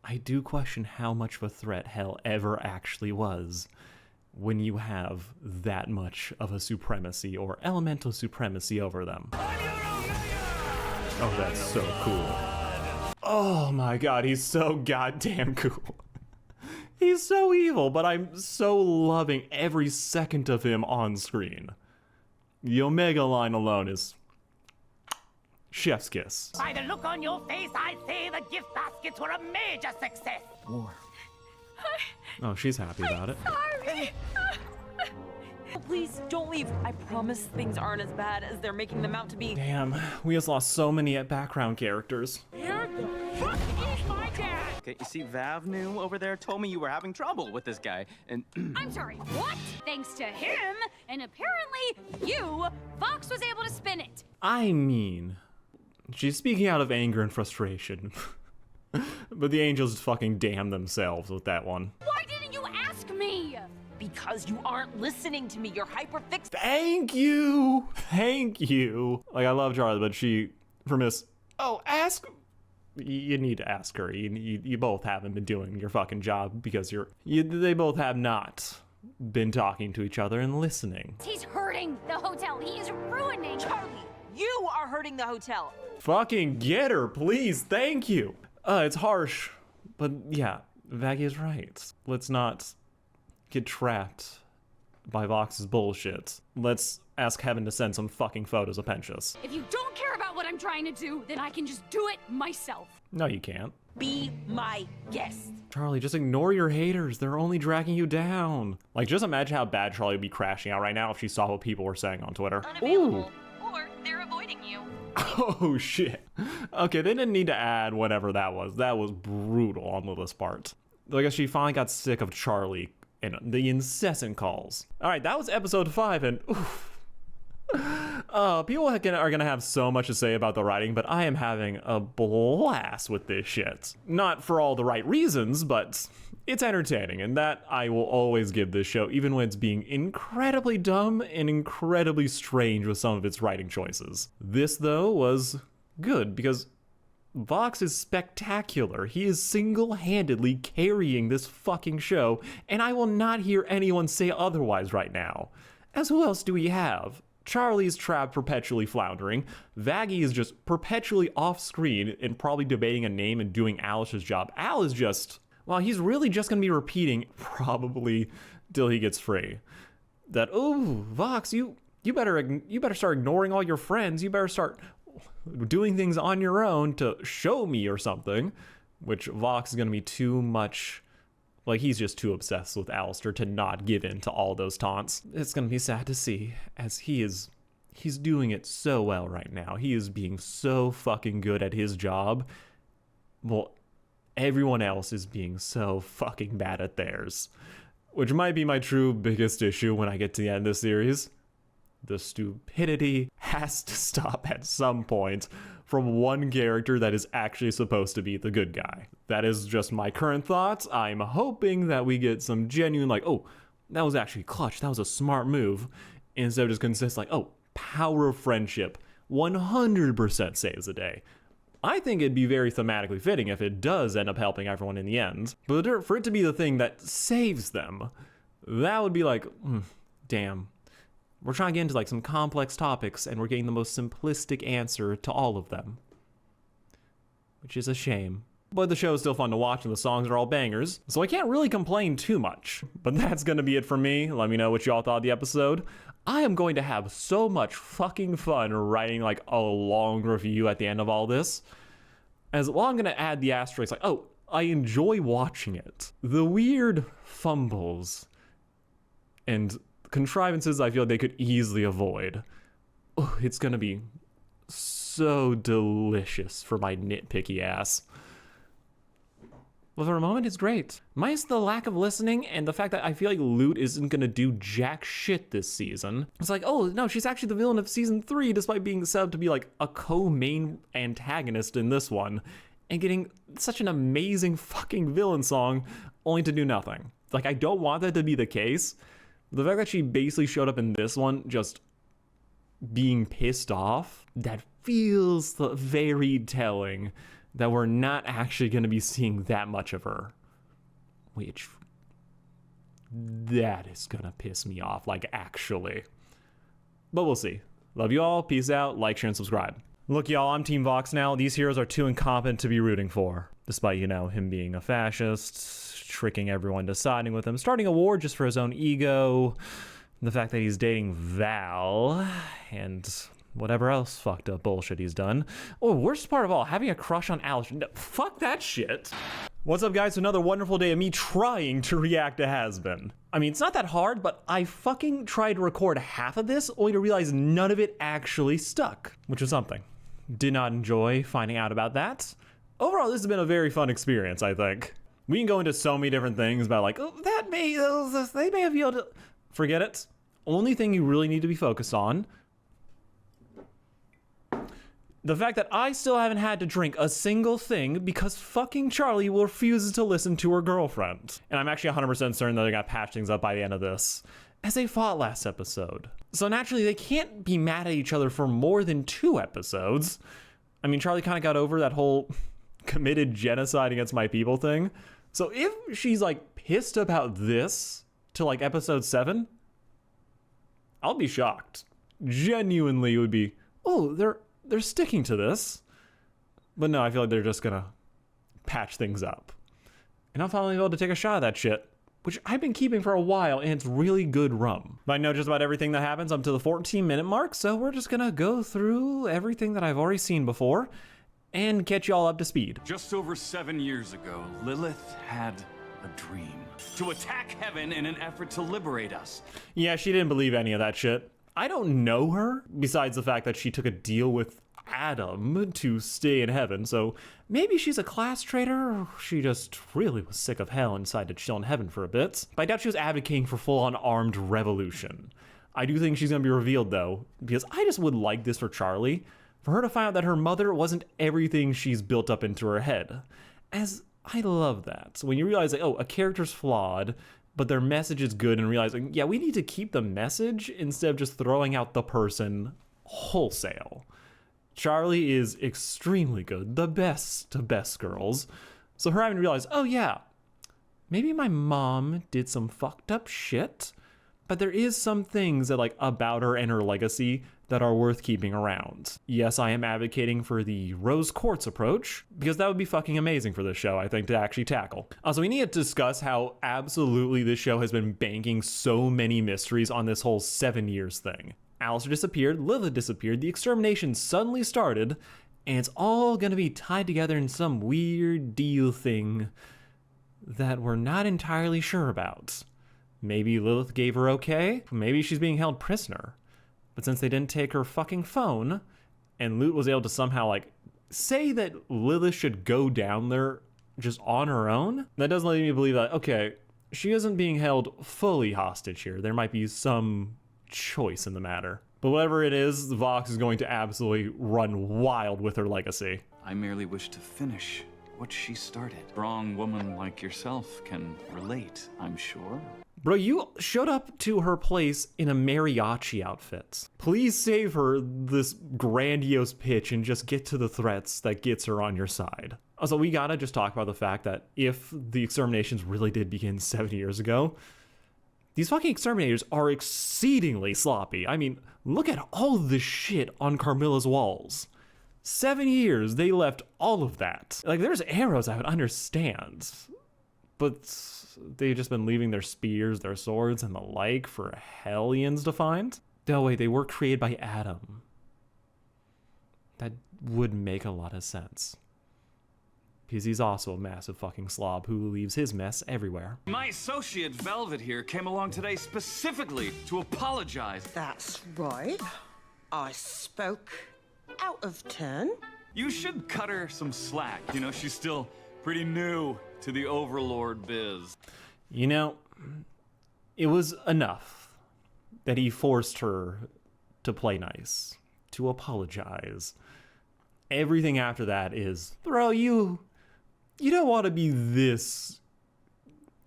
I do question how much of a threat hell ever actually was when you have that much of a supremacy or elemental supremacy over them. Oh, that's so cool. Oh my God, he's so goddamn cool. He's so evil, but I'm so loving every second of him on screen. The Omega line alone is chef's kiss. By the look on your face, I'd say the gift baskets were a major success. War. Oh, she's happy about it. Sorry. Please don't leave. I promise things aren't as bad as they're making them out to be. Damn, we just lost so many background characters. Here the fuck is my dad? Okay, you see, Vav knew over there told me you were having trouble with this guy, and I'm sorry, what? Thanks to him, and apparently you, Vox was able to spin it. I mean, she's speaking out of anger and frustration. But the angels fucking damn themselves with that one. Why didn't you ask me? Because you aren't listening to me. You're hyperfixated. Thank you. Thank you. Like, I love Charlie, but she, from this, oh, ask. You need to ask her. You both haven't been doing your fucking job because they both have not been talking to each other and listening. He's hurting the hotel. He is ruining. Charlie, you are hurting the hotel. Fucking get her, please. Thank you. It's harsh, but yeah, Vaggie is right. Let's not get trapped by Vox's bullshit. Let's ask heaven to send some fucking photos of Pentious. If you don't care about what I'm trying to do, then I can just do it myself. No, you can't. Be my guest. Charlie, just ignore your haters. They're only dragging you down. Like, just imagine how bad Charlie would be crashing out right now if she saw what people were saying on Twitter. Unavailable. Or they're avoiding you. Oh, shit. Okay, they didn't need to add whatever that was. That was brutal on Lilith's part. I guess she finally got sick of Charlie and the incessant calls. All right, that was episode 5, and oof. People are gonna have so much to say about the writing, but I am having a blast with this shit. Not for all the right reasons, but it's entertaining, and that I will always give this show, even when it's being incredibly dumb and incredibly strange with some of its writing choices. This, though, was good, because Vox is spectacular. He is single-handedly carrying this fucking show, and I will not hear anyone say otherwise right now. As who else do we have? Charlie's trapped, perpetually floundering. Vaggie is just perpetually off-screen and probably debating a name and doing Alice's job. Al is just well, he's really just going to be repeating, probably till he gets free, that, oh, Vox, you better start ignoring all your friends. You better start doing things on your own to show me or something, which Vox is going to be too much, like, he's just too obsessed with Alistair to not give in to all those taunts. It's going to be sad to see, as he's doing it so well right now. He is being so fucking good at his job. Well, everyone else is being so fucking bad at theirs, which might be my true biggest issue when I get to the end of this series. The stupidity has to stop at some point from one character that is actually supposed to be the good guy. That is just my current thoughts. I'm hoping that we get some genuine, like, oh, that was actually clutch. That was a smart move. Instead of just consist like, oh, power of friendship 100% saves the day. I think it'd be very thematically fitting if it does end up helping everyone in the end. But for it to be the thing that saves them, that would be like, damn. We're trying to get into like some complex topics and we're getting the most simplistic answer to all of them. Which is a shame. But the show is still fun to watch and the songs are all bangers, so I can't really complain too much. But that's gonna be it for me. Let me know what y'all thought of the episode. I am going to have so much fucking fun writing like a long review at the end of all this. Well, I'm gonna add the asterisk like, oh, I enjoy watching it. The weird fumbles and contrivances I feel they could easily avoid. Oh, it's gonna be so delicious for my nitpicky ass. But for a moment, it's great. Minus the lack of listening and the fact that I feel like Lute isn't gonna do jack shit this season. It's like, oh no, she's actually the villain of season 3 despite being set up to be like a co-main antagonist in this one and getting such an amazing fucking villain song only to do nothing. Like, I don't want that to be the case. The fact that she basically showed up in this one just being pissed off, that feels very telling that we're not actually going to be seeing that much of her. Which, that is going to piss me off, like, actually. But we'll see. Love you all, peace out, like, share, and subscribe. Look, y'all, I'm Team Vox now. These heroes are too incompetent to be rooting for. Despite, you know, him being a fascist, tricking everyone to siding with him, starting a war just for his own ego, the fact that he's dating Val, and whatever else fucked up bullshit he's done. Oh, worst part of all, having a crush on Alistair. No, fuck that shit. What's up, guys? Another wonderful day of me trying to react to Hazbin. I mean, it's not that hard, but I fucking tried to record half of this only to realize none of it actually stuck, which is something. Did not enjoy finding out about that. Overall, this has been a very fun experience, I think. We can go into so many different things about like, oh, they may have yelled. Forget it. Only thing you really need to be focused on. The fact that I still haven't had to drink a single thing because fucking Charlie refuses to listen to her girlfriend. And I'm actually 100% certain that they're gonna patch things up by the end of this, as they fought last episode. So naturally, they can't be mad at each other for more than 2 episodes. I mean, Charlie kind of got over that whole committed genocide against my people thing. So if she's like pissed about this to like episode 7, I'll be shocked. Genuinely, it would be, oh, they're sticking to this. But no, I feel like they're just gonna patch things up. And I'm finally able to take a shot of that shit, which I've been keeping for a while, and it's really good rum. I know just about everything that happens up to the 14-minute mark, so we're just gonna go through everything that I've already seen before and catch you all up to speed. Just over 7 years ago, Lilith had a dream. To attack heaven in an effort to liberate us. Yeah, she didn't believe any of that shit. I don't know her, besides the fact that she took a deal with Adam to stay in heaven, so maybe she's a class traitor, or she just really was sick of hell and decided to chill in heaven for a bit. But I doubt she was advocating for full-on armed revolution. I do think she's gonna be revealed though, because I just would like this for Charlie, for her to find out that her mother wasn't everything she's built up into her head. As I love that. So when you realize like, oh, a character's flawed, but their message is good, and realizing, yeah, we need to keep the message instead of just throwing out the person wholesale. Charlie is extremely good, the best of best girls. So her having to realize, oh yeah, maybe my mom did some fucked up shit, but there is some things that like about her and her legacy that are worth keeping around. Yes, I am advocating for the rose quartz approach, because that would be fucking amazing for this show, I think, to actually tackle. Also, we need to discuss how absolutely this show has been banking so many mysteries on this whole 7 years thing. Alistair disappeared, Lilith disappeared, the extermination suddenly started, and it's all gonna be tied together in some weird deal thing that we're not entirely sure about. Maybe Lilith gave her okay, maybe she's being held prisoner. But since they didn't take her fucking phone, and Lute was able to somehow, like, say that Lilith should go down there just on her own, that doesn't lead me to believe that, okay, she isn't being held fully hostage here. There might be some choice in the matter. But whatever it is, Vox is going to absolutely run wild with her legacy. I merely wish to finish what she started. A strong woman like yourself can relate, I'm sure. Bro, you showed up to her place in a mariachi outfit. Please save her this grandiose pitch and just get to the threats that gets her on your side. Also, we gotta just talk about the fact that if the exterminations really did begin 7 years ago, these fucking exterminators are exceedingly sloppy. I mean, look at all this shit on Carmilla's walls. 7 years, they left all of that. Like, there's arrows I would understand, but they've just been leaving their spears, their swords, and the like for hellions to find. No, wait, they were created by Adam. That would make a lot of sense. Because he's also a massive fucking slob who leaves his mess everywhere. My associate Velvet here came along today specifically to apologize. That's right. I spoke out of turn. You should cut her some slack. You know, she's still pretty new to the Overlord biz. You know, it was enough that he forced her to play nice, to apologize. Everything after that is, bro, you don't want to be this,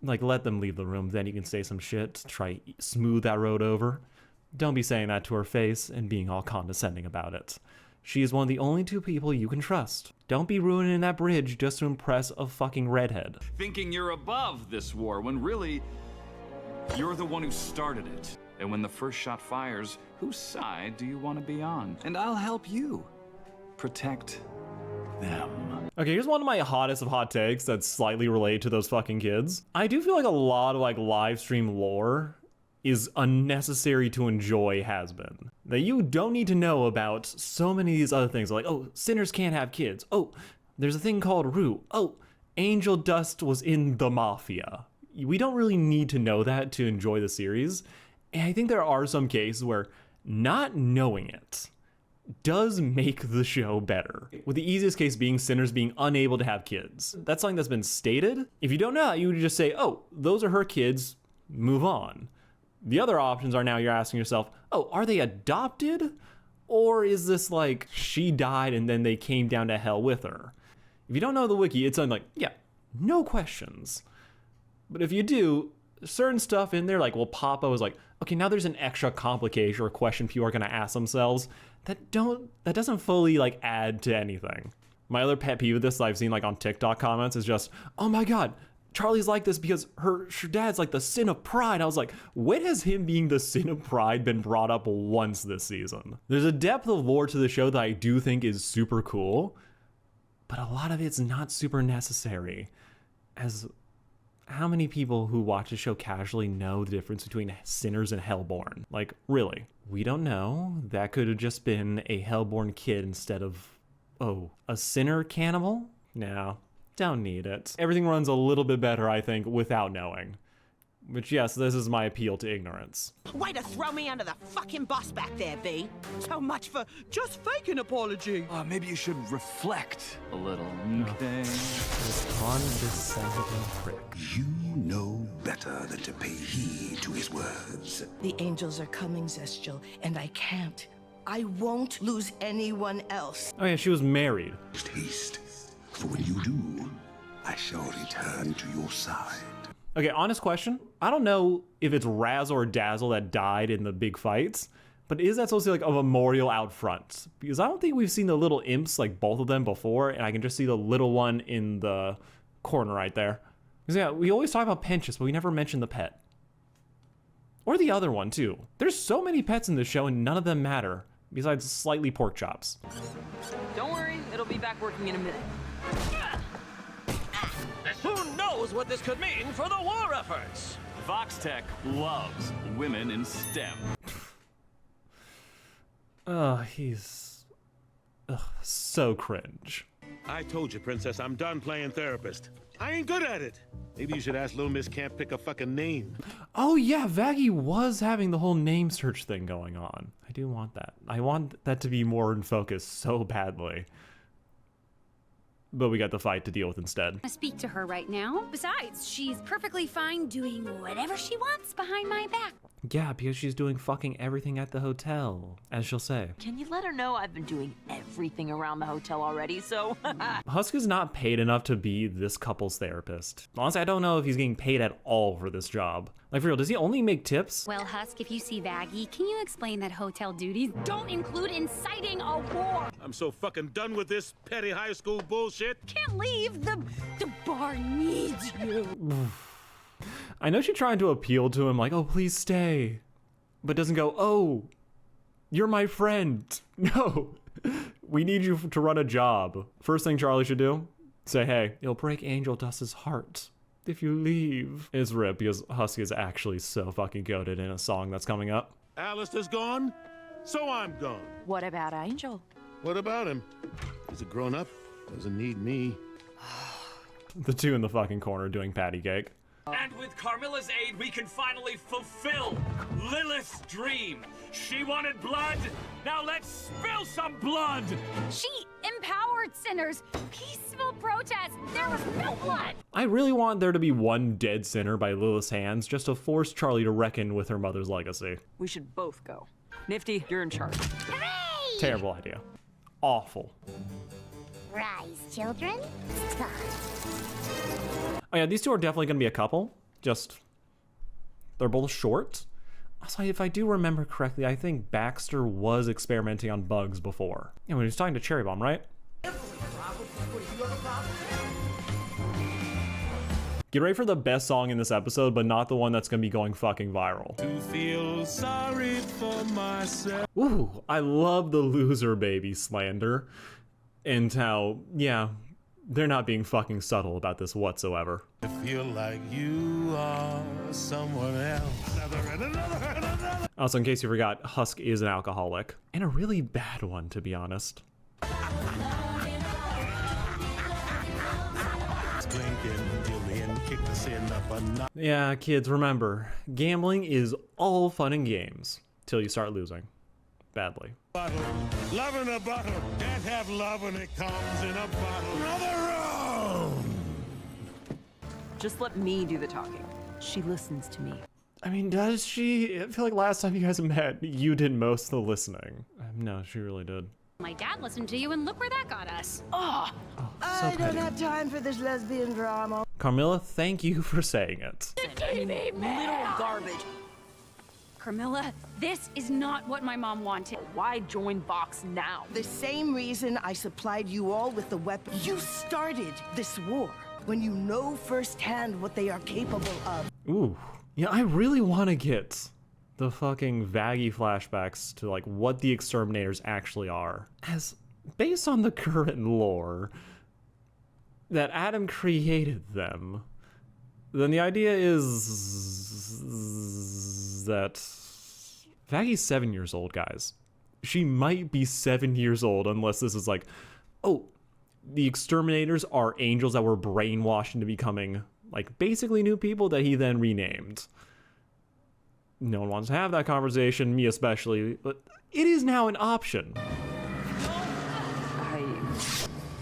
like, let them leave the room, then you can say some shit to try smooth that road over. Don't be saying that to her face and being all condescending about it. She is one of the only two people you can trust. Don't be ruining that bridge just to impress a fucking redhead. Thinking you're above this war when really you're the one who started it. And when the first shot fires, whose side do you want to be on? And I'll help you protect them. Okay, here's one of my hottest of hot takes that's slightly related to those fucking kids. I do feel like a lot of like live stream lore is unnecessary to enjoy Hazbin. That you don't need to know about so many of these other things. Like, oh, sinners can't have kids. Oh, there's a thing called Rue. Oh, Angel Dust was in the Mafia. We don't really need to know that to enjoy the series. And I think there are some cases where not knowing it does make the show better. With the easiest case being sinners being unable to have kids. That's something that's been stated. If you don't know that, you would just say, oh, those are her kids, move on. The other options are now you're asking yourself, oh, are they adopted? Or is this like she died and then they came down to hell with her? If you don't know the wiki, it's like, yeah, no questions. But if you do, certain stuff in there, like, well, Papa was like, okay, now there's an extra complication or question people are gonna ask themselves that doesn't fully like add to anything. My other pet peeve of this that I've seen like on TikTok comments is just, oh my God, Charlie's like this because her dad's like the sin of pride. I was like, when has him being the sin of pride been brought up once this season? There's a depth of lore to the show that I do think is super cool, but a lot of it's not super necessary. As how many people who watch the show casually know the difference between sinners and hellborn? Like, really? We don't know. That could have just been a hellborn kid instead of, oh, a sinner cannibal? No. Don't need it. Everything runs a little bit better, I think, without knowing. Which, yes, this is my appeal to ignorance. Way to throw me under the fucking bus back there, B. So much for just fake an apology. Maybe you should reflect a little, okay? This condescending prick. You know better than to pay heed to his words. The angels are coming, Zestial, and I can't. I won't lose anyone else. Oh yeah, she was married. Just haste. For when you do, I shall return to your side. Okay, honest question. I don't know if it's Razzle or Dazzle that died in the big fights, but is that supposed to be like a memorial out front? Because I don't think we've seen the little imps, like both of them before, and I can just see the little one in the corner right there. Because yeah, we always talk about Penchus, but we never mention the pet. Or the other one too. There's so many pets in this show and none of them matter. besides slightly pork chops. Don't worry, it'll be back working in a minute. Who knows what this could mean for the war efforts? Voxtech loves women in STEM. He's so cringe. I told you, Princess, I'm done playing therapist. I ain't good at it. Maybe you should ask Little Miss Can't pick a fucking name. Oh yeah, Vaggie was having the whole name search thing going on. I do want that. I want that to be more in focus so badly. But we got the fight to deal with instead. I speak to her right now. Besides, she's perfectly fine doing whatever she wants behind my back. Yeah, because she's doing fucking everything at the hotel, as she'll say. Can you let her know I've been doing everything around the hotel already, so... Husk is not paid enough to be this couple's therapist. Honestly, I don't know if he's getting paid at all for this job. Like, for real, does he only make tips? Well, Husk, if you see Vaggie, can you explain that hotel duties don't include inciting a war? I'm so fucking done with this petty high school bullshit. Can't leave. The bar needs you. I know she's trying to appeal to him, like, oh, please stay. But doesn't go, oh, you're my friend. No, we need you to run a job. First thing Charlie should do, say, hey, you'll break Angel Dust's heart if you leave. It's rip because Husky is actually so fucking goated in a song that's coming up. Alistair's gone, so I'm gone. What about Angel? What about him? He's a grown-up, doesn't need me. The two in the fucking corner doing patty cake. And with Carmilla's aid, we can finally fulfill Lilith's dream. She wanted blood. Now let's spill some blood. She empowered sinners. Peaceful protest. There was no blood. I really want there to be one dead sinner by Lilith's hands just to force Charlie to reckon with her mother's legacy. We should both go. Nifty, you're in charge. Hooray! Terrible idea. Awful. Rise, children. Start. Oh yeah, these two are definitely going to be a couple. Just, they're both short. Also, if I do remember correctly, I think Baxter was experimenting on bugs before. Yeah, when he was talking to Cherry Bomb, right? Get ready for the best song in this episode, but not the one that's going to be going fucking viral. To feel sorry for myself. Ooh, I love the loser baby slander. And how, yeah, they're not being fucking subtle about this whatsoever. I feel like you are someone else. Another. Also, in case you forgot, Husk is an alcoholic. And a really bad one, to be honest. Yeah, kids, remember, gambling is all fun and games till you start losing. Badly. Love in a bottle. Can't have love when it comes in a bottle. Another round. Just let me do the talking. She listens to me. I mean, does she? I feel like last time you guys met, you did most of the listening. No, she really did. My dad listened to you, and look where that got us. Oh, so I don't have time for this lesbian drama. Carmilla, thank you for saying it. Little garbage. Carmilla, this is not what my mom wanted. Why join Vox now? The same reason I supplied you all with the weapon. You started this war when you know firsthand what they are capable of. Ooh. Yeah, I really want to get the fucking Vaggie flashbacks to like what the exterminators actually are. As based on the current lore that Adam created them, then the idea is that Vaggie's 7 years old, guys. She might be 7 years old unless this is like, oh, the exterminators are angels that were brainwashed into becoming like basically new people that he then renamed. No one wants to have that conversation, me especially, but it is now an option.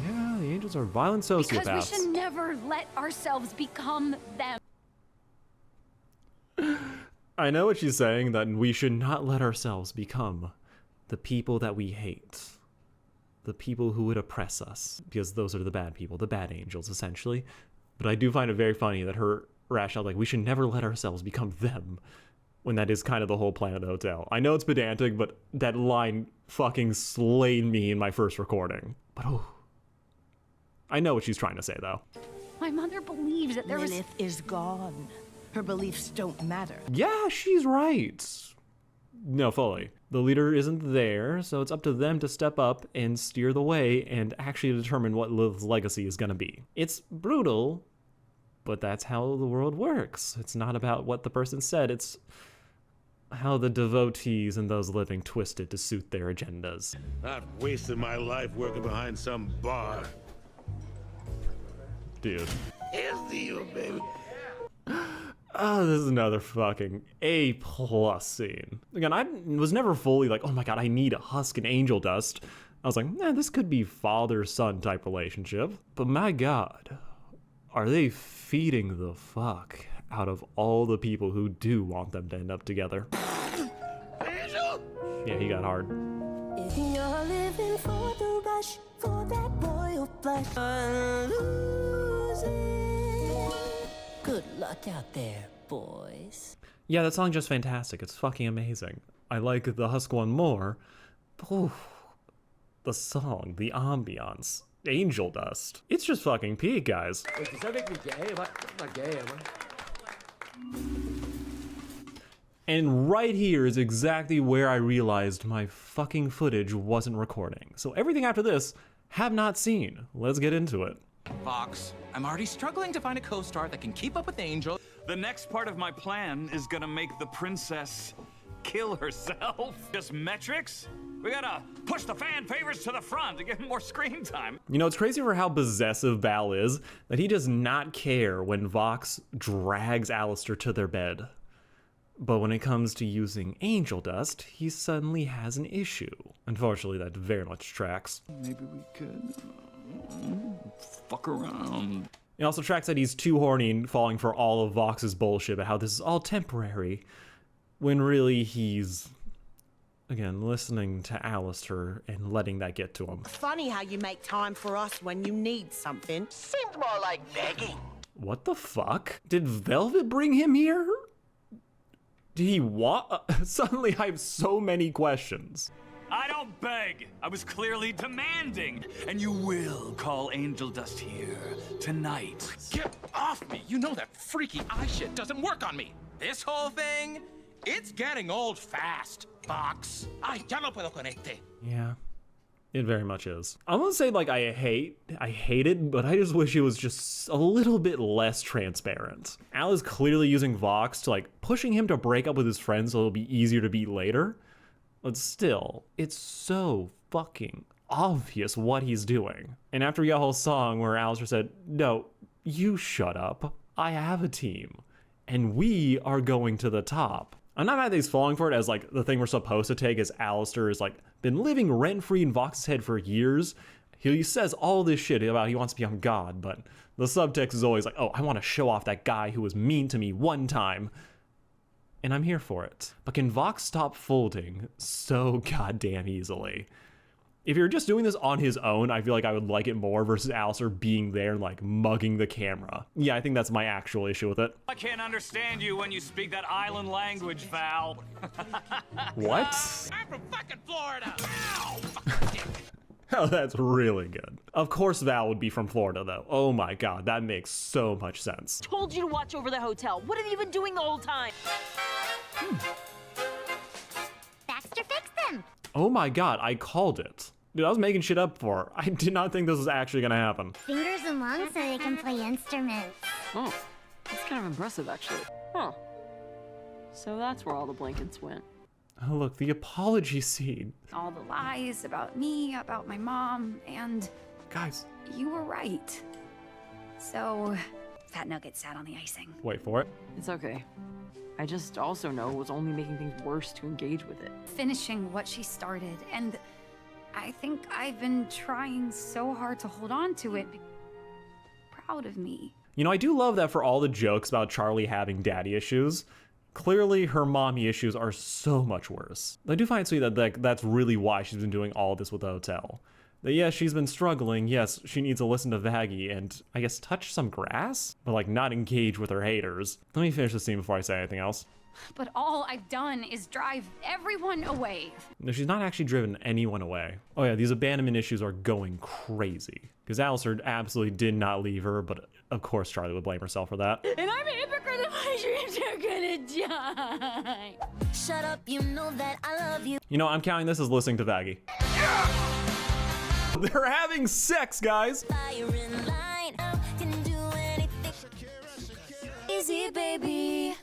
Yeah, the angels are violent sociopaths. Because we should never let ourselves become them. I know what she's saying, that we should not let ourselves become the people that we hate. The people who would oppress us. Because those are the bad people, the bad angels, essentially. But I do find it very funny that her rationale, like, we should never let ourselves become them. When that is kind of the whole plan of the hotel. I know it's pedantic, but that line fucking slayed me in my first recording. But oh. I know what she's trying to say, though. My mother believes that there Lilith is gone. Her beliefs don't matter. Yeah, she's right. No, fully. The leader isn't there, so it's up to them to step up and steer the way and actually determine what Lilith's legacy is gonna be. It's brutal, but that's how the world works. It's not about what the person said, it's how the devotees and those living twist it to suit their agendas. Not wasting my life working behind some bar. Dude. Here's to you, baby. Oh, this is another fucking A+ scene. Again, I was never fully like, oh my god, I need a husk and angel dust. I was like, this could be father-son type relationship. But my god, are they feeding the fuck out of all the people who do want them to end up together. Angel? Yeah, he got hard. If you're living for the rush, for that royal flush, losing. Good luck out there, boys. Yeah, that song's just fantastic. It's fucking amazing. I like the Husk one more. Ooh, the song, the ambiance, angel dust. It's just fucking peak, guys. Wait, does that make me gay? I'm not gay, am I? And right here is exactly where I realized my fucking footage wasn't recording. So everything after this, have not seen. Let's get into it. Fox, I'm already struggling to find a co-star that can keep up with Angel. The next part of my plan is gonna make the princess kill herself. Just metrics? We gotta push the fan favorites to the front to get more screen time. You know, it's crazy for how possessive Val is, that he does not care when Vox drags Alistair to their bed. But when it comes to using angel dust, he suddenly has an issue. Unfortunately, that very much tracks. Maybe we could fuck around. It also tracks that he's too horny and falling for all of Vox's bullshit about how this is all temporary, when really he's, again, listening to Alistair and letting that get to him. Funny how you make time for us when you need something. Seemed more like begging. What the fuck? Did Velvet bring him here? Did he want? Suddenly I have so many questions. I don't beg. I was clearly demanding. And you will call angel dust here tonight. Get off me! You know that freaky eye shit doesn't work on me. This whole thing, it's getting old fast, Fox. Ay, ya no puedo con este. Yeah, it very much is. I'm gonna say, like, I hate it, but I just wish it was just a little bit less transparent. Al is clearly using Vox to, like, pushing him to break up with his friends so it'll be easier to beat later. But still, it's so fucking obvious what he's doing. And after we got a whole song where Alistair said, no, you shut up. I have a team. And we are going to the top. I'm not mad that he's falling for it as, like, the thing we're supposed to take as Alistair is, like, been living rent-free in Vox's head for years. He says all this shit about he wants to become God, but the subtext is always like, oh, I want to show off that guy who was mean to me one time. And I'm here for it. But can Vox stop folding so goddamn easily? If you're just doing this on his own, I feel like I would like it more versus Alistair being there and, like, mugging the camera. Yeah, I think that's my actual issue with it. I can't understand you when you speak that island language, Val. What? I'm from fucking Florida. Ow! Oh, that's really good. Of course Val would be from Florida, though. Oh my god, that makes so much sense. Told you to watch over the hotel. What have you been doing the whole time? Baxter fixed them. Oh my god, I called it. Dude, I was making shit up for her. I did not think this was actually gonna happen. Fingers and lungs so they can play instruments. Oh, that's kind of impressive, actually. Huh. So that's where all the blankets went. Oh, look, the apology scene. All the lies about me, about my mom, and... Guys. You were right. So, that nugget sat on the icing. Wait for it. It's okay. I just also know it was only making things worse to engage with it. Finishing what she started, and I think I've been trying so hard to hold on to it. Proud of me. You know, I do love that for all the jokes about Charlie having daddy issues, clearly her mommy issues are so much worse. I do find it sweet that that's really why she's been doing all this with the hotel. That yes, she's been struggling, yes, she needs to listen to Vaggie and, I guess, touch some grass? But, like, not engage with her haters. Let me finish the scene before I say anything else. But all I've done is drive everyone away. No, she's not actually driven anyone away. Oh yeah, these abandonment issues are going crazy. Because Alistair absolutely did not leave her, but of course Charlie would blame herself for that. And I'm a hypocrite if I dreams are gonna die. Shut up, you know that I love you. You know, I'm counting this as listening to Vaggie. They're having sex, guys. Fire in line, can do anything. Easy, baby.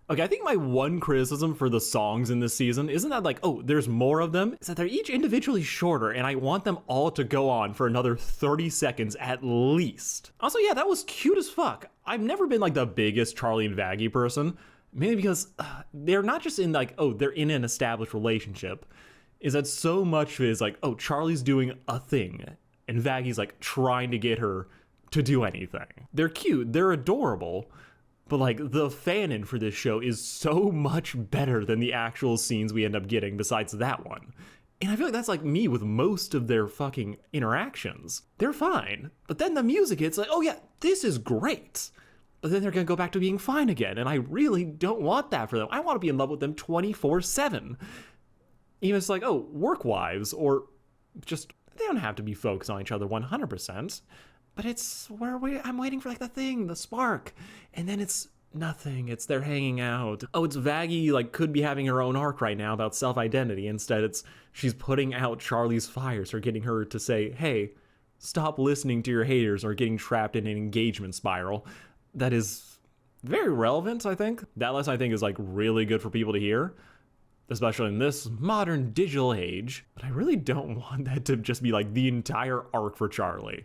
Okay, I think my one criticism for the songs in this season isn't that like, oh, there's more of them, is that they're each individually shorter, and I want them all to go on for another 30 seconds at least. Also, yeah, that was cute as fuck. I've never been like the biggest Charlie and Vaggie person, mainly because they're not just in like, oh, they're in an established relationship, is that so much of it is like, oh, Charlie's doing a thing, and Vaggie's like trying to get her to do anything. They're cute, they're adorable, but like the fan-in for this show is so much better than the actual scenes we end up getting besides that one. And I feel like that's like me with most of their fucking interactions. They're fine, but then the music hits like, oh yeah, this is great. But then they're gonna go back to being fine again, and I really don't want that for them. I want to be in love with them 24/7. Even it's like, oh, work wives, or just, they don't have to be focused on each other 100%. But it's where I'm waiting for like the thing, the spark, and then it's nothing. It's they're hanging out. Oh, it's Vaggie like could be having her own arc right now about self-identity. Instead, it's she's putting out Charlie's fires or getting her to say, hey, stop listening to your haters or getting trapped in an engagement spiral. That is very relevant, I think. That lesson I think is like really good for people to hear, especially in this modern digital age. But I really don't want that to just be like the entire arc for Charlie.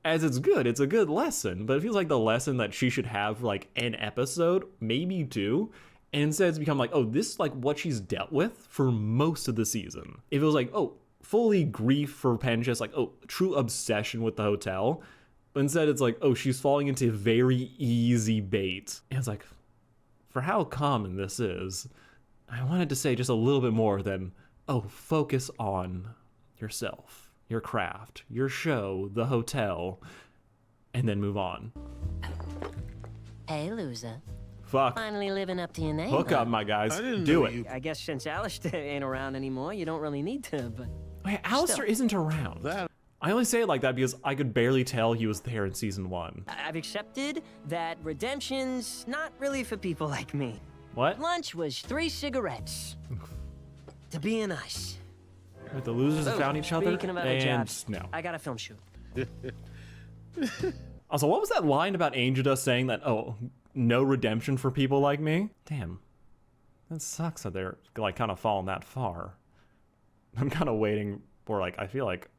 As it's a good lesson, but it feels like the lesson that she should have like an episode, maybe two, and instead it's become like, oh, this is like what she's dealt with for most of the season. If it was like, oh, fully grief for Penchas, like, oh, true obsession with the hotel, but instead it's like, oh, she's falling into very easy bait. And it's like, for how common this is, I wanted to say just a little bit more than, oh, focus on yourself, your craft, your show, the hotel, and then move on. Hey, loser. Fuck. Finally living up to your name. Hook up, my guys. Do it. I guess since Alistair ain't around anymore, you don't really need to, but... Wait, Alistair isn't around. I only say it like that because I could barely tell he was there in season 1. I've accepted that redemption's not really for people like me. What? Lunch was 3 cigarettes. To being us. Wait, the losers have found each other? Speaking of other and jobs, no. I got a film shoot. Also, what was that line about Angel Dust saying that, oh, no redemption for people like me? Damn. That sucks that they're, like, kind of falling that far. I'm kind of waiting for, like, I feel like,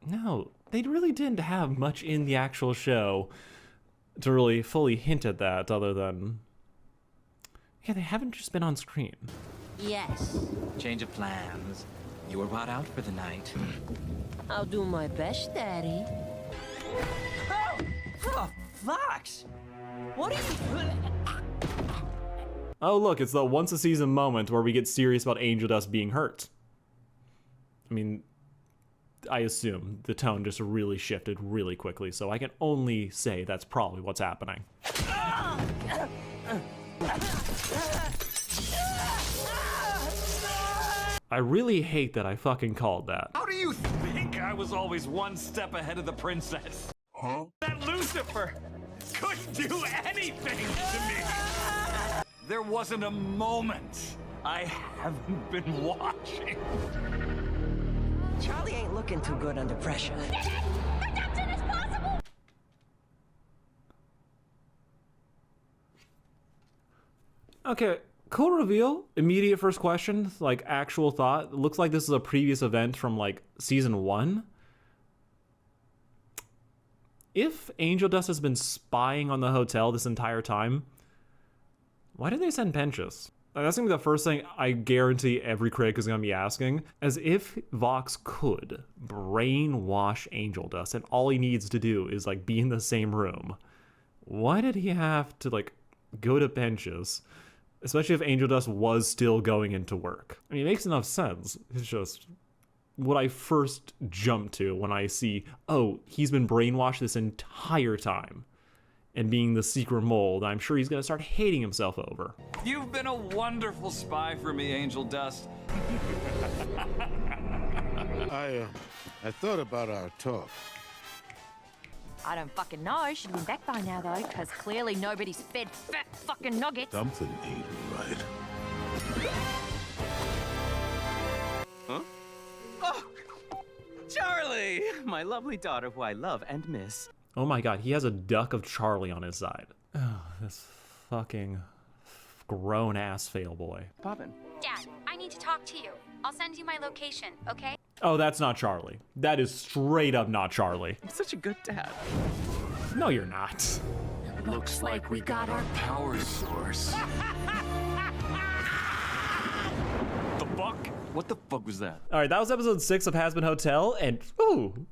no, they really didn't have much in the actual show to really fully hint at that other than, yeah, they haven't just been on screen. Yes. Change of plans. You were brought out for the night. I'll do my best, Daddy. Oh, Fox! What are you... Oh, look, it's the once a season moment where we get serious about Angel Dust being hurt. I mean, I assume the tone just really shifted really quickly, so I can only say that's probably what's happening. I really hate that I fucking called that. How do you think I was always one step ahead of the princess? Huh? That Lucifer couldn't do anything to me. There wasn't a moment I haven't been watching. Charlie ain't looking too good under pressure. Redemption is possible! Okay, cool reveal. Immediate first question, like actual thought. Looks like this is a previous event from like season 1. If Angel Dust has been spying on the hotel this entire time, why did they send Penchas? That's gonna be the first thing I guarantee every critic is gonna be asking. As if Vox could brainwash Angel Dust and all he needs to do is like be in the same room. Why did he have to like go to Penchas? Especially if Angel Dust was still going into work. I mean, it makes enough sense. It's just what I first jump to when I see, oh, he's been brainwashed this entire time. And being the secret mole, I'm sure he's gonna start hating himself over. You've been a wonderful spy for me, Angel Dust. I thought about our talk. I don't fucking know. She'd been back by now, though, because clearly nobody's fed fat fucking nuggets. Something ain't right. Huh? Oh! Charlie! My lovely daughter who I love and miss. Oh my god, he has a duck of Charlie on his side. Oh, this fucking grown-ass fail boy. Poppin'. Dad, I need to talk to you. I'll send you my location, okay? Oh, that's not Charlie. That is straight up not Charlie. I'm such a good dad. No, you're not. Looks like we got our power source. The fuck? What the fuck was that? All right, that was episode 6 of Hazbin Hotel, and ooh,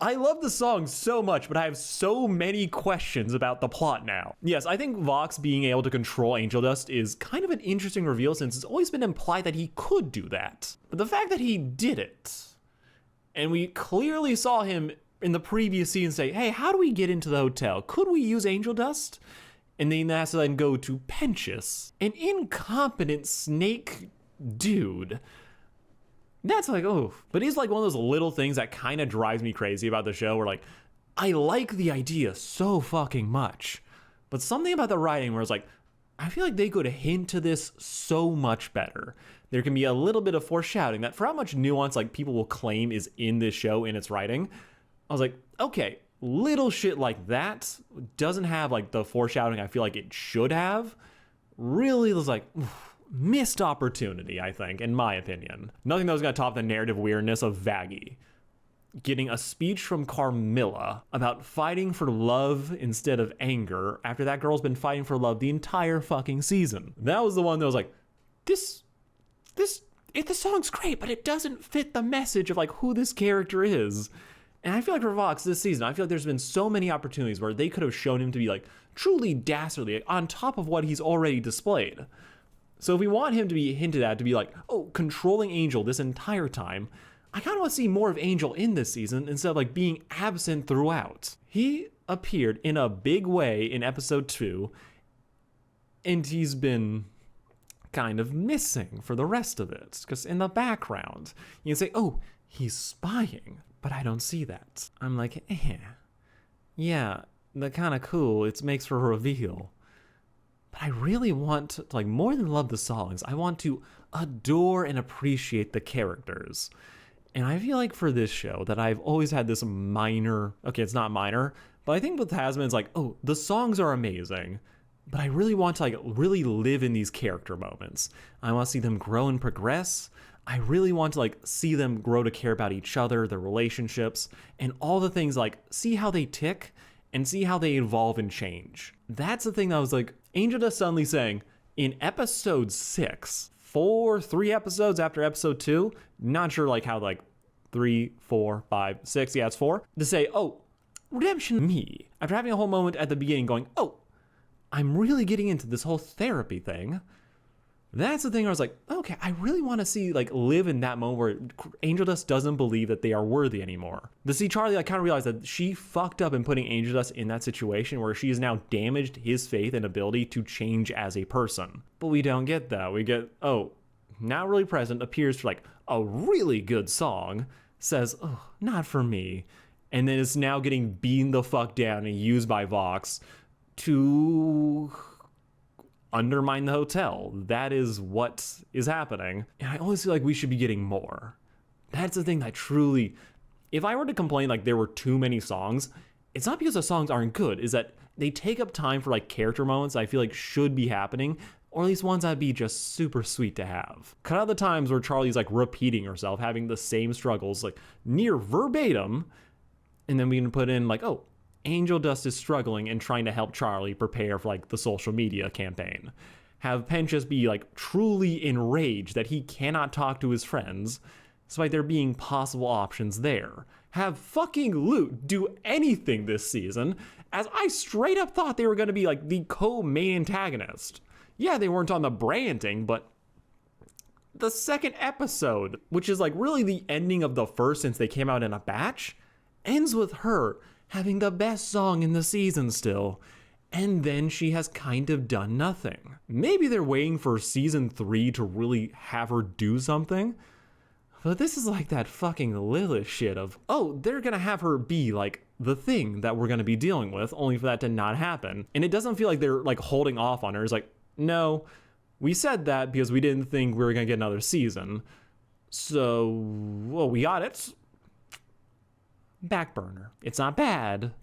I love the song so much, but I have so many questions about the plot now. Yes, I think Vox being able to control Angel Dust is kind of an interesting reveal since it's always been implied that he could do that. But the fact that he did it, and we clearly saw him in the previous scene say, hey, how do we get into the hotel? Could we use Angel Dust? And then has to then go to Penchus, an incompetent snake dude. That's like, oh, but it's like one of those little things that kind of drives me crazy about the show where like, I like the idea so fucking much, but something about the writing where it's like, I feel like they could hint to this so much better. There can be a little bit of foreshadowing that for how much nuance like people will claim is in this show in its writing. I was like, okay, little shit like that doesn't have like the foreshadowing I feel like it should have. Really was like, oof. Missed opportunity, I think, in my opinion. Nothing that was gonna top the narrative weirdness of Vaggie getting a speech from Carmilla about fighting for love instead of anger after that girl's been fighting for love the entire fucking season. That was the one that was like, the song's great, but it doesn't fit the message of like who this character is. And I feel like for Vox this season, I feel like there's been so many opportunities where they could have shown him to be like truly dastardly on top of what he's already displayed. So if we want him to be hinted at to be like, oh, controlling Angel this entire time, I kind of want to see more of Angel in this season instead of like being absent throughout. He appeared in a big way in episode 2, and he's been kind of missing for the rest of it. Because in the background, you can say, oh, he's spying, but I don't see that. I'm like, yeah, they're kind of cool. It makes for a reveal. But I really want to, like, more than love the songs, I want to adore and appreciate the characters. And I feel like for this show that I've always had this minor, okay, it's not minor, but I think with Hazbin, it's like, oh, the songs are amazing, but I really want to, like, really live in these character moments. I want to see them grow and progress. I really want to, like, see them grow to care about each other, their relationships, and all the things, like, see how they tick and see how they evolve and change. That's the thing that was like, Angel Dust suddenly saying, in episode 6, 3 episodes after episode 2, not sure like how like 3, 4, 5, 6, yeah, it's 4, to say, oh, redemption me. After having a whole moment at the beginning going, oh, I'm really getting into this whole therapy thing. That's the thing where I was like, okay, I really want to see, like, live in that moment where Angel Dust doesn't believe that they are worthy anymore. To see Charlie, I kind of realized that she fucked up in putting Angel Dust in that situation where she has now damaged his faith and ability to change as a person. But we don't get that. We get, oh, not really present, appears for, like, a really good song, says, oh, not for me. And then it's now getting beaten the fuck down and used by Vox to undermine the hotel. That is what is happening. And I always feel like we should be getting more. That's the thing that truly, if I were to complain like there were too many songs, it's not because the songs aren't good, is that they take up time for like character moments I feel like should be happening, or at least ones that'd be just super sweet to have. Cut out the times where Charlie's like repeating herself, having the same struggles, like near verbatim, and then we can put in like, oh, Angel Dust is struggling and trying to help Charlie prepare for like the social media campaign. Have Penchus be like truly enraged that he cannot talk to his friends, despite there being possible options there. Have fucking Lute do anything this season, as I straight up thought they were going to be like the co-main antagonist. Yeah, they weren't on the branding, but the second episode, which is like really the ending of the first since they came out in a batch, ends with her having the best song in the season still, and then she has kind of done nothing. Maybe they're waiting for season 3 to really have her do something, but this is like that fucking Lilith shit of, oh, they're gonna have her be like the thing that we're going to be dealing with, only for that to not happen. And it doesn't feel like they're like holding off on her. It's like, no, we said that because we didn't think we were going to get another season. So, well, we got it. Back burner. It's not bad,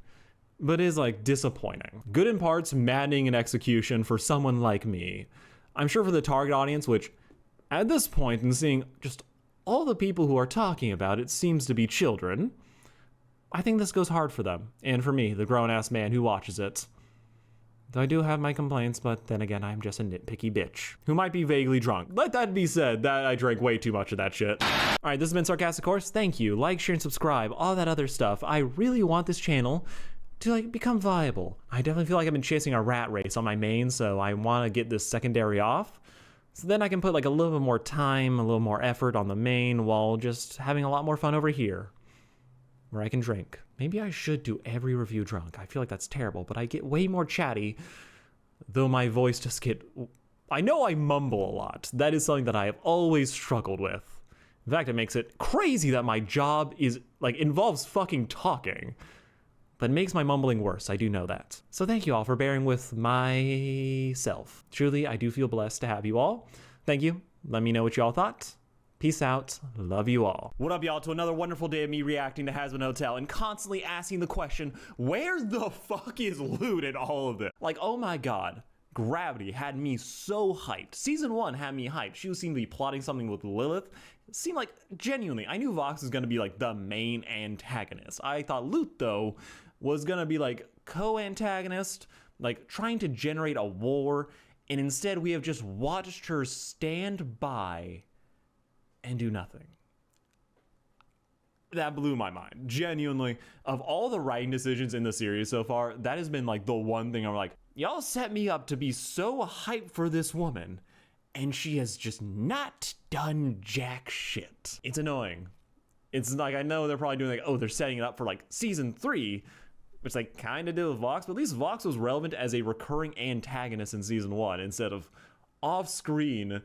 but it is like disappointing. Good in parts, maddening in execution for someone like me. I'm sure for the target audience, which at this point, in seeing just all the people who are talking about it seems to be children, I think this goes hard for them. And for me, the grown-ass man who watches it. Though I do have my complaints, but then again, I'm just a nitpicky bitch who might be vaguely drunk. Let that be said, that I drank way too much of that shit. All right, this has been Sarcastic Horse. Thank you. Like, share, and subscribe. All that other stuff. I really want this channel to like become viable. I definitely feel like I've been chasing a rat race on my main, so I want to get this secondary off. So then I can put like a little bit more time, a little more effort on the main while just having a lot more fun over here where I can drink. Maybe I should do every review drunk. I feel like that's terrible, but I get way more chatty, though my voice just I know I mumble a lot. That is something that I have always struggled with. In fact, it makes it crazy that my job is like involves fucking talking. But it makes my mumbling worse, I do know that. So thank you all for bearing with myself. Truly, I do feel blessed to have you all. Thank you. Let me know what you all thought. Peace out. Love you all. What up, y'all? To another wonderful day of me reacting to Hazbin Hotel and constantly asking the question, where the fuck is Loot in all of this? Like, oh my god. Gravity had me so hyped. Season 1 had me hyped. She seemed to be plotting something with Lilith. It seemed like, genuinely, I knew Vox was going to be like the main antagonist. I thought Loot, though, was going to be like co-antagonist, like trying to generate a war. And instead, we have just watched her stand by and do nothing. That blew my mind. Genuinely, of all the writing decisions in the series so far, that has been like the one thing I'm like, y'all set me up to be so hyped for this woman, and she has just not done jack shit. It's annoying. It's like, I know they're probably doing like, oh, they're setting it up for like season 3, which they kind of did with Vox, but at least Vox was relevant as a recurring antagonist in season 1 instead of off screen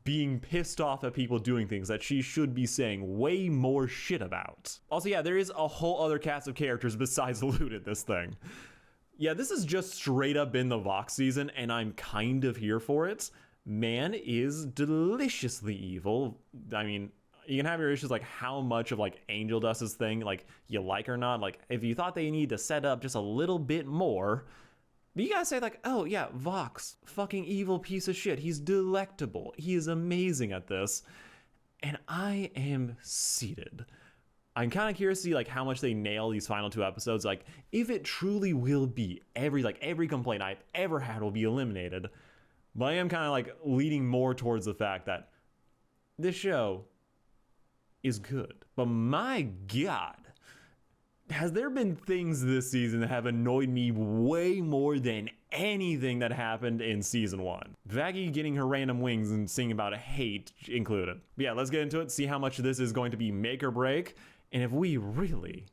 being pissed off at people doing things that she should be saying way more shit about. Also, yeah, there is a whole other cast of characters besides Loot in this thing. Yeah, this has just straight up been the Vox season, and I'm kind of here for it. Man is deliciously evil. I mean, you can have your issues like how much of like Angel Dust's thing, like you like or not. Like if you thought they need to set up just a little bit more, but you gotta say like, oh yeah, Vox, fucking evil piece of shit. He's delectable. He is amazing at this. And I am seated. I'm kind of curious to see like how much they nail these final 2 episodes. Like if it truly will be every complaint I've ever had will be eliminated. But I am kind of like leaning more towards the fact that this show is good. But my god, has there been things this season that have annoyed me way more than anything that happened in season 1? Vaggie getting her random wings and singing about hate included. But yeah, let's get into it, see how much this is going to be make or break, and if we really,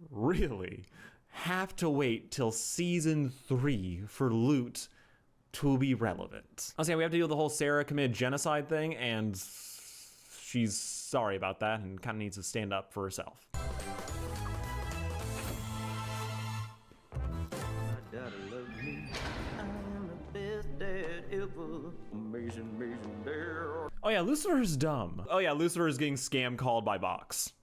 really have to wait till season 3 for Loot to be relevant. Also, yeah, we have to deal with the whole Sarah committed genocide thing, and she's sorry about that and kind of needs to stand up for herself. Oh yeah, Lucifer's dumb. Oh yeah, Lucifer is getting scam called by Vox.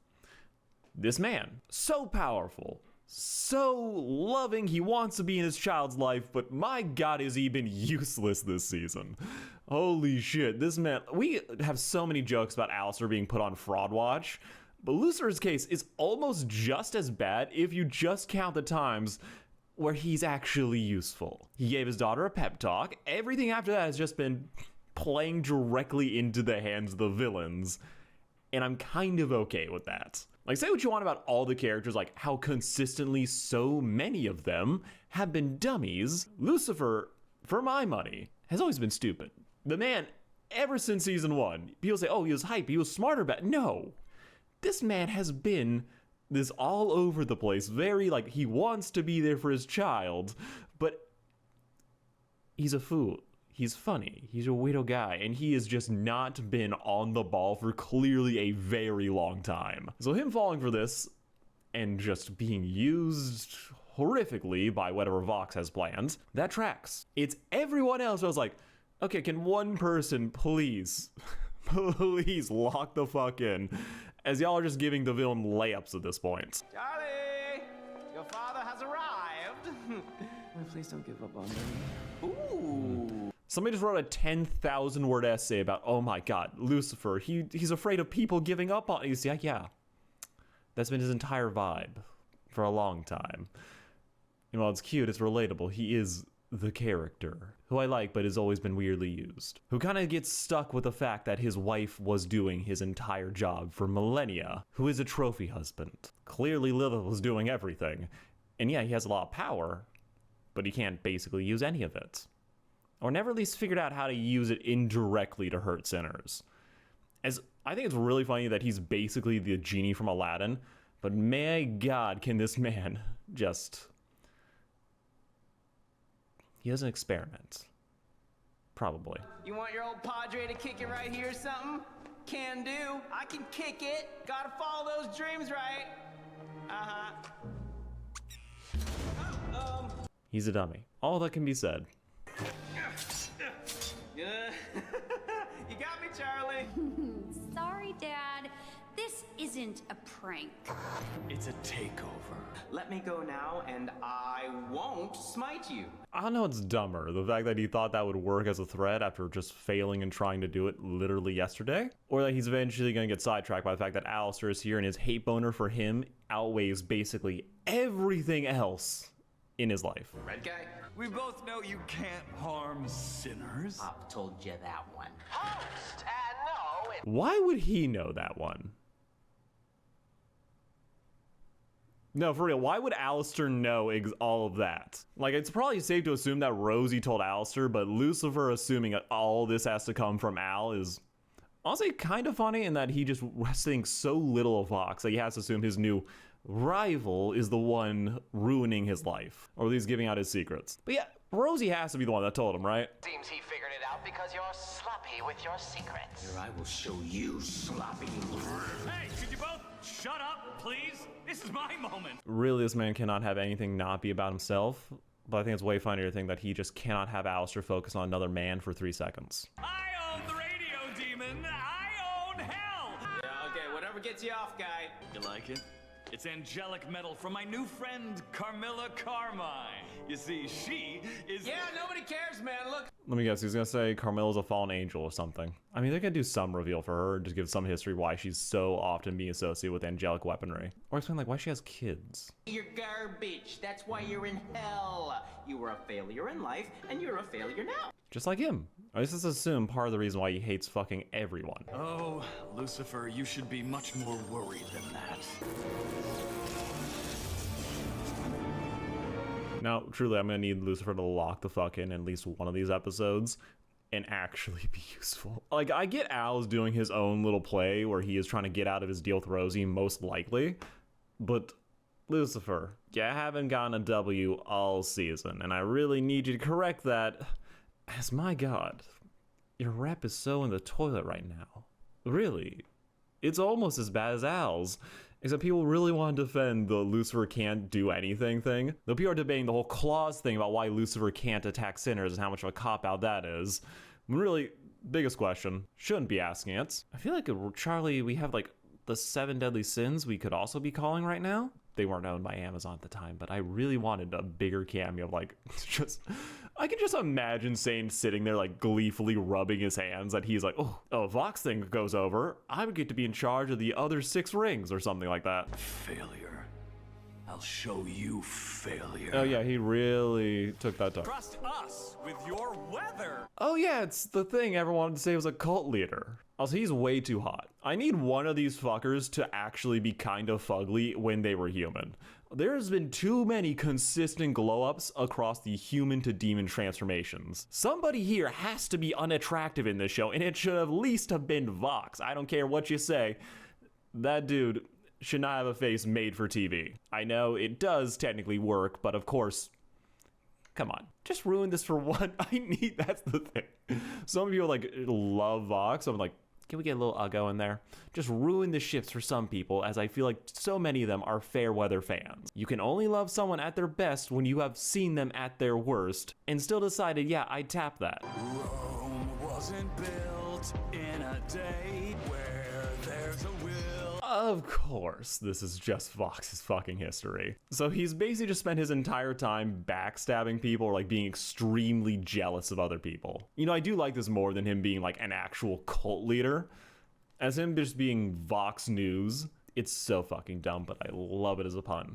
This man, so powerful, so loving, he wants to be in his child's life, but my god, has he been useless this season. Holy shit, this man, we have so many jokes about Alistair being put on fraud watch, but Lucifer's case is almost just as bad if you just count the times where he's actually useful. He gave his daughter a pep talk. Everything after that has just been playing directly into the hands of the villains, and I'm kind of okay with that. Like, say what you want about all the characters, like how consistently so many of them have been dummies. Lucifer, for my money, has always been stupid. The man, ever since season 1, people say, oh, he was hype, he was smarter, but no. This man has been this all over the place, very like he wants to be there for his child, but he's a fool. He's funny. He's a weirdo guy, and he has just not been on the ball for clearly a very long time. So him falling for this and just being used horrifically by whatever Vox has planned, that tracks. It's everyone else. I was like, okay, can one person please lock the fuck in, as y'all are just giving the villain layups at this point. Charlie, your father has arrived. Please don't give up on me. Ooh. Somebody just wrote a 10,000 word essay about, oh my god, Lucifer, he's afraid of people giving up on. You see, yeah, that's been his entire vibe for a long time. And while it's cute, it's relatable. He is the character, who I like but has always been weirdly used, who kind of gets stuck with the fact that his wife was doing his entire job for millennia, who is a trophy husband. Clearly Lilith was doing everything, and yeah, he has a lot of power, but he can't basically use any of it. Or never at least figured out how to use it indirectly to hurt sinners. As I think it's really funny that he's basically the genie from Aladdin, but my god, can this man just... He doesn't experiment. Probably. You want your old padre to kick it right here or something? Can do. I can kick it. Gotta follow those dreams, right? He's a dummy. All that can be said. Yeah. You got me, Charlie. Sorry, Dad. This isn't a prank. It's a takeover. Let me go now, and I won't smite you. I don't know what's dumber, the fact that he thought that would work as a threat after just failing and trying to do it literally yesterday, or that he's eventually going to get sidetracked by the fact that Alistair is here and his hate boner for him outweighs basically everything else in his life. Red guy. We both know you can't harm sinners. Pop told you that one. Host, and no, Why would he know that one? No, for real, why would Alistair know all of that? Like, it's probably safe to assume that Rosie told Alistair, but Lucifer assuming that all this has to come from Al is honestly kind of funny, in that he just thinks so little of Vox that he has to assume his new rival is the one ruining his life, or at least giving out his secrets. But yeah, Rosie has to be the one that told him, right? Seems he figured it out because you're sloppy with your secrets. Here, I will show you sloppy. Hey, could you both shut up, please? This is my moment. Really, this man cannot have anything not be about himself, but I think it's way funnier to think that he just cannot have Alistair focus on another man for 3 seconds. I own the radio, demon. I own hell. Yeah, okay, whatever gets you off, guy. You like it? It's angelic metal from my new friend, Carmilla Carmine. You see, she is... Yeah, nobody cares, man. Look. Let me guess, he's gonna say Carmilla's a fallen angel or something. I mean, they're gonna do some reveal for her, just give some history why she's so often being associated with angelic weaponry. Or explain, like, why she has kids. You're garbage. That's why you're in hell. You were a failure in life, and you're a failure now. Just like him. I just assume part of the reason why he hates fucking everyone. Oh, Lucifer, you should be much more worried than that. Now, truly, I'm gonna need Lucifer to lock the fuck in at least one of these episodes and actually be useful. Like, I get Al's doing his own little play where he is trying to get out of his deal with Rosie, most likely, but Lucifer, you haven't gotten a W all season, and I really need you to correct that, as my god, your rep is so in the toilet right now. Really, it's almost as bad as Al's. Except people really want to defend the Lucifer can't do anything thing. Though people are debating the whole clause thing about why Lucifer can't attack sinners and how much of a cop-out that is. Really, biggest question, shouldn't be asking it. I feel like, Charlie, we have like the 7 deadly sins we could also be calling right now. They weren't owned by Amazon at the time, but I really wanted a bigger cameo of like, just, I can just imagine Sane sitting there like gleefully rubbing his hands that he's like, oh, Vox thing goes over, I would get to be in charge of the other 6 rings or something like that. Failure. I'll show you failure. Oh yeah, he really took that time. Trust us with your weather. Oh yeah, it's the thing everyone wanted to say was a cult leader. Also, he's way too hot. I need one of these fuckers to actually be kind of fugly when they were human. There's been too many consistent glow-ups across the human to demon transformations. Somebody here has to be unattractive in this show, and it should at least have been Vox. I don't care what you say. That dude should not have a face made for TV. I know it does technically work, but of course, come on, just ruin this for one. That's the thing. Some people like love Vox. I'm like, Can we get a little Uggo in there? Just ruin the shifts for some people, as I feel like so many of them are fair weather fans. You can only love someone at their best when you have seen them at their worst, and still decided, yeah, I'd tap that. Rome wasn't built in a day where there's a will. Of course, this is just Vox's fucking history. So he's basically just spent his entire time backstabbing people or like being extremely jealous of other people. You know, I do like this more than him being like an actual cult leader. As him just being Vox News, it's so fucking dumb, but I love it as a pun.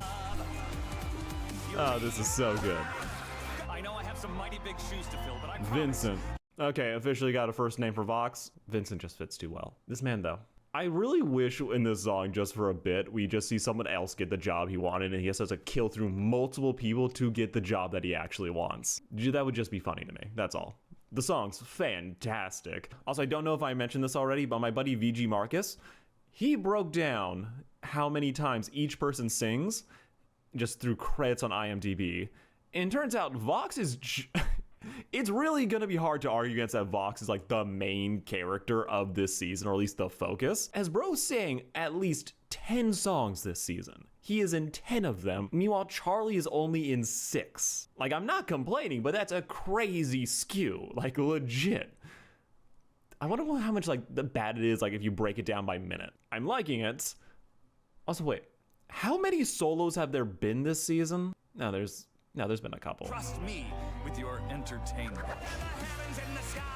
Oh, this is so good. I know I have some mighty big shoes to fill, but I Vincent. Okay, officially got a first name for Vox. Vincent just fits too well. This man, though. I really wish in this song, just for a bit, we just see someone else get the job he wanted and he has to kill through multiple people to get the job that he actually wants. That would just be funny to me, that's all. The song's fantastic. Also, I don't know if I mentioned this already, but my buddy VG Marcus, he broke down how many times each person sings just through credits on IMDb. And it turns out Vox is... It's really going to be hard to argue against that Vox is like the main character of this season, or at least the focus, as bro sang at least 10 songs this season. He is in 10 of them. Meanwhile, Charlie is only in 6. Like, I'm not complaining, but that's a crazy skew. Like, legit. I wonder how much, like, the bad it is, like, if you break it down by minute. I'm liking it. Also, wait. How many solos have there been this season? No, there's been a couple. Trust me with your entertainment.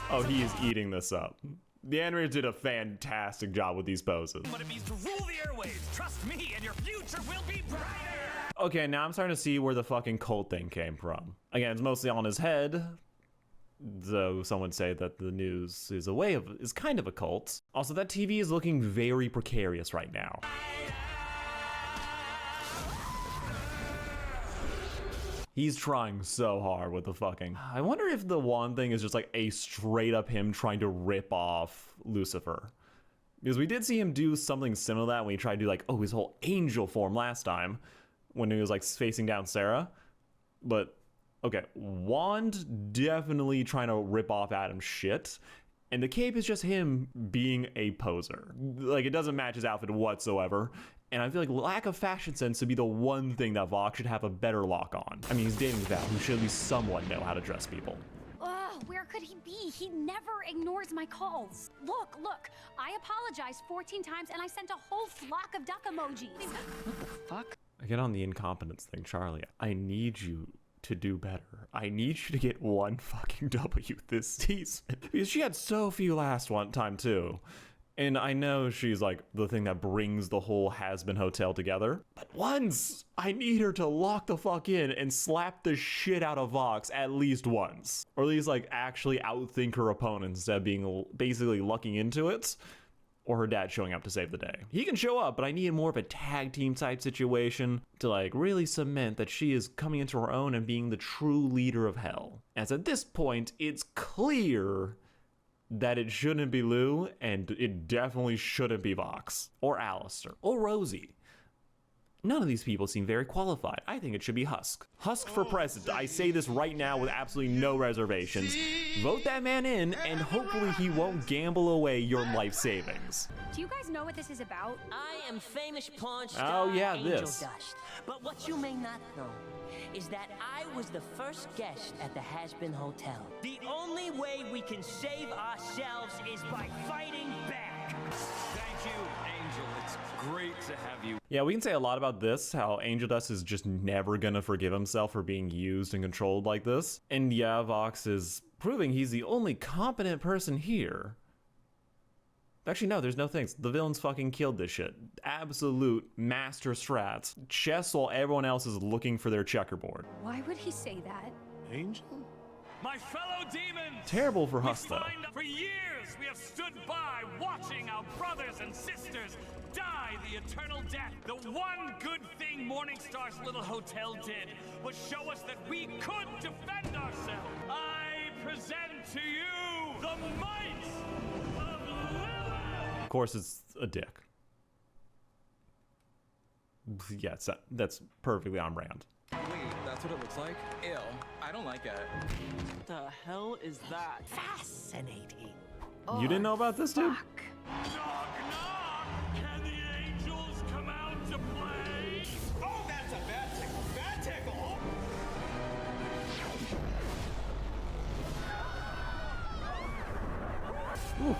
Oh, he is eating this up. The animators did a fantastic job with these poses. What it means to rule the airwaves. Trust me, and your future will be brighter. Okay, now I'm starting to see where the fucking cult thing came from. Again, it's mostly on his head, though some would say that the news is kind of a cult. Also, that TV is looking very precarious right now. He's trying so hard with the fucking... I wonder if the one thing is just like a straight up him trying to rip off Lucifer. Because we did see him do something similar to that when he tried to do like, his whole angel form last time. When he was like facing down Sarah. But, okay, Wand definitely trying to rip off Adam's shit. And the cape is just him being a poser. Like, it doesn't match his outfit whatsoever. And I feel like lack of fashion sense would be the one thing that Vox should have a better lock on. I mean, he's dating Val, who should at least somewhat know how to dress people. Ugh, where could he be? He never ignores my calls. Look, I apologized 14 times and I sent a whole flock of duck emojis. What the fuck? I get on the incompetence thing, Charlie. I need you to do better. I need you to get one fucking W this season. Because she had so few last one time too. And I know she's like the thing that brings the whole Hazbin hotel together. But once, I need her to lock the fuck in and slap the shit out of Vox at least once. Or at least like actually outthink her opponent instead of being basically lucking into it. Or her dad showing up to save the day. He can show up, but I need more of a tag team type situation to like really cement that she is coming into her own and being the true leader of hell. As at this point, it's clear that it shouldn't be Lou, and it definitely shouldn't be Vox, or Alistair, or Rosie. None of these people seem very qualified. I think it should be Husk. Husk for president. I say this right now with absolutely no reservations. Vote that man in, and hopefully he won't gamble away your life savings. Do you guys know what this is about? I am famous porn star Angel Dust. But what you may not know is that I was the first guest at the Hazbin Hotel. The only way we can save ourselves is by fighting back. Thank you, Angel. It's great to have you. Yeah, we can say a lot about this, how Angel Dust is just never gonna forgive himself for being used and controlled like this. And yeah, Vox is proving he's the only competent person here. Actually, no, there's no thanks. The villains fucking killed this shit. Absolute master strats. Chess while everyone else is looking for their checkerboard. Why would he say that? Angel? My fellow demons! Terrible for Husk, though. For years, we have stood by watching our brothers and sisters die the eternal death. The one good thing Morningstar's little hotel did was show us that we could defend ourselves. I present to you the might of Lilith! Of course, it's a dick. Yeah, that's perfectly on brand. Wait, that's what it looks like? Ew, I don't like it. What the hell is that? Fascinating. You didn't know about this, dude? Knock, knock! Can the angels come out to play? Oh, that's a bad tickle. Bad tickle. Ooh.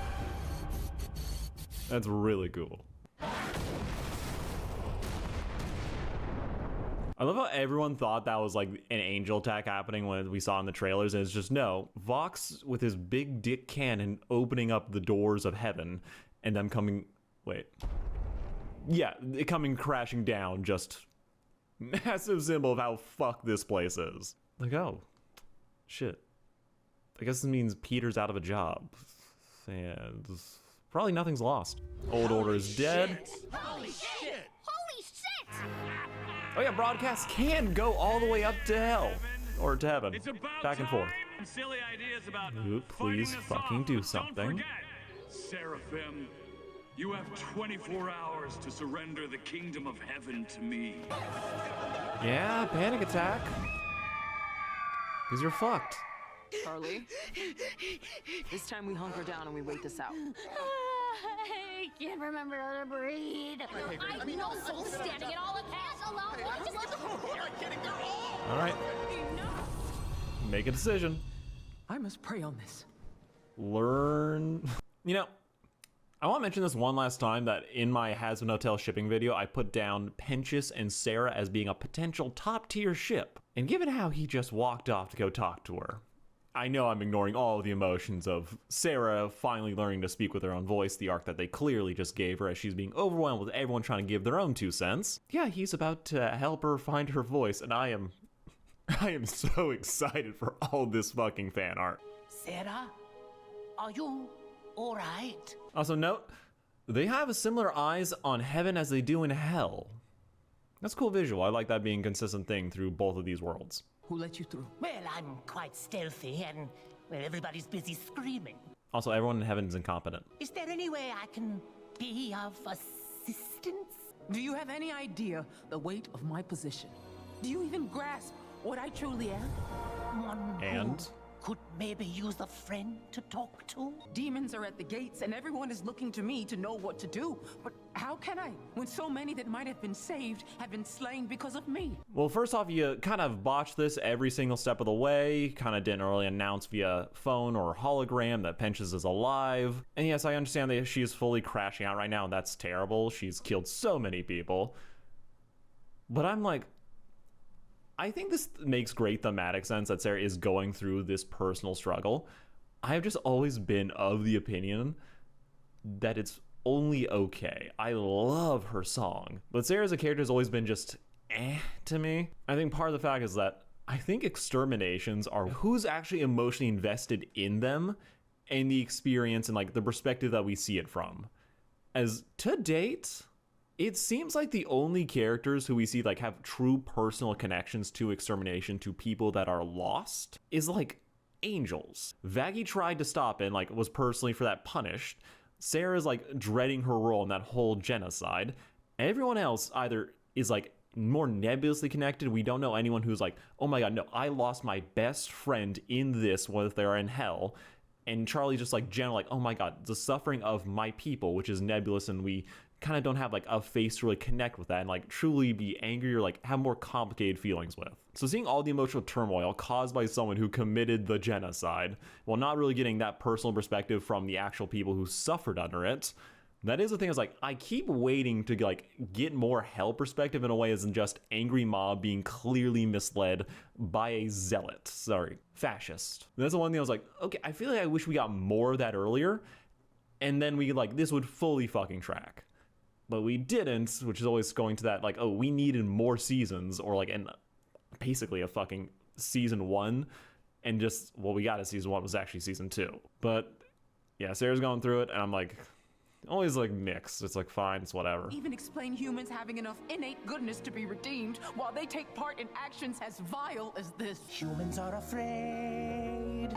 That's really cool. I love how everyone thought that was like an angel attack happening when we saw in the trailers, and it's just no. Vox with his big dick cannon opening up the doors of heaven and them coming... Wait. Yeah, it coming crashing down, just massive symbol of how fucked this place is. Like, oh, shit. I guess this means Peter's out of a job. And probably nothing's lost. Old Order is dead. Holy shit! Holy shit! Oh yeah, broadcasts can go all the way up to hell. Or to heaven. It's about Back and forth. time. Silly ideas about Ooh, please fucking do something. Don't forget, Seraphim, you have 24 hours to surrender the kingdom of heaven to me. Yeah, panic attack. Because you're fucked. Charlie, this time we hunker down and we wait this out. I can't remember how to breathe. I know soul standing it all in pass alone. All right. Make a decision. I must pray on this. Learn. You know, I want to mention this one last time that in my Hazbin Hotel shipping video, I put down Penchus and Sarah as being a potential top tier ship. And given how he just walked off to go talk to her, I know I'm ignoring all of the emotions of Sarah finally learning to speak with her own voice, the arc that they clearly just gave her as she's being overwhelmed with everyone trying to give their own 2 cents. Yeah, he's about to help her find her voice, and I am so excited for all this fucking fan art. Sarah, are you all right? Also note, they have similar eyes on heaven as they do in hell. That's a cool visual. I like that being a consistent thing through both of these worlds. Who let you through? Well, I'm quite stealthy and, well, everybody's busy screaming. Also, everyone in heaven is incompetent. Is there any way I can be of assistance? Do you have any idea the weight of my position? Do you even grasp what I truly am? One and? who could maybe use a friend to talk to? Demons are at the gates and everyone is looking to me to know what to do. But how can I, when so many that might have been saved have been slain because of me? Well, first off, you kind of botched this every single step of the way. Kind of didn't really announce via phone or hologram that Penchus is alive. And yes, I understand that she's fully crashing out right now, and that's terrible. She's killed so many people. But I'm like, I think this makes great thematic sense that Sarah is going through this personal struggle. I have just always been of the opinion that it's only okay. I love her song, but Sarah as a character has always been just to me. I think part of the fact is that I think exterminations are who's actually emotionally invested in them and the experience and like the perspective that we see it from. As to date, it seems like the only characters who we see like have true personal connections to extermination, to people that are lost, is like angels. Vaggie tried to stop it and like was personally for that punished. Sarah's like dreading her role in that whole genocide. Everyone else either is like more nebulously connected. We don't know anyone who's like, oh my god, no, I lost my best friend in this, whether they're in hell. And Charlie's just like general, like, oh my god, the suffering of my people, which is nebulous, and we kind of don't have like a face to really connect with that and like truly be angry or like have more complicated feelings with. So seeing all the emotional turmoil caused by someone who committed the genocide while not really getting that personal perspective from the actual people who suffered under it, that is the thing. Is like, I keep waiting to like get more hell perspective in a way as in just angry mob being clearly misled by a zealot, fascist. That's the one thing I was like, okay, I feel like I wish we got more of that earlier, and then we like, this would fully fucking track. But we didn't, which is always going to that, like, oh, we needed more seasons, or like, and basically a fucking season 1, and just what we got as season 1 was actually season 2. But yeah, Sarah's going through it, and I'm like, always like mixed. It's like, fine, it's whatever. Even explain humans having enough innate goodness to be redeemed while they take part in actions as vile as this. Humans are afraid.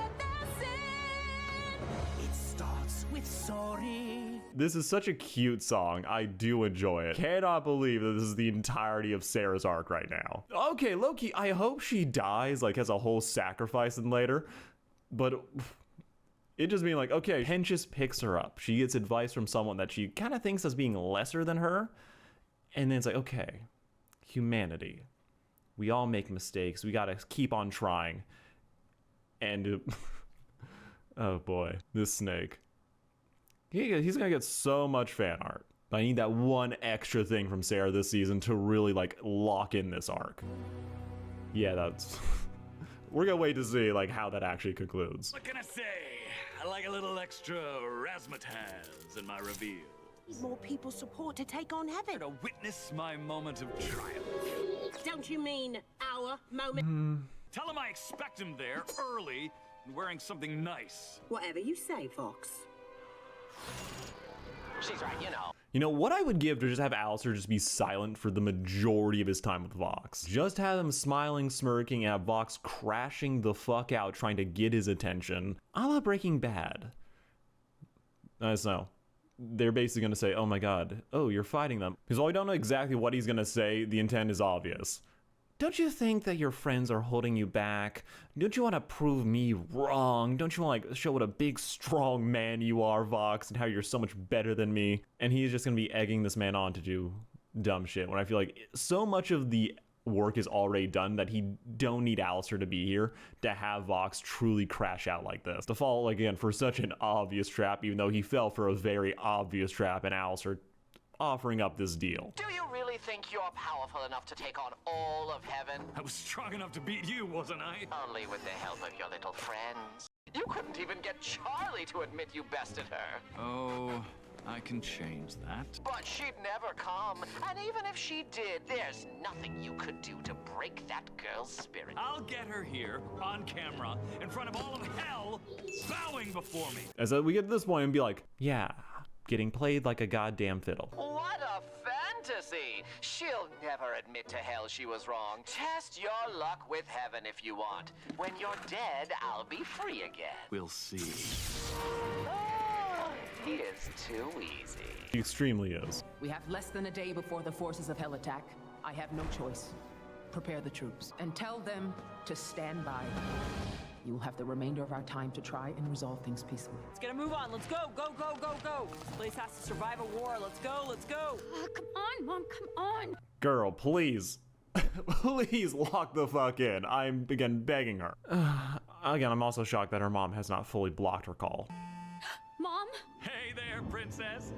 It starts with sorry. This is such a cute song. I do enjoy it. Cannot believe that this is the entirety of Sarah's arc right now. Okay, Loki, I hope she dies, like as a whole sacrifice and later. But It just being like, okay, Pentious picks her up. She gets advice from someone that she kind of thinks as being lesser than her. And then it's like, okay, humanity. We all make mistakes. We gotta keep on trying. And, oh boy, this snake. He's gonna get so much fan art. I need that one extra thing from Sarah this season to really, like, lock in this arc. Yeah, that's... We're gonna wait to see, like, how that actually concludes. What can I say? I like a little extra razzmatazz in my reveal. Need more people's support to take on Heaven. To witness my moment of triumph. Don't you mean our moment? Tell him I expect him there, early, and wearing something nice. Whatever you say, Fox. She's right, you know. You know, what I would give to just have Alistair just be silent for the majority of his time with Vox. Just have him smiling, smirking, and have Vox crashing the fuck out trying to get his attention. A la Breaking Bad. I just know. They're basically going to say, oh my god, oh, you're fighting them. Because while we don't know exactly what he's going to say, the intent is obvious. Don't you think that your friends are holding you back? Don't you want to prove me wrong? Don't you want to, like, show what a big, strong man you are, Vox, and how you're so much better than me? And he's just going to be egging this man on to do dumb shit, when I feel like so much of the work is already done that he don't need Alistair to be here to have Vox truly crash out like this. To fall, again, for such an obvious trap, even though he fell for a very obvious trap, and Alistair offering up this deal. Do you really think you're powerful enough to take on all of Heaven? I was strong enough to beat you, wasn't I? Only with the help of your little friends. You couldn't even get Charlie to admit you bested her. Oh, I can change that. But she'd never come. And even if she did, there's nothing you could do to break that girl's spirit. I'll get her here, on camera, in front of all of hell, bowing before me. As we get to this point and be like, yeah, getting played like a goddamn fiddle. What a fantasy! She'll never admit to hell she was wrong. Test your luck with Heaven if you want. When you're dead, I'll be free again. We'll see. Oh, he is too easy. He extremely is. We have less than a day before the forces of hell attack. I have no choice. Prepare the troops and tell them to stand by. You will have the remainder of our time to try and resolve things peacefully. Let's get a move on. Let's go, go, go, go, go. This place has to survive a war. Let's go, let's go. Come on, Mom, come on. Girl, please. Please lock the fuck in. I'm, again, begging her. Again, I'm also shocked that her mom has not fully blocked her call. Mom? Hey there, princess.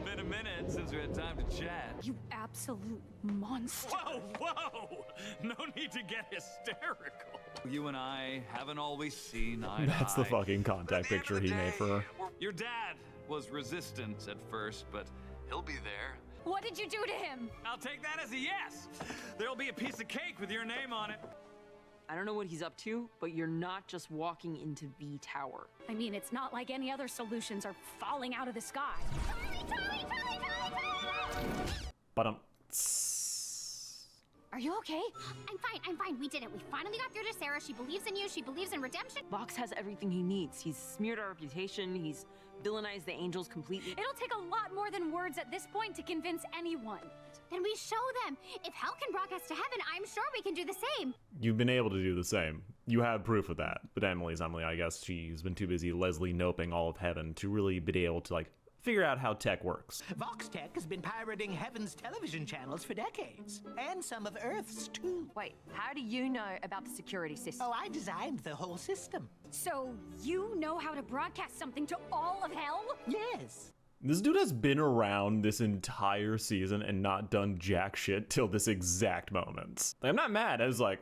Been a minute since we had time to chat. You absolute monster. Whoa, whoa! No need to get hysterical. You and I haven't always seen eye to That's the eye. fucking contact picture he made for her. Your dad was resistant at first, but he'll be there. What did you do to him? I'll take that as a yes. There'll be a piece of cake with your name on it. I don't know what he's up to, but you're not just walking into V Tower. I mean, it's not like any other solutions are falling out of the sky. But Are you okay? I'm fine. We did it. We finally got through to Sarah. She believes in you. She believes in redemption. Vox has everything he needs. He's smeared our reputation. He's villainized the angels completely. It'll take a lot more than words at this point to convince anyone. Then we show them. If hell can broadcast to heaven, I'm sure we can do the same. You've been able to do the same. You have proof of that. But Emily's Emily. I guess she's been too busy Leslie noping all of heaven to really be able to, like, figure out how tech works. Vox Tech has been pirating Heaven's television channels for decades. And some of Earth's, too. Wait, how do you know about the security system? Oh, I designed the whole system. So you know how to broadcast something to all of hell? Yes. This dude has been around this entire season and not done jack shit till this exact moment. I'm not mad. I was like,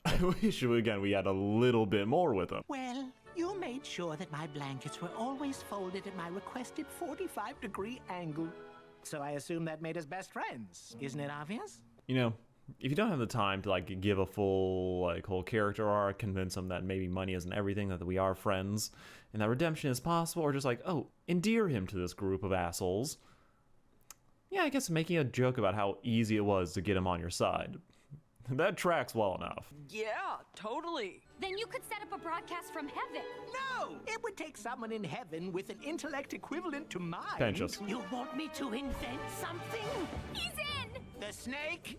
I wish, again, we had a little bit more with him. Well, you made sure that my blankets were always folded at my requested 45-degree angle. So I assume that made us best friends. Isn't it obvious? You know, if you don't have the time to, like, give a full, like, whole character arc, convince them that maybe money isn't everything, that we are friends, and that redemption is possible, or just like, oh, endear him to this group of assholes. Yeah, I guess making a joke about how easy it was to get him on your side. That tracks well enough. Yeah, totally. Then you could set up a broadcast from heaven. No! It would take someone in heaven with an intellect equivalent to mine. Pentious. You want me to invent something? He's in! The snake?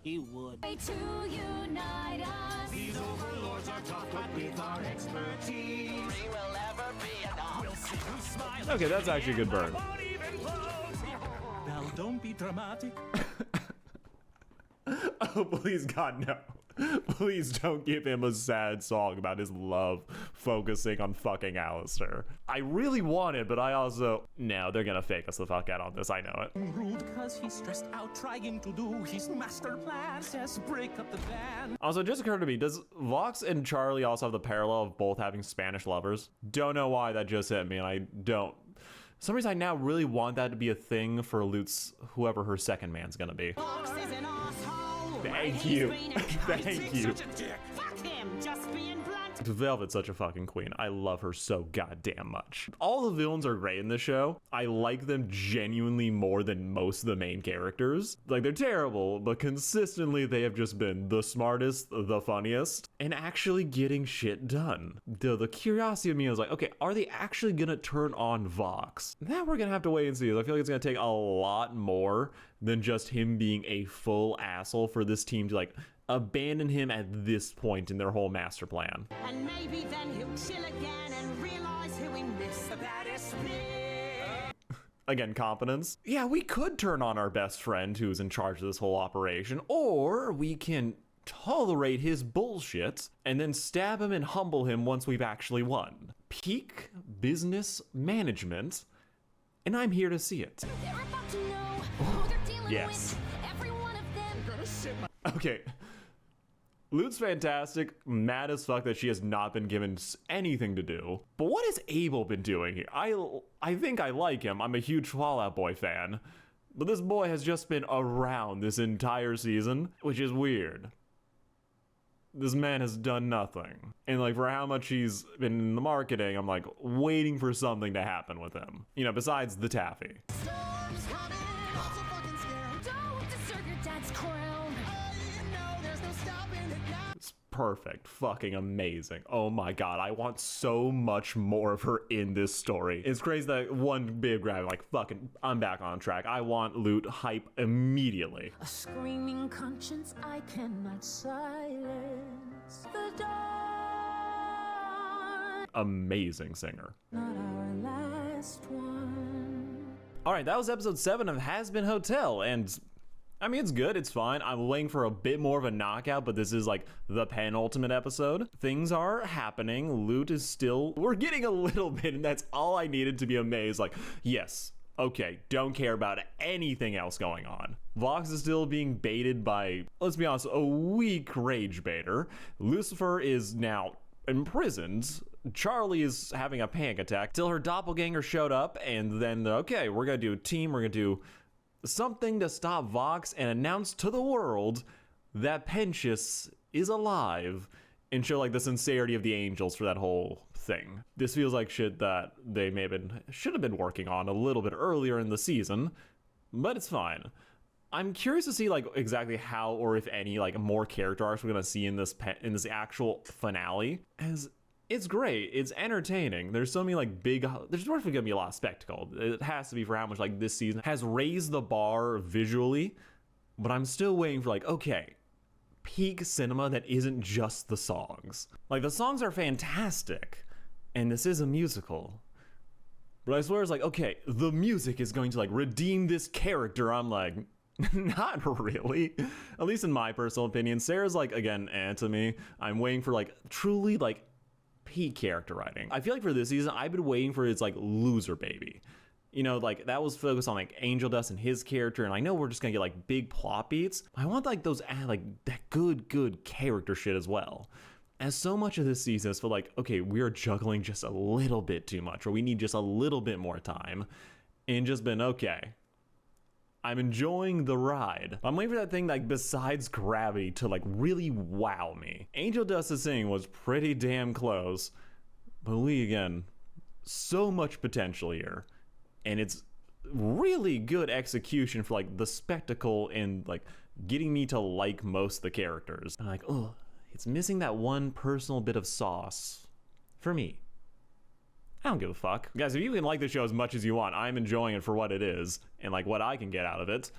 He would. To unite us. These overlords are tough, but with our expertise, we will never be enough. We'll see who's smiling. Okay, that's actually a good burn. Now, don't be dramatic. Oh, please, God, no. Please don't give him a sad song about his love focusing on fucking Alistair. I really want it, but I also... No, they're gonna fake us the fuck out on this, I know it. Rude because he's stressed out trying to do his master plan. Says break up the band. Also, it just occurred to me, does Vox and Charlie also have the parallel of both having Spanish lovers? Don't know why that just hit me, and I don't... For some reason, I now really want that to be a thing for Lute's, whoever her second man's gonna be. Fox is an asshole. Thank you. Thank you. Fuck him, just being blunt. Velvet's such a fucking queen. I love her so goddamn much. All the villains are great in this show. I like them genuinely more than most of the main characters. Like, they're terrible, but consistently they have just been the smartest, the funniest, and actually getting shit done. The curiosity of me was like, okay, are they actually gonna turn on Vox? That we're gonna have to wait and see. I feel like it's gonna take a lot more than just him being a full asshole for this team to, like, abandon him at this point in their whole master plan. And maybe then he'll chill again and realize who he missed. The baddest bitch. Again, competence. Yeah, we could turn on our best friend who's in charge of this whole operation, or we can tolerate his bullshit and then stab him and humble him once we've actually won. Peak business management, and I'm here to see it. They're about to know who they're dealing Yes. with. Every one of them. Okay. Lute's fantastic, mad as fuck that she has not been given anything to do. But what has Abel been doing here? I think I like him. I'm a huge Fall Out Boy fan. But this boy has just been around this entire season, which is weird. This man has done nothing. And like, for how much he's been in the marketing, I'm like waiting for something to happen with him. You know, besides the taffy. Storm's coming. Also fucking scary. Don't disturb your dad's crown. You know there's no stopping it now. It's perfect. Fucking amazing. Oh my god, I want so much more of her in this story. It's crazy that one big grab, like, fucking, I'm back on track. I want Lute hype immediately. A screaming conscience I cannot silence. The dawn. Amazing singer. Not our last one. Alright, that was episode 7 of Hazbin Hotel, and I mean, it's good, it's fine. I'm waiting for a bit more of a knockout, but this is like the penultimate episode. Things are happening. Lute is still... We're getting a little bit, and that's all I needed to be amazed. Like, yes, okay, don't care about anything else going on. Vox is still being baited by, let's be honest, a weak rage baiter. Lucifer is now imprisoned. Charlie is having a panic attack till her doppelganger showed up, and then, okay, we're gonna do a team, we're gonna do something to stop Vox and announce to the world that Pentious is alive and show like the sincerity of the angels for that whole thing. This feels like shit that they should have been working on a little bit earlier in the season, but it's fine. I'm curious to see like exactly how or if any like more character arcs we're gonna see in this actual finale, as it's great. It's entertaining. There's so many like there's definitely gonna be a lot of spectacle. It has to be for how much like this season has raised the bar visually, but I'm still waiting for like, okay, peak cinema that isn't just the songs. Like, the songs are fantastic, and this is a musical. But I swear it's like, okay, the music is going to like redeem this character. I'm like, not really. At least in my personal opinion. Sarah's like, again, to me. I'm waiting for like truly like peak character writing. I feel like for this season, I've been waiting for its like loser baby. You know, like that was focused on like Angel Dust and his character, and I know we're just gonna get like big plot beats. I want like those like that good character shit as well. As so much of this season is for like, okay, we are juggling just a little bit too much, or we need just a little bit more time, and just been okay. I'm enjoying the ride. I'm waiting for that thing like besides gravity to like really wow me. Angel Dust's singing was pretty damn close, but we again, so much potential here, and it's really good execution for like the spectacle and like getting me to like most of the characters. And like, oh, it's missing that one personal bit of sauce for me. I don't give a fuck. Guys, if you can like the show as much as you want, I'm enjoying it for what it is and like what I can get out of it.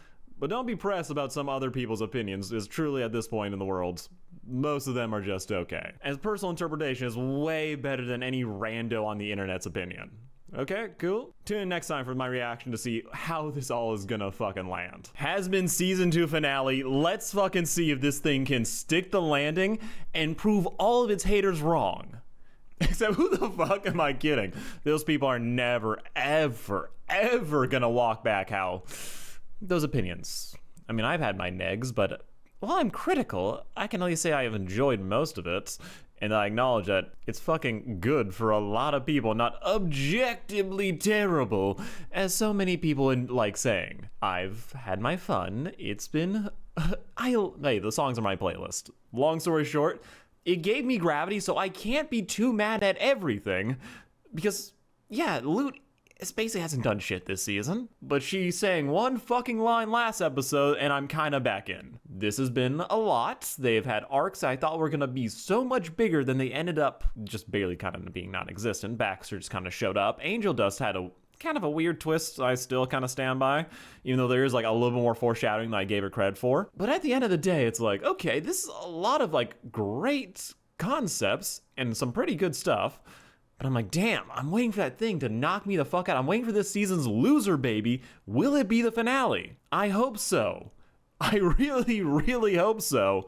But don't be pressed about some other people's opinions, because truly at this point in the world, most of them are just okay. As personal interpretation is way better than any rando on the internet's opinion. Okay, cool. Tune in next time for my reaction to see how this all is gonna fucking land. Hazbin season 2 finale. Let's fucking see if this thing can stick the landing and prove all of its haters wrong. Except who the fuck am I kidding? Those people are never, ever, ever gonna walk back how those opinions. I mean, I've had my negs, but while I'm critical, I can only say I have enjoyed most of it. And I acknowledge that it's fucking good for a lot of people, not objectively terrible, as so many people like saying. I've had my fun. It's been... hey, the songs are my playlist. Long story short, it gave me gravity, so I can't be too mad at everything. Because, yeah, Loot basically hasn't done shit this season. But she's saying one fucking line last episode, and I'm kind of back in. This has been a lot. They've had arcs I thought were going to be so much bigger than they ended up just barely kind of being non-existent. Baxter just kind of showed up. Angel Dust had a kind of a weird twist I still kind of stand by, even though there is like a little bit more foreshadowing than I gave her credit for. But at the end of the day, it's like, okay, this is a lot of like great concepts and some pretty good stuff. But I'm like, damn, I'm waiting for that thing to knock me the fuck out. I'm waiting for this season's loser, baby. Will it be the finale? I hope so. I really, really hope so.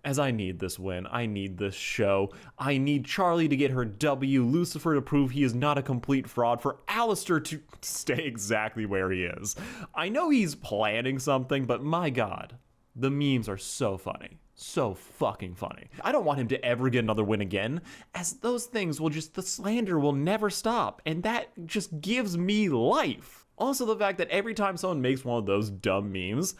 As I need this win. I need this show. I need Charlie to get her W, Lucifer to prove he is not a complete fraud, for Alistair to stay exactly where he is. I know he's planning something, but my God, the memes are so funny. So fucking funny. I don't want him to ever get another win again, as those things will just, the slander will never stop, and that just gives me life. Also, the fact that every time someone makes one of those dumb memes,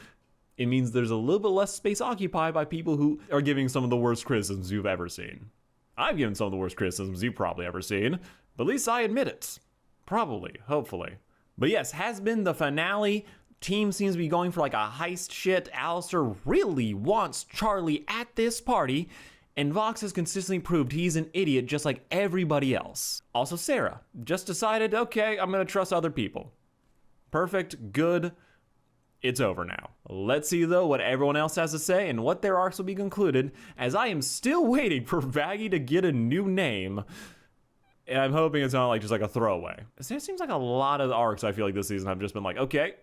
it means there's a little bit less space occupied by people who are giving some of the worst criticisms you've ever seen. I've given some of the worst criticisms you've probably ever seen, but at least I admit it. Probably, hopefully. But yes, has been the finale. Team seems to be going for like a heist shit. Alistair really wants Charlie at this party, and Vox has consistently proved he's an idiot just like everybody else. Also, Sarah just decided, okay, I'm gonna trust other people. Perfect, good. It's over now. Let's see though what everyone else has to say and what their arcs will be concluded, as I am still waiting for Vaggie to get a new name. And I'm hoping it's not like just like a throwaway. It seems like a lot of the arcs I feel like this season have just been like, okay,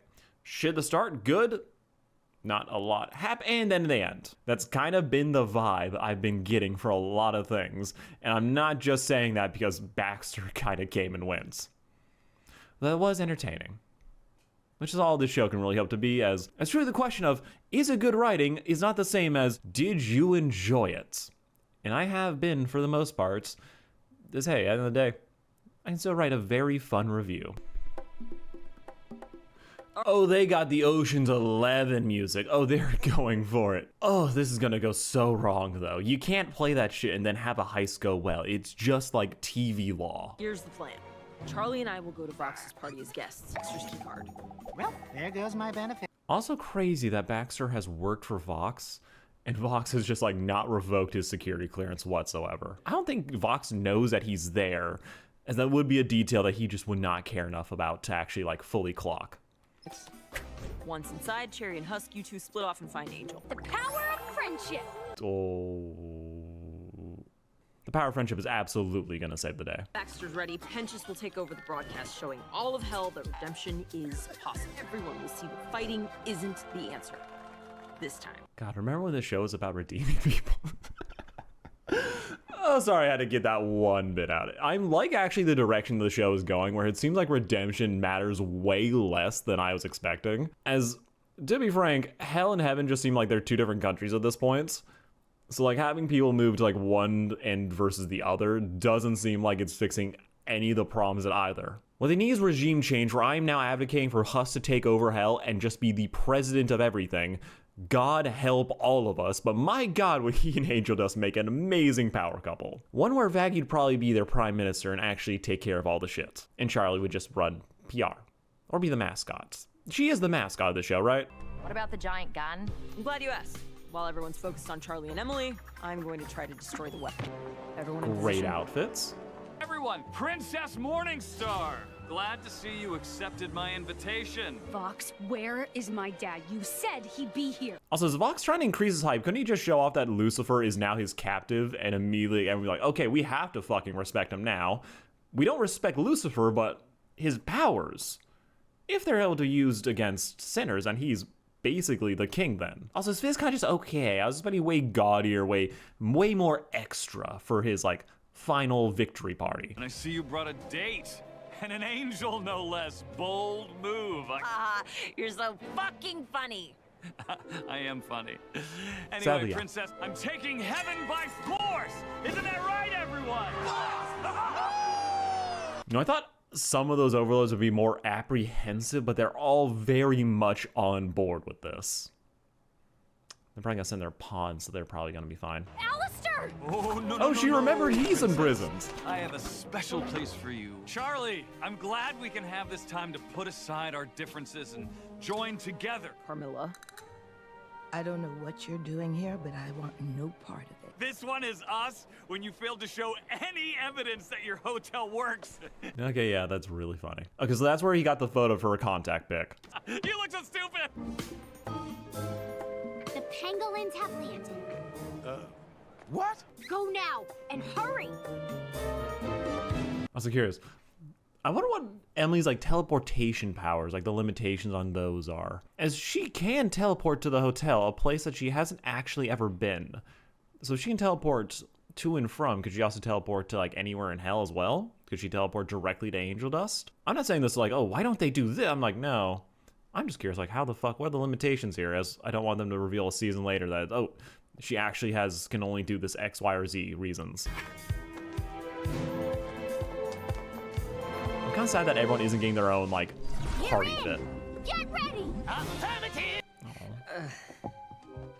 shit to start, good, not a lot happen, and then they end. That's kind of been the vibe I've been getting for a lot of things. And I'm not just saying that because Baxter kind of came and wins. That was entertaining. Which is all this show can really hope to be, as truly the question of, is it good writing, is not the same as, did you enjoy it? And I have been, for the most part, as hey, at the end of the day, I can still write a very fun review. Oh, they got the Ocean's 11 music. Oh, they're going for it. Oh, this is gonna go so wrong, though. You can't play that shit and then have a heist go well. It's just like TV law. Here's the plan. Charlie and I will go to Vox's party as guests. Baxter's key card. Well, there goes my benefit. Also crazy that Baxter has worked for Vox, and Vox has just like not revoked his security clearance whatsoever. I don't think Vox knows that he's there, as that would be a detail that he just would not care enough about to actually like fully clock. Once inside, Cherry and Husk, you two split off and find Angel. The power of friendship. Oh. The power of friendship is absolutely gonna save the day. Baxter's ready. Pentious will take over the broadcast, showing all of hell that redemption is possible. Everyone will see that fighting isn't the answer. This time. God, remember when the show was about redeeming people? Oh, sorry, I had to get that one bit out. I'm like actually the direction the show is going, where it seems like redemption matters way less than I was expecting. As, to be frank, hell and heaven just seem like they're two different countries at this point. So like having people move to like one end versus the other doesn't seem like it's fixing any of the problems at either. What they need is regime change, where I am now advocating for Husk to take over hell and just be the president of everything. God help all of us, but my God, would he and Angel Dust make an amazing power couple. One where Vaggie'd probably be their prime minister and actually take care of all the shit. And Charlie would just run PR. Or be the mascot. She is the mascot of the show, right? What about the giant gun? I'm glad you asked. While everyone's focused on Charlie and Emily, I'm going to try to destroy the weapon. Everyone in Great position. outfits. Everyone, Princess Morningstar! glad to see you accepted my invitation. Vox, where is my dad? You said he'd be here. Also, is Vox trying to increase his hype? Couldn't he just show off that Lucifer is now his captive and immediately everyone's like, okay, we have to fucking respect him now. We don't respect Lucifer, but his powers, if they're able to be used against sinners, and he's basically the king then. Also, his fist kind of just okay. I was expecting way gaudier, way more extra for his, like, final victory party. And I see you brought a date. And an angel, no less. Bold move. You're so fucking funny. I am funny. Anyway, Sadly, yeah. Princess, I'm taking heaven by force! Isn't that right, everyone? You know, I thought some of those overlords would be more apprehensive, but they're all very much on board with this. They're probably gonna send their pawns, so they're probably gonna be fine. Alistair! Oh, she remembered he's imprisoned. I have a special place for you. Charlie, I'm glad we can have this time to put aside our differences and join together. Carmilla. I don't know what you're doing here, but I want no part of it. This one is us when you failed to show any evidence that your hotel works. Okay, yeah, that's really funny. Okay, so that's where he got the photo for a contact pic. You look so stupid! The pangolins have landed. What? Go now, and hurry! I was so curious. I wonder what Emily's, like, teleportation powers, like, the limitations on those are. As she can teleport to the hotel, a place that she hasn't actually ever been. So she can teleport to and from. Could she also teleport to, like, anywhere in hell as well? Could she teleport directly to angel dust? I'm not saying this like, oh, why don't they do this? I'm like, no. I'm just curious, like, how the fuck, what are the limitations here? As I don't want them to reveal a season later that, oh, she actually can only do this X, Y, or Z reasons. I'm kind of sad that everyone isn't getting their own, like, party fit. Get ready! Affirmative!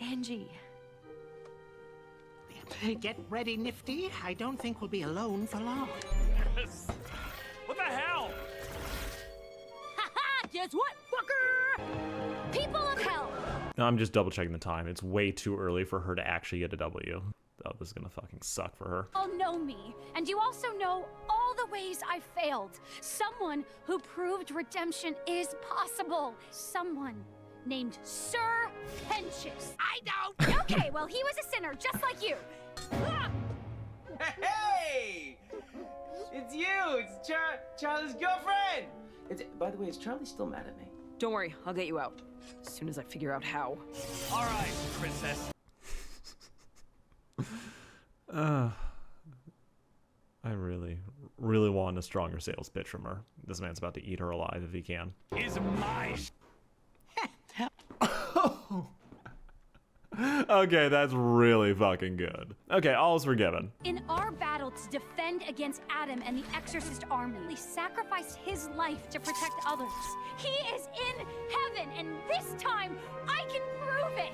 Angie. Get ready, Nifty. I don't think we'll be alone for long. What the hell? Haha! Guess what, fucker? People of hell! No, I'm just double checking the time. It's way too early for her to actually get a W. Oh, this is gonna fucking suck for her. All know me, and you also know all the ways I failed. Someone who proved redemption is possible. Someone named Sir Pentious. I don't! Okay, well, he was a sinner, just like you. Hey! It's you! It's Charlie's girlfriend! By the way, is Charlie still mad at me? Don't worry, I'll get you out. As soon as I figure out how. All right, Princess. I really want a stronger sales pitch from her. This man's about to eat her alive if he can. Is my Okay, that's really fucking good. Okay, all is forgiven. In our battle to defend against Adam and the Exorcist army, he sacrificed his life to protect others. He is in heaven, and this time, I can prove it!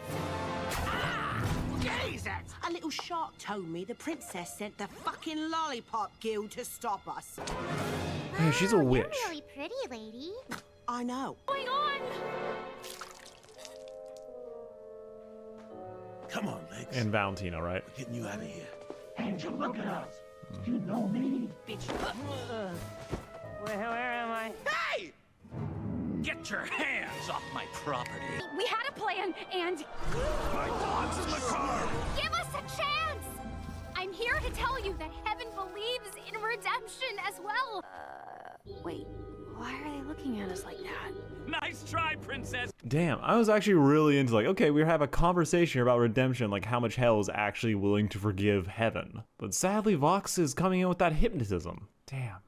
Jesus! A little shark told me the princess sent the fucking lollipop guild to stop us. Hey, she's a witch. You're really pretty, lady. I know. What's going on? Come on, Legs. And Valentino, right? We're getting you out of here. Angel, look at us. You know me? Bitch. Where am I? Hey! Get your hands off my property. We had a plan, and... My dog's in the car. Give us a chance! I'm here to tell you that heaven believes in redemption as well. Wait, why are they looking at us like that? Nice try, Princess. Damn, I was actually really into like, okay, we have a conversation about redemption, like how much hell is actually willing to forgive heaven. But sadly, Vox is coming in with that hypnotism. Damn.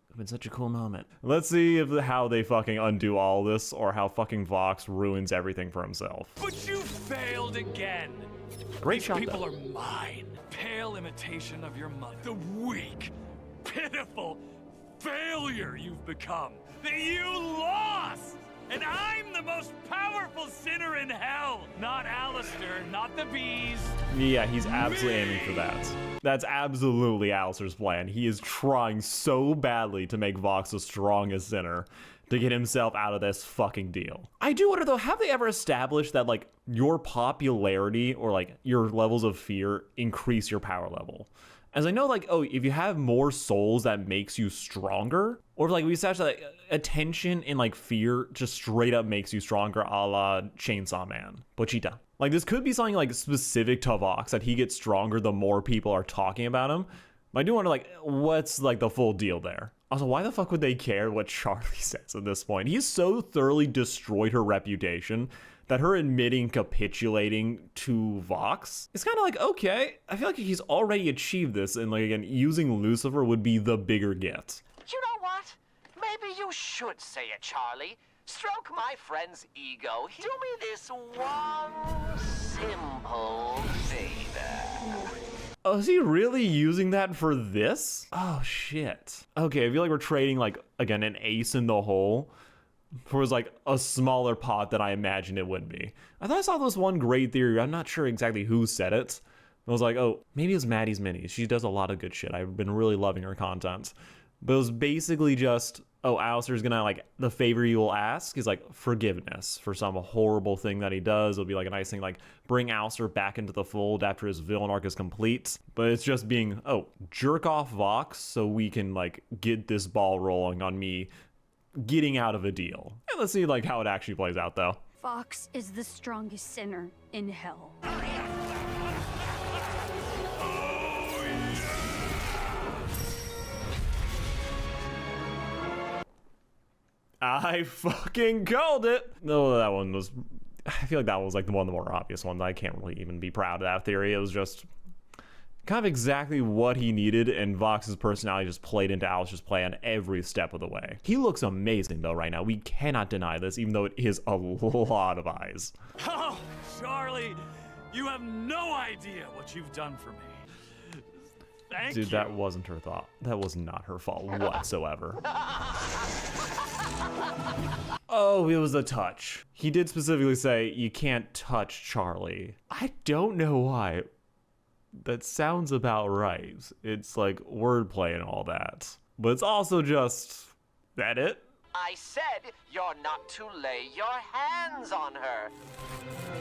It's been such a cool moment. Let's see how they fucking undo all this, or how fucking Vox ruins everything for himself. But you failed again. Great These shot, people though. are mine. Pale imitation of your mother. The weak, pitiful failure you've become. That you lost! And I'm the most powerful sinner in hell! Not Alistair, not the bees. Yeah, he's absolutely aiming for that. That's absolutely Alistair's plan. He is trying so badly to make Vox the strongest sinner to get himself out of this fucking deal. I do wonder though, have they ever established that like your popularity or like your levels of fear increase your power level? As I know, like, oh, if you have more souls, that makes you stronger. Or like we established that like, attention and like fear just straight up makes you stronger, a la Chainsaw Man. Pochita. Like this could be something like specific to Vox, that he gets stronger the more people are talking about him. But I do wonder like, what's like the full deal there? Also, why the fuck would they care what Charlie says at this point? He's so thoroughly destroyed her reputation that her admitting capitulating to Vox is kind of like, okay, I feel like he's already achieved this, and like again, using Lucifer would be the bigger gift. You know what? Maybe you should say it, Charlie. Stroke my friend's ego. Do me this one simple favor. Oh, is he really using that for this? Oh, shit. Okay, I feel like we're trading, like, again, an ace in the hole for like a smaller pot than I imagined it would be. I thought I saw this one great theory. I'm not sure exactly who said it. I was like, oh, maybe it's Maddie's Minis. She does a lot of good shit. I've been really loving her content. But it was basically just, oh, Alistair's gonna, like, the favor you will ask is, like, forgiveness for some horrible thing that he does. It'll be, like, a nice thing, like, bring Alistair back into the fold after his villain arc is complete. But it's just being, oh, jerk off Vox so we can, like, get this ball rolling on me getting out of a deal. And let's see, like, how it actually plays out, though. Vox is the strongest sinner in hell. I fucking called it. No, that one was, I feel like that was like one of the more obvious ones. I can't really even be proud of that theory. It was just kind of exactly what he needed, and Vox's personality just played into Alistair's plan every step of the way. He looks amazing though right now. We cannot deny this, even though it is a lot of eyes. Oh, Charlie, you have no idea what you've done for me. Thank you. Dude, that wasn't her thought. That was not her fault whatsoever. Oh, it was a touch. He did specifically say, you can't touch Charlie. I don't know why. That sounds about right. It's like wordplay and all that. But it's also just, that it? I said you're not to lay your hands on her.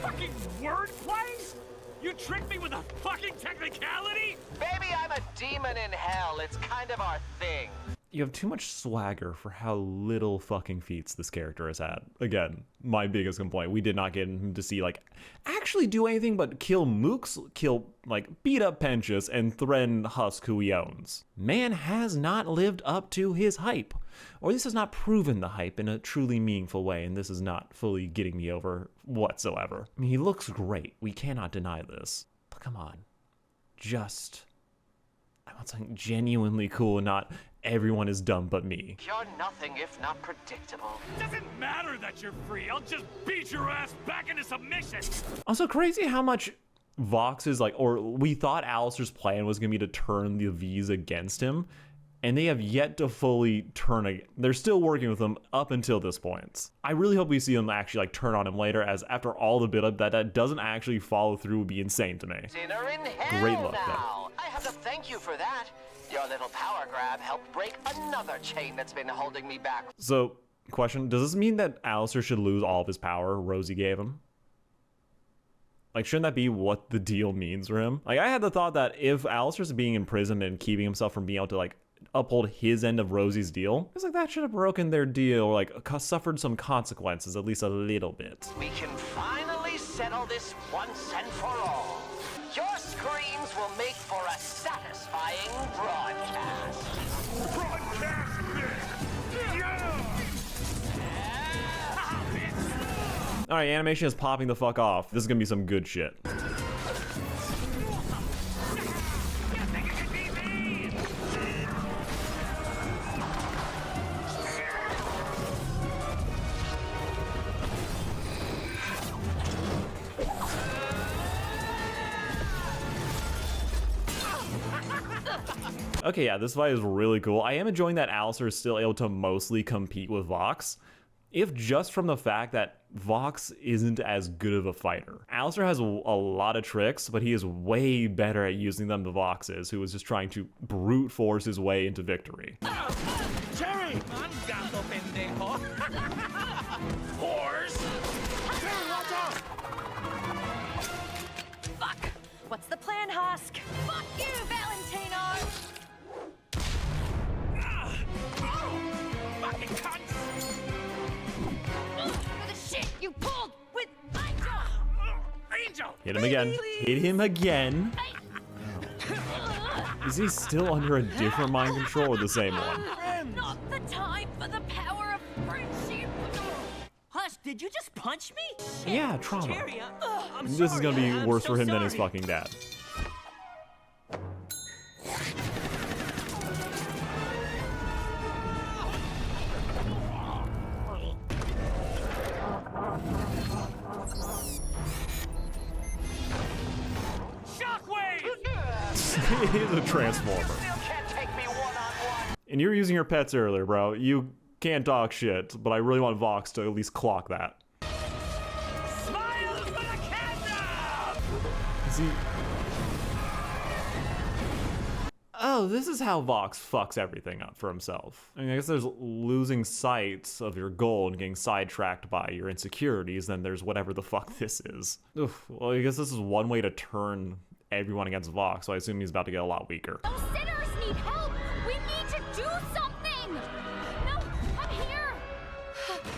Fucking wordplay? You tricked me with a fucking technicality? Baby, I'm a demon in hell. It's kind of our thing. You have too much swagger for how little fucking feats this character has had. Again, my biggest complaint. We did not get him to see, like, actually do anything but kill Mooks, beat up Penchus, and threaten Husk, who he owns. Man has not lived up to his hype. Or at least has not proven the hype in a truly meaningful way, and this is not fully getting me over whatsoever. I mean, he looks great. We cannot deny this. But come on. I want something genuinely cool, not everyone is dumb but me. You're nothing if not predictable. Doesn't matter that you're free. I'll just beat your ass back into submission. Also, crazy how much Vox is like, or we thought Alistair's plan was going to be to turn the V's against him, and they have yet to fully turn. They're still working with him up until this point. I really hope we see them actually like turn on him later, as after all the build-up, that doesn't actually follow through would be insane to me. Dinner in hell. Great luck, now. I have to thank you for that. Your little power grab helped break another chain that's been holding me back. So, question, does this mean that Alistair should lose all of his power Rosie gave him? Like, shouldn't that be what the deal means for him? Like, I had the thought that if Alistair's being imprisoned and keeping himself from being able to, like, uphold his end of Rosie's deal, it's like that should have broken their deal, or, like, suffered some consequences, at least a little bit. We can finally settle this once and for all. Your screams will make for a satisfying broadcast. Broadcast this! Yeah! Alright, animation is popping the fuck off. This is gonna be some good shit. Okay, yeah, this fight is really cool. I am enjoying that Alistair is still able to mostly compete with Vox, if just from the fact that Vox isn't as good of a fighter. Alistair has a lot of tricks, but he is way better at using them than Vox is, who is just trying to brute force his way into victory. Jerry! Mangato pendejo! Horse! Jerry, watch out! Fuck! What's the plan, Husk? Fuck you, Valentino! Hit him again. Hit him again. Is he still under a different mind control or the same one? Not the time for the power of friendship. Hush, did you just punch me? Yeah, trauma. Jerry, I'm This is sorry, gonna be I'm worse so for him than his sorry. fucking dad. He's a transformer. And you were using your pets earlier, bro. You can't talk shit, but I really want Vox to at least clock that. Is he... Oh, this is how Vox fucks everything up for himself. I mean, I guess there's losing sight of your goal and getting sidetracked by your insecurities, then there's whatever the fuck this is. Oof, well, I guess this is one way to turn everyone against Vox, so I assume he's about to get a lot weaker. Those sinners need help! We need to do something! No, I'm here!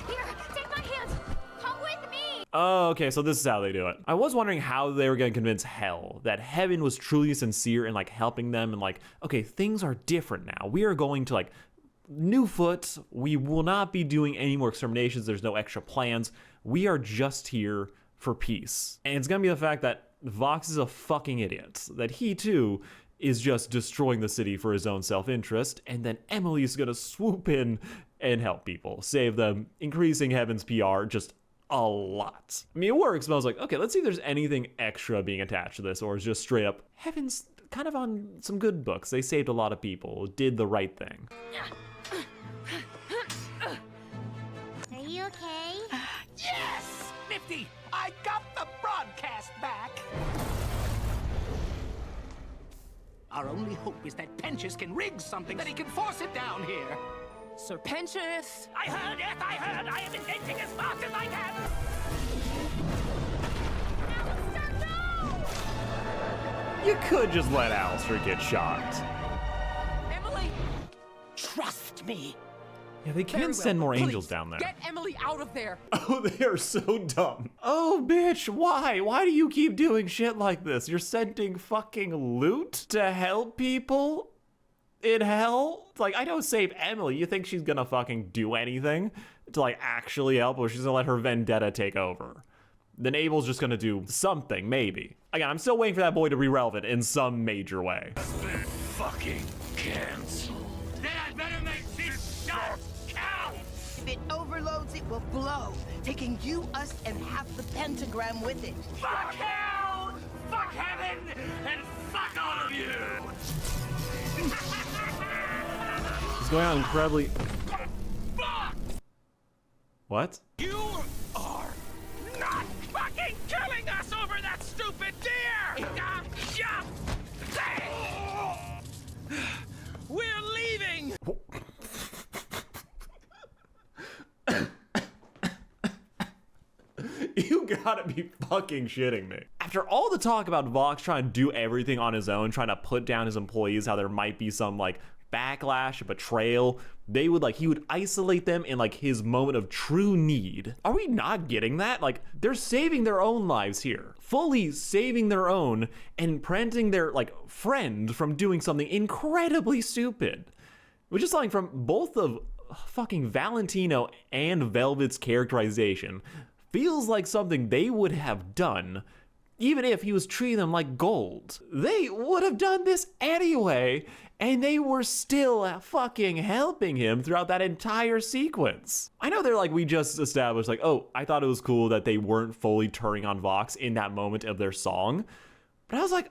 Here, take my hand! Come with me! Oh, okay, so this is how they do it. I was wondering how they were gonna convince Hell that Heaven was truly sincere in like helping them and like, okay, things are different now. We are going to like new foot. We will not be doing any more exterminations. There's no extra plans. We are just here for peace. And it's gonna be the fact that Vox is a fucking idiot, that he too is just destroying the city for his own self-interest, and then Emily's gonna swoop in and help people, save them, increasing Heaven's PR just a lot. I mean, it works, but I was like, okay, let's see if there's anything extra being attached to this, or is just straight up, Heaven's kind of on some good books. They saved a lot of people, did the right thing. Are you okay? Yes! Nifty! I got the broadcast back! Our only hope is that Pentious can rig something that he can force it down here. Sir Pentious! I heard, yes, I heard. I am inventing as fast as I can. You could just let Alistair get shot. Emily! Trust me. Yeah, they can send more angels down there. Get Emily out of there! Oh, they are so dumb. Oh, bitch, why? Why do you keep doing shit like this? You're sending fucking loot to help people in hell? Like, I don't save Emily. You think she's gonna fucking do anything to, like, actually help, or she's gonna let her vendetta take over? Then Abel's just gonna do something, maybe. Again, I'm still waiting for that boy to be relevant in some major way. Been fucking canceled. Then I better make this shot count. If it overloads, it will blow, taking you, us, and half the pentagram with it. Fuck hell! Fuck heaven! And fuck all of you! It's going on incredibly... Fuck! What? You are Not fucking killing us over that stupid deer! We're leaving! You gotta be fucking shitting me. After all the talk about Vox trying to do everything on his own, trying to put down his employees, how there might be some like backlash, betrayal, he would isolate them in like his moment of true need. Are we not getting that? Like, they're saving their own lives here. Fully saving their own and preventing their like friend from doing something incredibly stupid. Which is something from both of fucking Valentino and Velvet's characterization. Feels like something they would have done even if he was treating them like gold. They would have done this anyway, and they were still fucking helping him throughout that entire sequence. I know they're like, we just established like, oh, I thought it was cool that they weren't fully turning on Vox in that moment of their song. But I was like,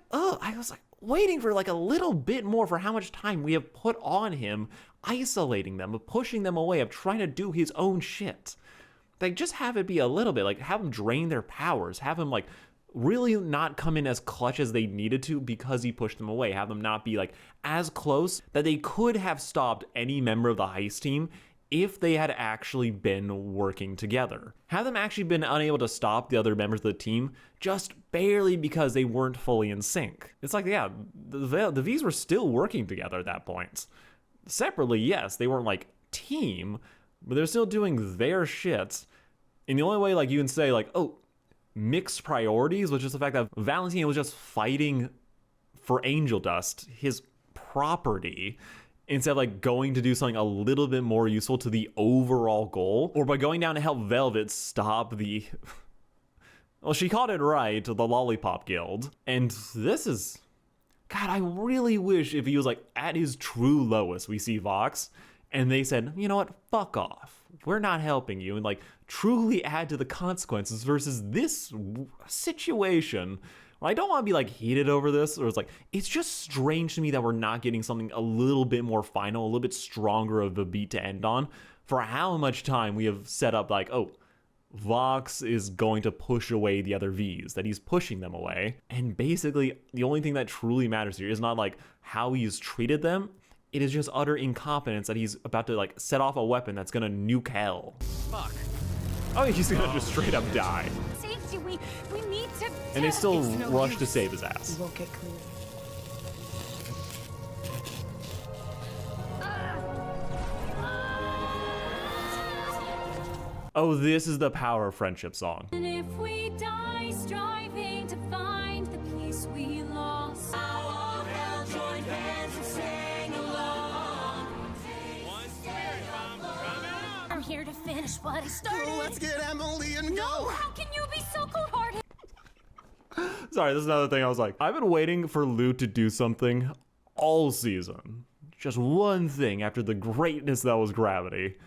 waiting for like a little bit more for how much time we have put on him, isolating them, of pushing them away, of trying to do his own shit. Like, just have it be a little bit, like, have him drain their powers, have him, like, really not come in as clutch as they needed to because he pushed them away, have them not be, like, as close that they could have stopped any member of the heist team if they had actually been working together. Have them actually been unable to stop the other members of the team just barely because they weren't fully in sync. It's like, yeah, the V's were still working together at that point. Separately, yes, they weren't, like, team, but they're still doing their shit. And the only way, like, you can say, like, oh, mixed priorities was just the fact that Valentino was just fighting for Angel Dust, his property, instead of like going to do something a little bit more useful to the overall goal, or by going down to help Velvet stop the well, she called it right, the Lollipop Guild. And this is, God, I really wish if he was like at his true lowest, we see Vox and they said, you know what, fuck off, we're not helping you, and like truly add to the consequences versus this situation. I don't want to be like heated over this, or it's just strange to me that we're not getting something a little bit more final, a little bit stronger of a beat to end on for how much time we have set up like, oh, Vox is going to push away the other Vs, that he's pushing them away. And basically the only thing that truly matters here is not like how he's treated them, it is just utter incompetence that he's about to like set off a weapon that's gonna nuke hell. Fuck. Oh, he's gonna just straight up die. Safety, we need to. And they still rush to save his ass. You won't get clear. Oh, this is the power of friendship song. And if we die striving to find the peace we lost, how all hell joined hands and sang along. I'm here to finish what I started. Let's get Emily and No, go. how can you be so cold-hearted? Sorry, this is another thing I was like, I've been waiting for Lute to do something all season. Just one thing after the greatness that was Gravity.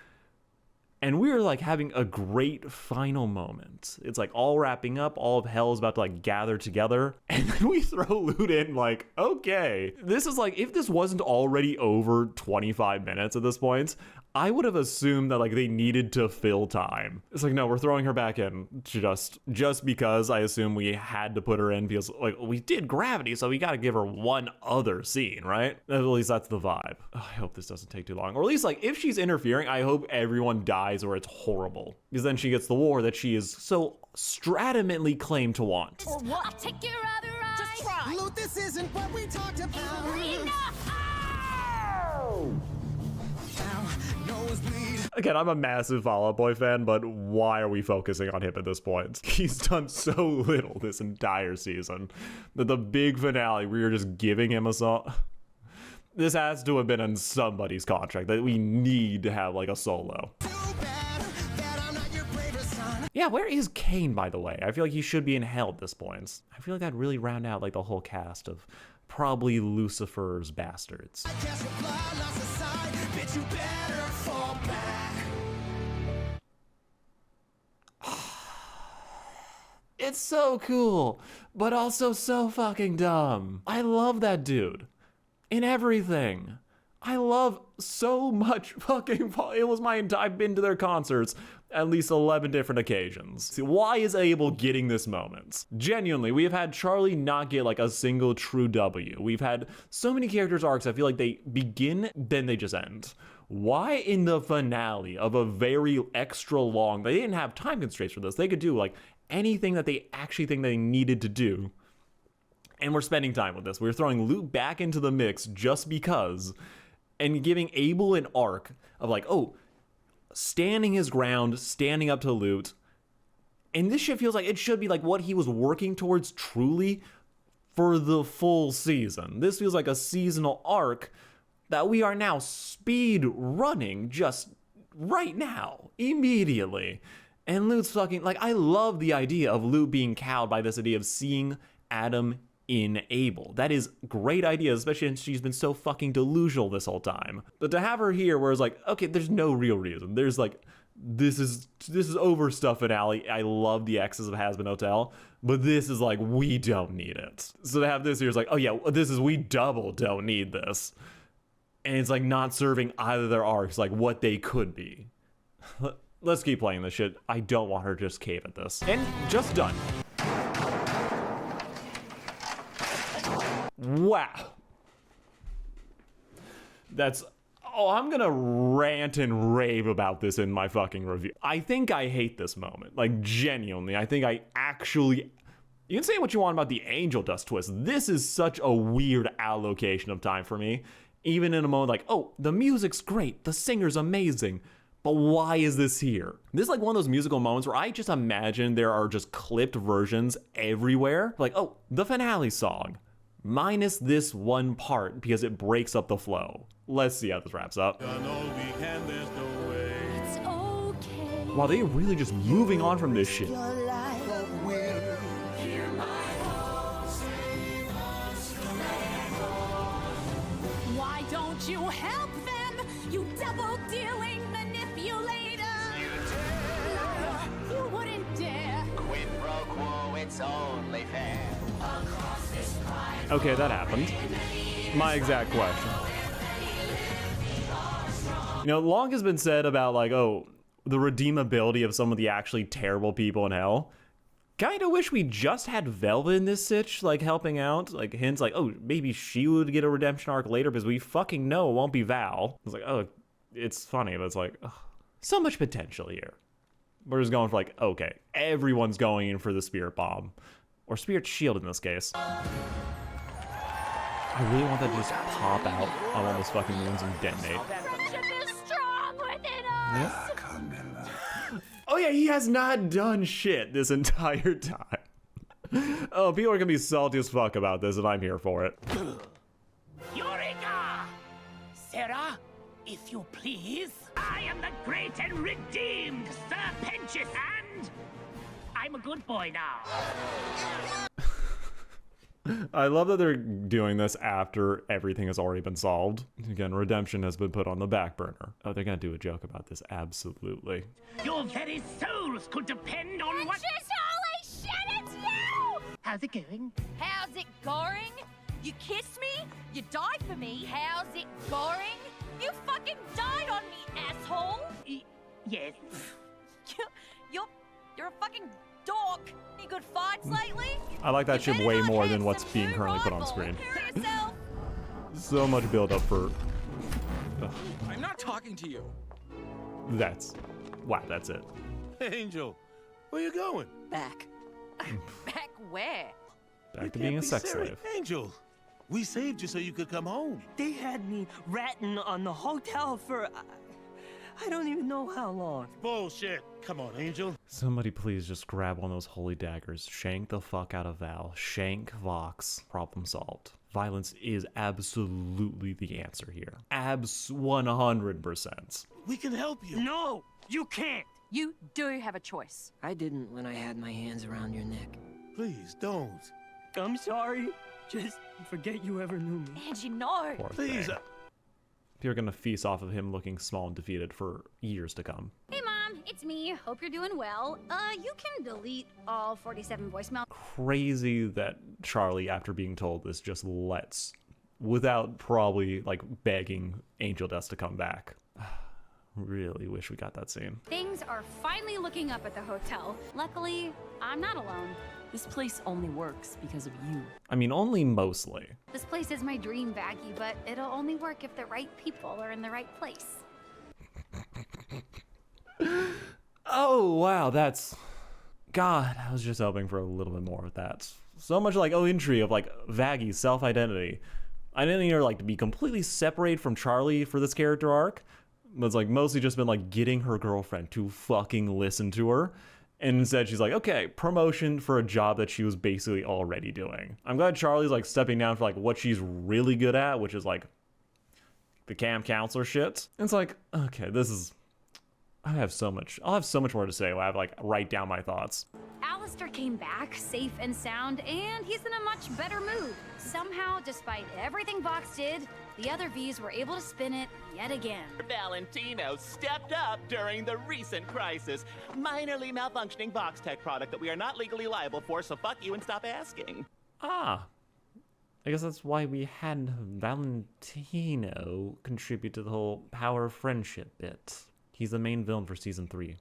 And we were like having a great final moment. It's like all wrapping up, all of hell is about to like gather together. And then we throw Lute in like, okay. This is like, if this wasn't already over 25 minutes at this point, I would have assumed that like they needed to fill time. It's like, no, we're throwing her back in just because I assume we had to put her in because like we did Gravity, so we got to give her one other scene, right? At least that's the vibe. Oh, I hope this doesn't take too long. Or at least like if she's interfering, I hope everyone dies or it's horrible. Because then she gets the war that she is so adamantly claimed to want. Or what? I'll take your other eye. Just try. Loot, this isn't what we talked about. Again, I'm a massive Fall Out Boy fan, but why are we focusing on him at this point? He's done so little this entire season that the big finale, we were just giving him a song. This has to have been in somebody's contract that we need to have like a solo. Yeah, where is Kane, by the way? I feel like he should be in hell at this point. I feel like that'd really round out like the whole cast of probably Lucifer's bastards. It's so cool, but also so fucking dumb. I love that dude in everything. I love so much fucking, it was I've been to their concerts at least 11 different occasions. See, why is Abel getting this moment? Genuinely, we have had Charlie not get like a single true W. We've had so many characters arcs, I feel like they begin, then they just end. Why in the finale of a very extra long, they didn't have time constraints for this, they could do like anything that they actually think they needed to do. And we're spending time with this. We're throwing Lute back into the mix just because, and giving Abel an arc of like, oh, standing his ground, standing up to Lute. And this shit feels like it should be like what he was working towards truly for the full season. This feels like a seasonal arc that we are now speed running just right now, immediately. And Lute's fucking, like, I love the idea of Lute being cowed by this idea of seeing Adam in Abel. That is great idea, especially since she's been so fucking delusional this whole time. But to have her here where it's like, okay, there's no real reason. There's like, this is overstuff finale. I love the X's of Hazbin Hotel, but this is like, we don't need it. So to have this here is like, oh yeah, we double don't need this. And it's like not serving either their arcs like what they could be. Let's keep playing this shit. I don't want her to just cave at this. And just done. Wow. That's... Oh, I'm gonna rant and rave about this in my fucking review. I think I hate this moment. Like, genuinely. I think I actually... You can say what you want about the Angel Dust twist. This is such a weird allocation of time for me. Even in a moment like, oh, the music's great. The singer's amazing. But why is this here? This is like one of those musical moments where I just imagine there are just clipped versions everywhere. Like, oh, the finale song, minus this one part because it breaks up the flow. Let's see how this wraps up. It's okay. Wow, they really just moving on from this shit. Why don't you help them, you double-dealing manipulator? You wouldn't dare. Quid pro quo, it's only fair. Okay, that happened. My exact question. You know, long has been said about like, oh, the redeemability of some of the actually terrible people in hell. Kinda wish we just had Velva in this sitch, like helping out, like hints like, oh, maybe she would get a redemption arc later because we fucking know it won't be Val. It's like, oh, it's funny, but it's like, ugh, so much potential here. We're just going for like, okay, everyone's going in for the spirit bomb. Or spirit shield in this case. I really want that to just pop out on one of those fucking moons and detonate. Friendship is strong within us. Yeah. Oh yeah, he has not done shit this entire time. Oh, people are gonna be salty as fuck about this, and I'm here for it. Eureka! Sarah, if you please. I am the great and redeemed Sir Pentious, and I'm a good boy now. I love that they're doing this after everything has already been solved. Again, redemption has been put on the back burner. Oh, they're gonna do a joke about this, absolutely. Your very souls could depend on what. Holy shit, it's you! How's it going? How's it going? You kissed me? You died for me? How's it going? You fucking died on me, asshole! Yes. You're a fucking dork. Any good fights lately? I like that ship way more than what's being currently put on screen. So much build up for. Ugh. I'm not talking to you. Wow, that's it. Angel, where you going? Back. Back where? Back to being a sex slave. Angel, we saved you so you could come home. They had me ratting on the hotel for I don't even know how long. Bullshit. Come on, Angel. Somebody please just grab one of those holy daggers. Shank the fuck out of Val. Shank Vox. Problem solved. Violence is absolutely the answer here. 100%. We can help you. No, you can't. You do have a choice. I didn't when I had my hands around your neck. Please don't. I'm sorry. Just forget you ever knew me. Angie, no. Poor Please. thing. You're gonna feast off of him looking small and defeated for years to come. Hey Mom, it's me. Hope you're doing well. You can delete all 47 voicemail. Crazy that Charlie, after being told this, just lets, without probably like begging Angel Dust to come back. Really wish we got that scene. Things are finally looking up at the hotel. Luckily, I'm not alone. This place only works because of you. I mean, only mostly. This place is my dream baggie, but it'll only work if the right people are in the right place. Oh, wow, that's... God, I was just hoping for a little bit more of that. So much like, intrigue of like Vaggy's self-identity. I didn't need her like to be completely separated from Charlie for this character arc. But it's like mostly just been like getting her girlfriend to fucking listen to her. And instead she's like, okay, promotion for a job that she was basically already doing. I'm glad Charlie's like stepping down for like what she's really good at, which is like the camp counselor shit. And it's like, okay, this is, I'll have so much more to say when I have like write down my thoughts. Alistair came back safe and sound, and he's in a much better mood. Somehow, despite everything Vox did, the other V's were able to spin it yet again. Valentino stepped up during the recent crisis. Minorly malfunctioning Vox Tech product that we are not legally liable for, so fuck you and stop asking. Ah. I guess that's why we had Valentino contribute to the whole power of friendship bit. He's the main villain for season 3.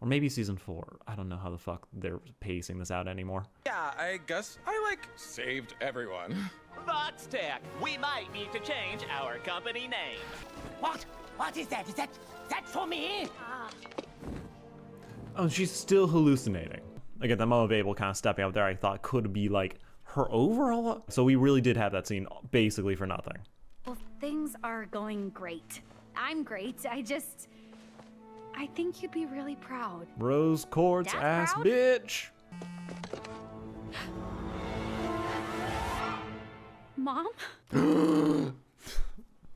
Or maybe season 4. I don't know how the fuck they're pacing this out anymore. Yeah, I guess I saved everyone. Vox Tech, we might need to change our company name. What? What is that? Is that for me? Oh, she's still hallucinating. Again, the moment of Abel kind of stepping up there I thought could be like her overall. So we really did have that scene basically for nothing. Well, things are going great. I'm great. I think you'd be really proud. Rose quartz Dad's ass proud? bitch. Mom?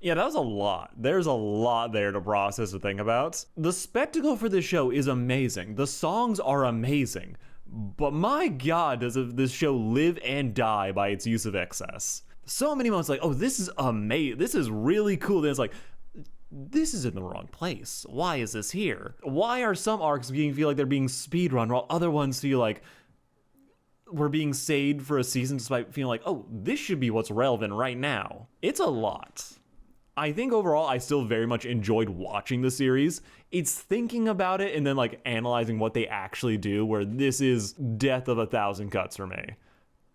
Yeah, that was a lot. There's a lot there to process and think about. The spectacle for this show is amazing. The songs are amazing. But my god, does this show live and die by its use of excess. So many moments like, oh, this is amazing. This is really cool. Then it's like, this is in the wrong place. Why is this here? Why are some arcs feel like they're being speedrun while other ones feel like we're being saved for a season despite feeling like, oh, this should be what's relevant right now? It's a lot. I think overall, I still very much enjoyed watching the series. It's thinking about it and then like analyzing what they actually do where this is death of 1,000 cuts for me.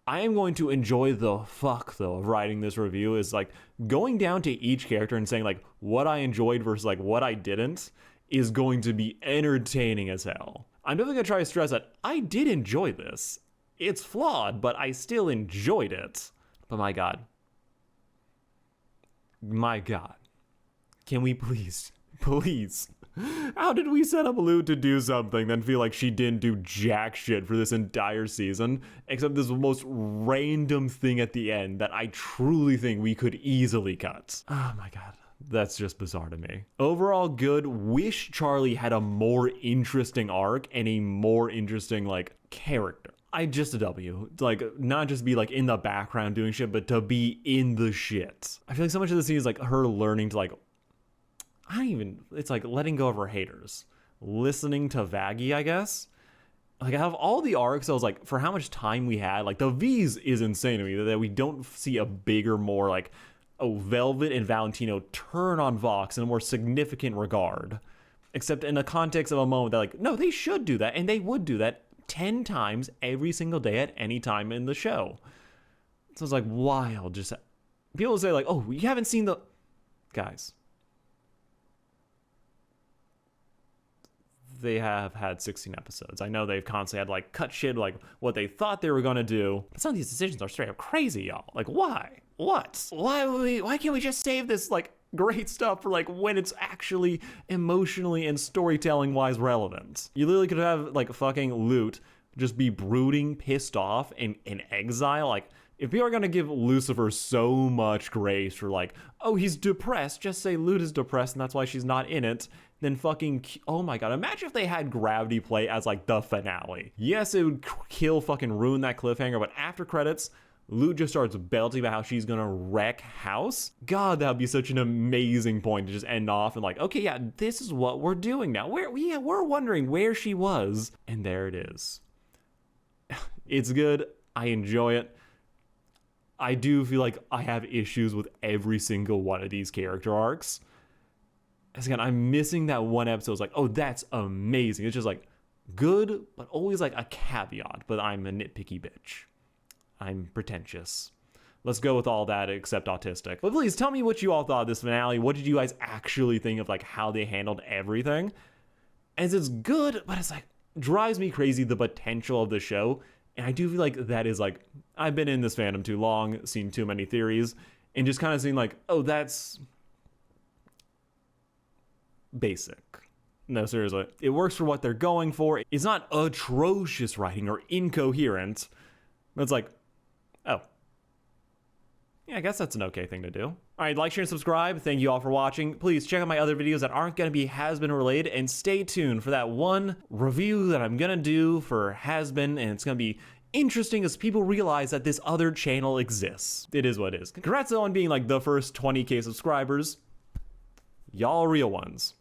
I am going to enjoy the fuck though of writing this review is like going down to each character and saying like what I enjoyed versus like what I didn't is going to be entertaining as hell. I'm definitely gonna try to stress that I did enjoy this. It's flawed, but I still enjoyed it. But my god. My god. Can we please, how did we set up Lou to do something then feel like she didn't do jack shit for this entire season, except this most random thing at the end that I truly think we could easily cut? Oh my god. That's just bizarre to me. Overall good. Wish Charlie had a more interesting arc and a more interesting like character. Just a W. Like, not just be like in the background doing shit, but to be in the shit. I feel like so much of the scene is like her learning to like, it's like letting go of her haters. Listening to Vaggie, I guess. Like, out of all the arcs, I was like, for how much time we had, like, the V's is insane to me that we don't see a bigger, more like, oh, Velvet and Valentino turn on Vox in a more significant regard. Except in the context of a moment that, like, no, they should do that, and they would do that 10 times every single day at any time in the show. So it's like wild. Just people say like, oh, you haven't seen the guys. They have had 16 episodes. I know they've constantly had like cut shit like what they thought they were gonna do. But some of these decisions are straight up crazy, y'all. Like why? What? Why can't we just save this like great stuff for like when it's actually emotionally and storytelling wise relevant? You literally could have like fucking Lute just be brooding, pissed off, and in exile. Like if people are gonna give Lucifer so much grace for like, oh, he's depressed, just say Lute is depressed and that's why she's not in it. Then fucking, oh my god, imagine if they had Gravity play as like the finale. Yes, it would ruin that cliffhanger, but after credits, Lute just starts belting about how she's gonna wreck house. God, that would be such an amazing point to just end off and like, okay, yeah, this is what we're doing now. We're wondering where she was, and there it is. It's good. I enjoy it. I do feel like I have issues with every single one of these character arcs. As again, I'm missing that one episode. It's like, oh, that's amazing. It's just like good, but always like a caveat. But I'm a nitpicky bitch. I'm pretentious. Let's go with all that except autistic. But please tell me what you all thought of this finale. What did you guys actually think of like how they handled everything? As it's good, but it's like drives me crazy the potential of the show. And I do feel like that is like, I've been in this fandom too long, seen too many theories, and just kind of seeing like, oh, that's basic. No, seriously. It works for what they're going for. It's not atrocious writing or incoherent. But it's like, oh. Yeah, I guess that's an okay thing to do. All right, like, share, and subscribe. Thank you all for watching. Please check out my other videos that aren't going to be Hazbin related, and stay tuned for that one review that I'm going to do for Hazbin, and it's going to be interesting as people realize that this other channel exists. It is what it is. Congrats on being like the first 20K subscribers. Y'all real ones.